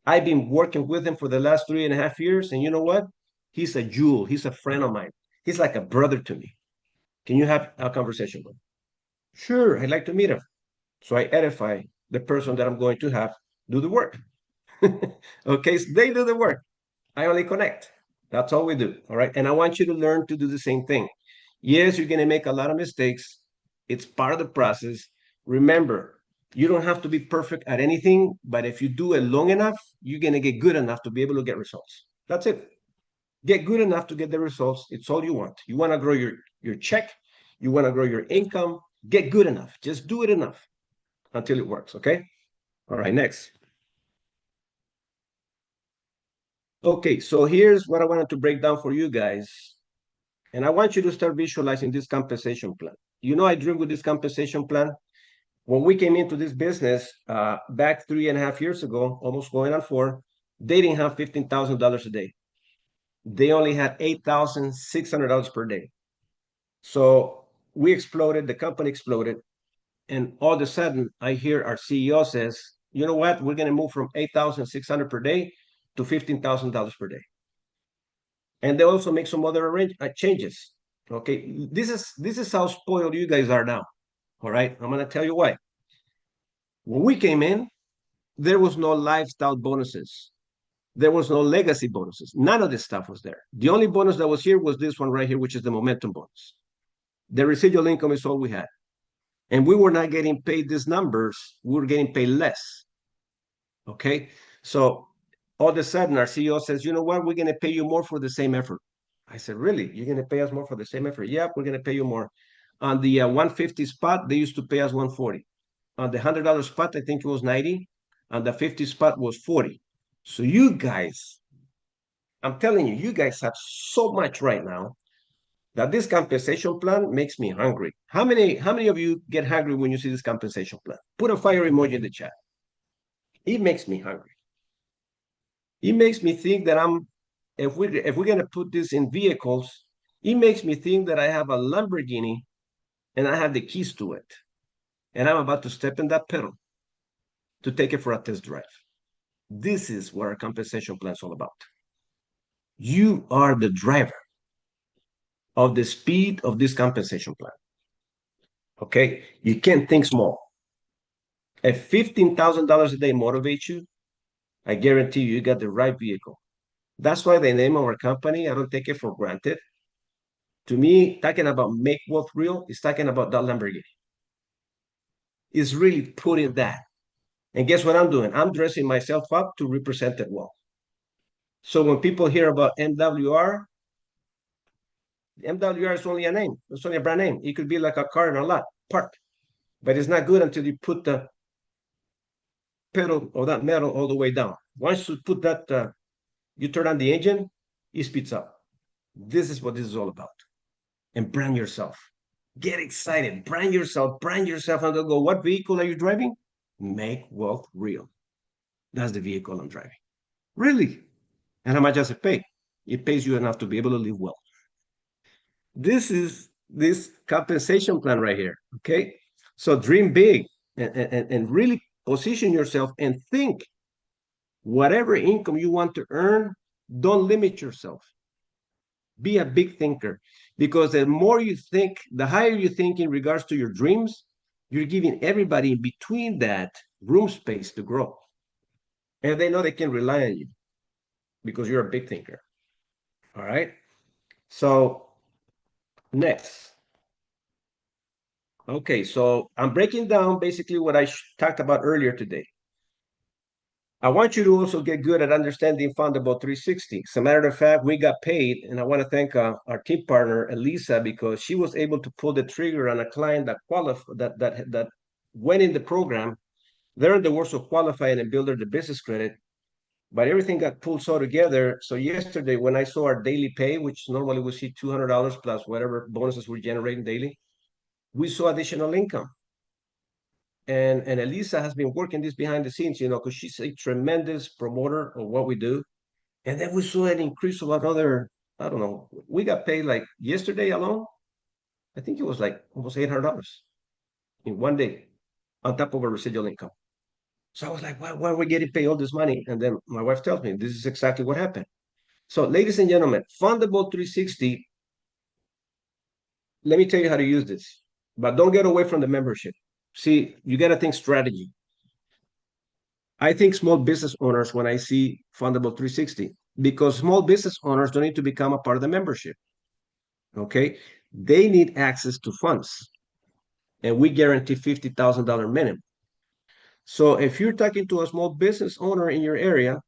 I've been working with him for the last 3.5 years. And you know what? He's a jewel. He's a friend of mine. He's like a brother to me. Can you have a conversation with him? Sure, I'd like to meet him. So I edify the person that I'm going to have do the work. Okay, so they do the work. I only connect. That's all we do. All right. And I want you to learn to do the same thing. Yes, you're going to make a lot of mistakes. It's part of the process. Remember, you don't have to be perfect at anything, but if you do it long enough, you're going to get good enough to be able to get results. That's it. Get good enough to get the results. It's all you want. You want to grow your check. You want to grow your income. Get good enough. Just do it enough until it works. Okay. All right. Next. Okay, so here's what I wanted to break down for you guys. And I want you to start visualizing this compensation plan. You know, I dream with this compensation plan. When we came into this business back 3.5 years ago, almost going on 4, they didn't have $15,000 a day. They only had $8,600 per day. So we exploded, the company exploded. And all of a sudden, I hear our CEO says, you know what, we're going to move from $8,600 per day to $15,000 per day. And they also make some other changes. Okay, this is how spoiled you guys are now. All right, I'm gonna tell you why. When we came in, there was no lifestyle bonuses. There was no legacy bonuses. None of this stuff was there. The only bonus that was here was this one right here, which is the momentum bonus. The residual income is all we had. And we were not getting paid these numbers. We were getting paid less. Okay, so all of a sudden, our CEO says, you know what, we're going to pay you more for the same effort. I said, really? You're going to pay us more for the same effort? Yep, we're going to pay you more. On the 150 spot, they used to pay us 140. On the $100 spot, I think it was 90. On the 50 spot was 40. So you guys, I'm telling you, you guys have so much right now that this compensation plan makes me hungry. How many of you get hungry when you see this compensation plan? Put a fire emoji in the chat. It makes me hungry. It makes me think that if we're going to put this in vehicles, it makes me think that I have a Lamborghini and I have the keys to it. And I'm about to step in that pedal to take it for a test drive. This is what our compensation plan is all about. You are the driver of the speed of this compensation plan. Okay? You can't think small. If $15,000 a day motivates you, I guarantee you got the right vehicle. That's why the name of our company, I don't take it for granted. To me, talking about make wealth real is talking about that Lamborghini. It's really putting that. And guess what I'm doing? I'm dressing myself up to represent it well. So when people hear about MWR, MWR is only a name. It's only a brand name. It could be like a car in a lot, parked. But it's not good until you put the pedal or that metal all the way down. Once you put that, you turn on the engine, it speeds up. This is what this is all about. And brand yourself. Get excited. Brand yourself. Brand yourself. And they'll go, what vehicle are you driving? Make wealth real. That's the vehicle I'm driving. Really? And how much does it pay? It pays you enough to be able to live well. This is this compensation plan right here. Okay. So dream big and really position yourself and think whatever income you want to earn, don't limit yourself. Be a big thinker, because the more you think, the higher you think in regards to your dreams, you're giving everybody in between that room space to grow. And they know they can rely on you because you're a big thinker. All right. So next. Okay, so I'm breaking down basically what I talked about earlier today. I want you to also get good at understanding Fundable 360. As a matter of fact, we got paid, and I want to thank our team partner, Elisa, because she was able to pull the trigger on a client that qualified, that went in the program. They're in the works of qualifying and building the business credit, but everything got pulled so together. So yesterday, when I saw our daily pay, which normally we see $200 plus whatever bonuses we're generating daily, we saw additional income. And Elisa has been working this behind the scenes, you know, because she's a tremendous promoter of what we do. And then we saw an increase of another, I don't know, we got paid like yesterday alone. I think it was like almost $800 in one day on top of a residual income. So I was like, why are we getting paid all this money? And then my wife tells me this is exactly what happened. So ladies and gentlemen, Fundable 360, let me tell you how to use this, but don't get away from the membership. See, you got to think strategy. I think small business owners, when I see Fundable 360, because small business owners don't need to become a part of the membership. Okay. They need access to funds. And we guarantee $50,000 minimum. So if you're talking to a small business owner in your area,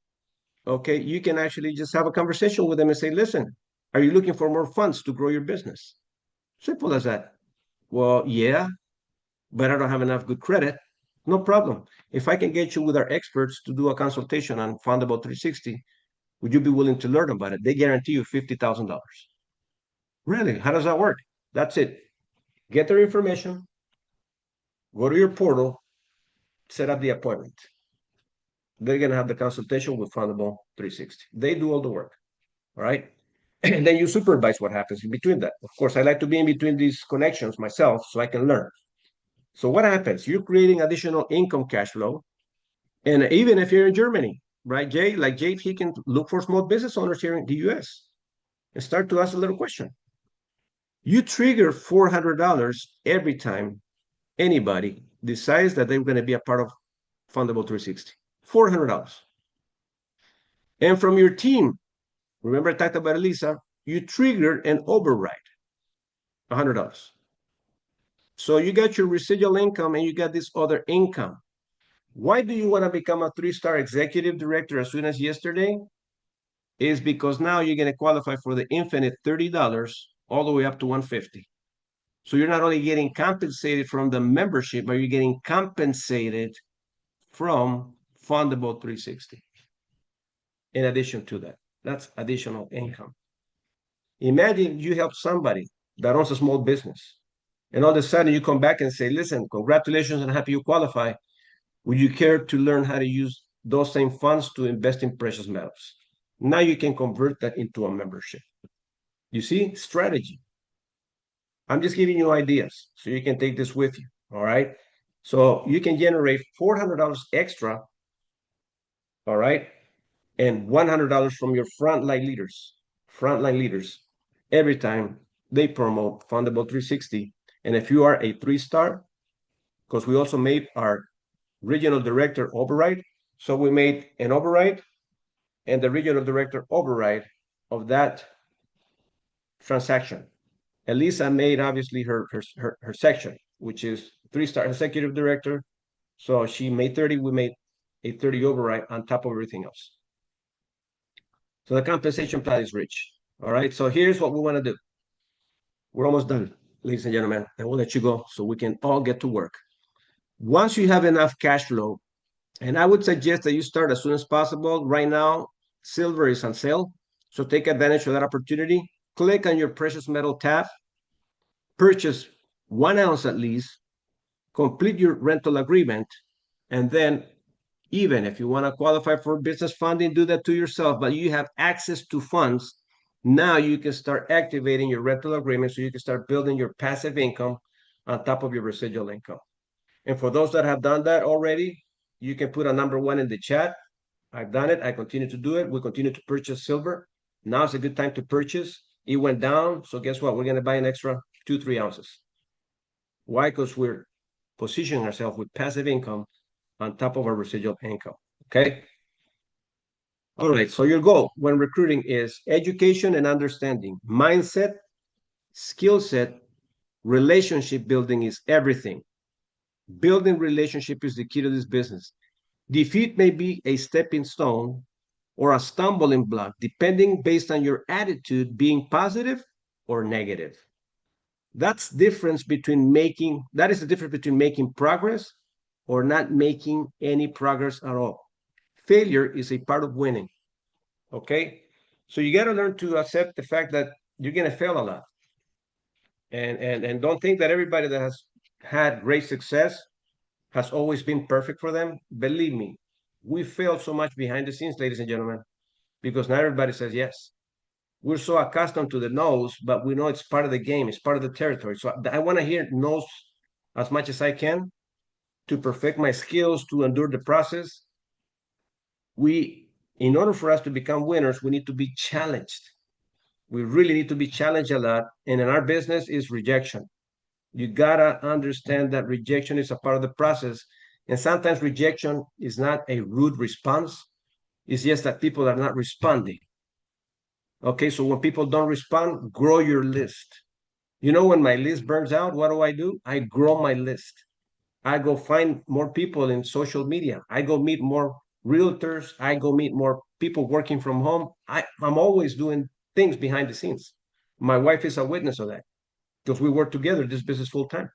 okay, you can actually just have a conversation with them and say, listen, are you looking for more funds to grow your business? Simple as that. Well, yeah, but I don't have enough good credit. No problem. If I can get you with our experts to do a consultation on Fundable 360, would you be willing to learn about it? They guarantee you $50,000. Really? How does that work? That's it. Get their information, go to your portal, set up the appointment. They're going to have the consultation with Fundable 360. They do all the work. All right. And then you supervise what happens in between that. Of course, I like to be in between these connections myself so I can learn. So what happens? You're creating additional income cash flow. And even if you're in Germany, right, Jay? Like Jay, he can look for small business owners here in the US and start to ask a little question. You trigger $400 every time anybody decides that they're going to be a part of Fundable 360. $400. And from your team, remember I talked about Elisa, you trigger an override, $100. So you got your residual income and you got this other income. Why do you want to become a 3-star executive director as soon as yesterday? Is because now you're going to qualify for the infinite $30 all the way up to $150. So you're not only getting compensated from the membership, but you're getting compensated from Fundable 360. In addition to that, that's additional income. Imagine you help somebody that owns a small business, and all of a sudden you come back and say, listen, congratulations and happy you qualify. Would you care to learn how to use those same funds to invest in precious metals? Now you can convert that into a membership. You see, strategy. I'm just giving you ideas so you can take this with you. All right. So you can generate $400 extra. All right. And $100 from your frontline leaders every time they promote Fundable 360. And if you are a 3-star, because we also made our regional director override, So we made an override and the regional director override of that transaction. Elisa made obviously her section, which is 3-star executive director. So she made 30, we made a 30 override on top of everything else. So the compensation plan is rich. All right. So here's what we want to do. We're almost done, ladies and gentlemen, and we'll let you go so we can all get to work. Once you have enough cash flow, and I would suggest that you start as soon as possible. Right now, silver is on sale. So take advantage of that opportunity. Click on your precious metal tab, purchase 1 ounce at least, complete your rental agreement, and then even if you want to qualify for business funding, do that to yourself, but you have access to funds. Now you can start activating your rental agreement so you can start building your passive income on top of your residual income. And for those that have done that already, you can put a number 1 in the chat. I've done it. I continue to do it. We continue to purchase silver. Now is a good time to purchase. It went down. So guess what? We're going to buy an extra 2-3 ounces. Why? Because we're positioning ourselves with passive income on top of our residual income. Okay. All right. So your goal when recruiting is education and understanding, mindset, skill set, relationship building is everything. Building relationship is the key to this business. Defeat may be a stepping stone or a stumbling block, depending based on your attitude being positive or negative. That is the difference between making progress or not making any progress at all. Failure is a part of winning. Okay. So you got to learn to accept the fact that you're going to fail a lot. And don't think that everybody that has had great success has always been perfect for them. Believe me, we fail so much behind the scenes, ladies and gentlemen, because not everybody says yes. We're so accustomed to the no's, but we know it's part of the game, it's part of the territory. So I want to hear no's as much as I can to perfect my skills, to endure the process. In order for us to become winners, we need to be challenged. We really need to be challenged a lot. And in our business is rejection. You gotta understand that rejection is a part of the process. And sometimes rejection is not a rude response. It's just that people are not responding. Okay, so when people don't respond, grow your list. You know, when my list burns out, what do? I grow my list. I go find more people in social media. I go meet more realtors. I go meet more people working from home. I'm always doing things behind the scenes. My wife is a witness of that because we work together this business full time.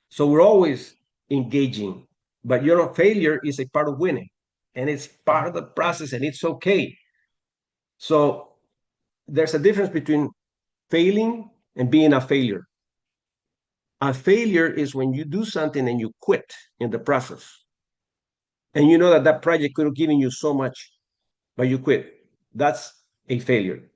So we're always engaging, but failure is a part of winning and it's part of the process and it's okay. So there's a difference between failing and being a failure. A failure is when you do something and you quit in the process. And you know that project could have given you so much, but you quit. That's a failure.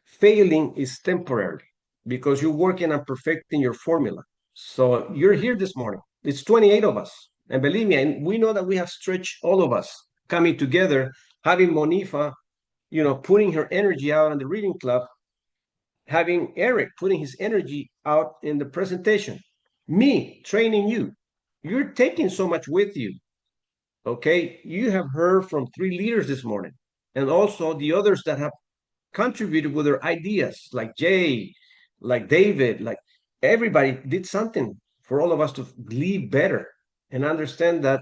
Failing is temporary because you're working on perfecting your formula. So you're here this morning. It's 28 of us. And believe me, and we know that we have stretched all of us coming together, having Monifa, putting her energy out on the reading club, having Eric putting his energy out in the presentation, me training you. You're taking so much with you. Okay. You have heard from 3 leaders this morning, and also the others that have contributed with their ideas, like Jay, like David, like everybody did something for all of us to lead better and understand that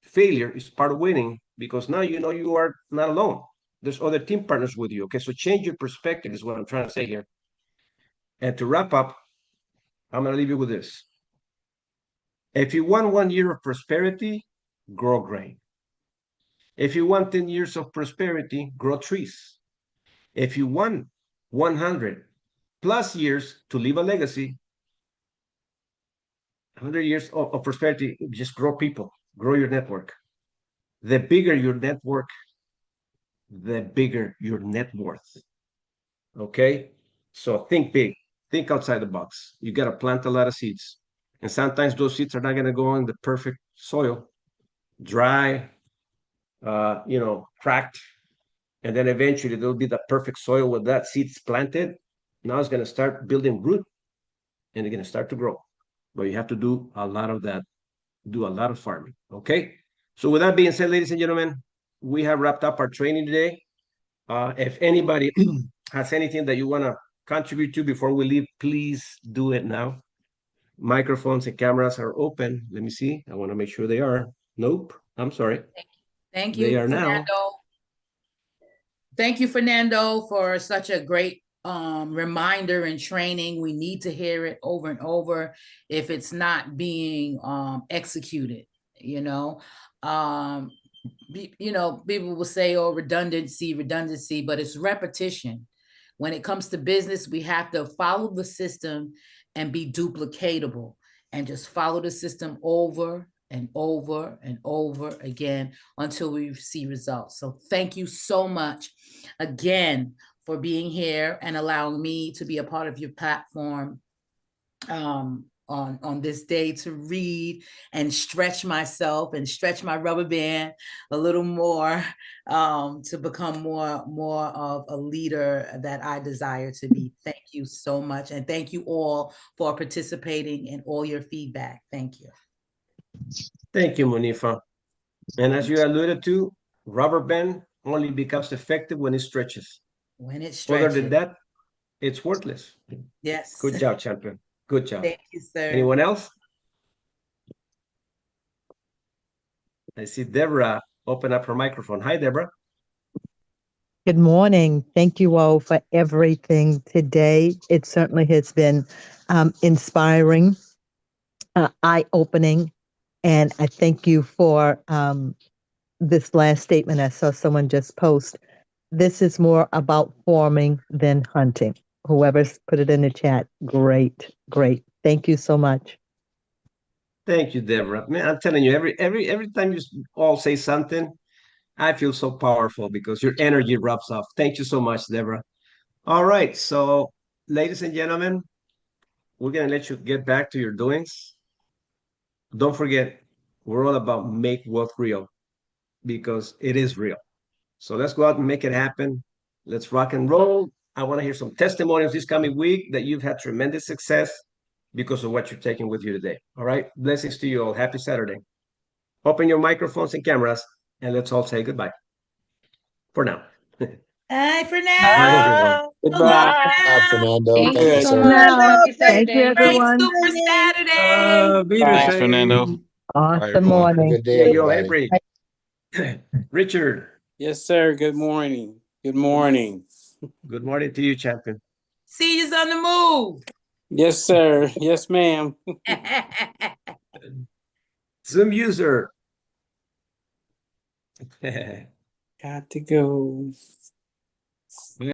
failure is part of winning, because now you are not alone. There's other team partners with you. Okay, so change your perspective is what I'm trying to say here. And to wrap up, I'm going to leave you with this. If you want 1 year of prosperity, grow grain. If you want 10 years of prosperity, grow trees. If you want 100 plus years to leave a legacy, 100 years of prosperity, just grow people, grow your network. The bigger your network, the bigger your net worth. Okay? So think big, think outside the box. You got to plant a lot of seeds. And sometimes those seeds are not going to go in the perfect soil, dry, cracked. And then eventually there'll be the perfect soil with that seeds planted. Now it's going to start building root and they're going to start to grow. But you have to do a lot of that, do a lot of farming. Okay. So with that being said, ladies and gentlemen, we have wrapped up our training today. If anybody has anything that you want to contribute to before we leave, please do it now. Microphones and cameras are open. Let me see. I want to make sure they are. Nope. I'm sorry.
Thank
They
you,
are now.
Fernando. Thank you, Fernando, for such a great reminder and training. We need to hear it over and over if it's not being executed, you know. People will say, oh, redundancy, but it's repetition. When it comes to business, we have to follow the system and be duplicatable and just follow the system over and over and over again until we see results. So thank you so much again for being here and allowing me to be a part of your platform on this day to read and stretch myself and stretch my rubber band a little more to become more of a leader that I desire to be. Thank you so much. And thank you all for participating in all your feedback. Thank you.
Thank you, Monifa. And as you alluded to, rubber band only becomes effective when it stretches.
When it
Other
stretches.
than that, it's worthless.
Yes.
Good job, champion. Good job.
Thank you, sir.
Anyone else? I see Deborah open up her microphone. Hi, Deborah.
Good morning. Thank you all for everything today. It certainly has been inspiring, eye-opening, and I thank you for this last statement I saw someone just post. This is more about farming than hunting. Whoever's put it in the chat, great, great. Thank you so much.
Thank you, Deborah. Man, I'm telling you, every time you all say something, I feel so powerful because your energy rubs off. Thank you so much, Deborah. All right, so ladies and gentlemen, we're gonna let you get back to your doings. Don't forget, we're all about make wealth real because it is real. So let's go out and make it happen. Let's rock and roll. I want to hear some testimonials this coming week that you've had tremendous success because of what you're taking with you today. All right. Blessings to you all. Happy Saturday. Open your microphones and cameras and let's all say goodbye for now.
Hi,
Bye, everyone.
Fernando.
Goodbye,
Bye.
Fernando.
Thank
Thank
you
you,
so
sir.
much. Happy
Thank you,
Saturday.
Great
everyone.
Super Saturday.
Be the
Thanks,
same.
Fernando.
Awesome
Have a
morning.
good day,
Yeah, yo, hey,
everybody.
Bree. Richard.
Yes, sir. Good morning. Good morning.
Good morning to you, champion.
See you's on the move.
Yes, sir. Yes, ma'am.
Zoom user.
Got to go.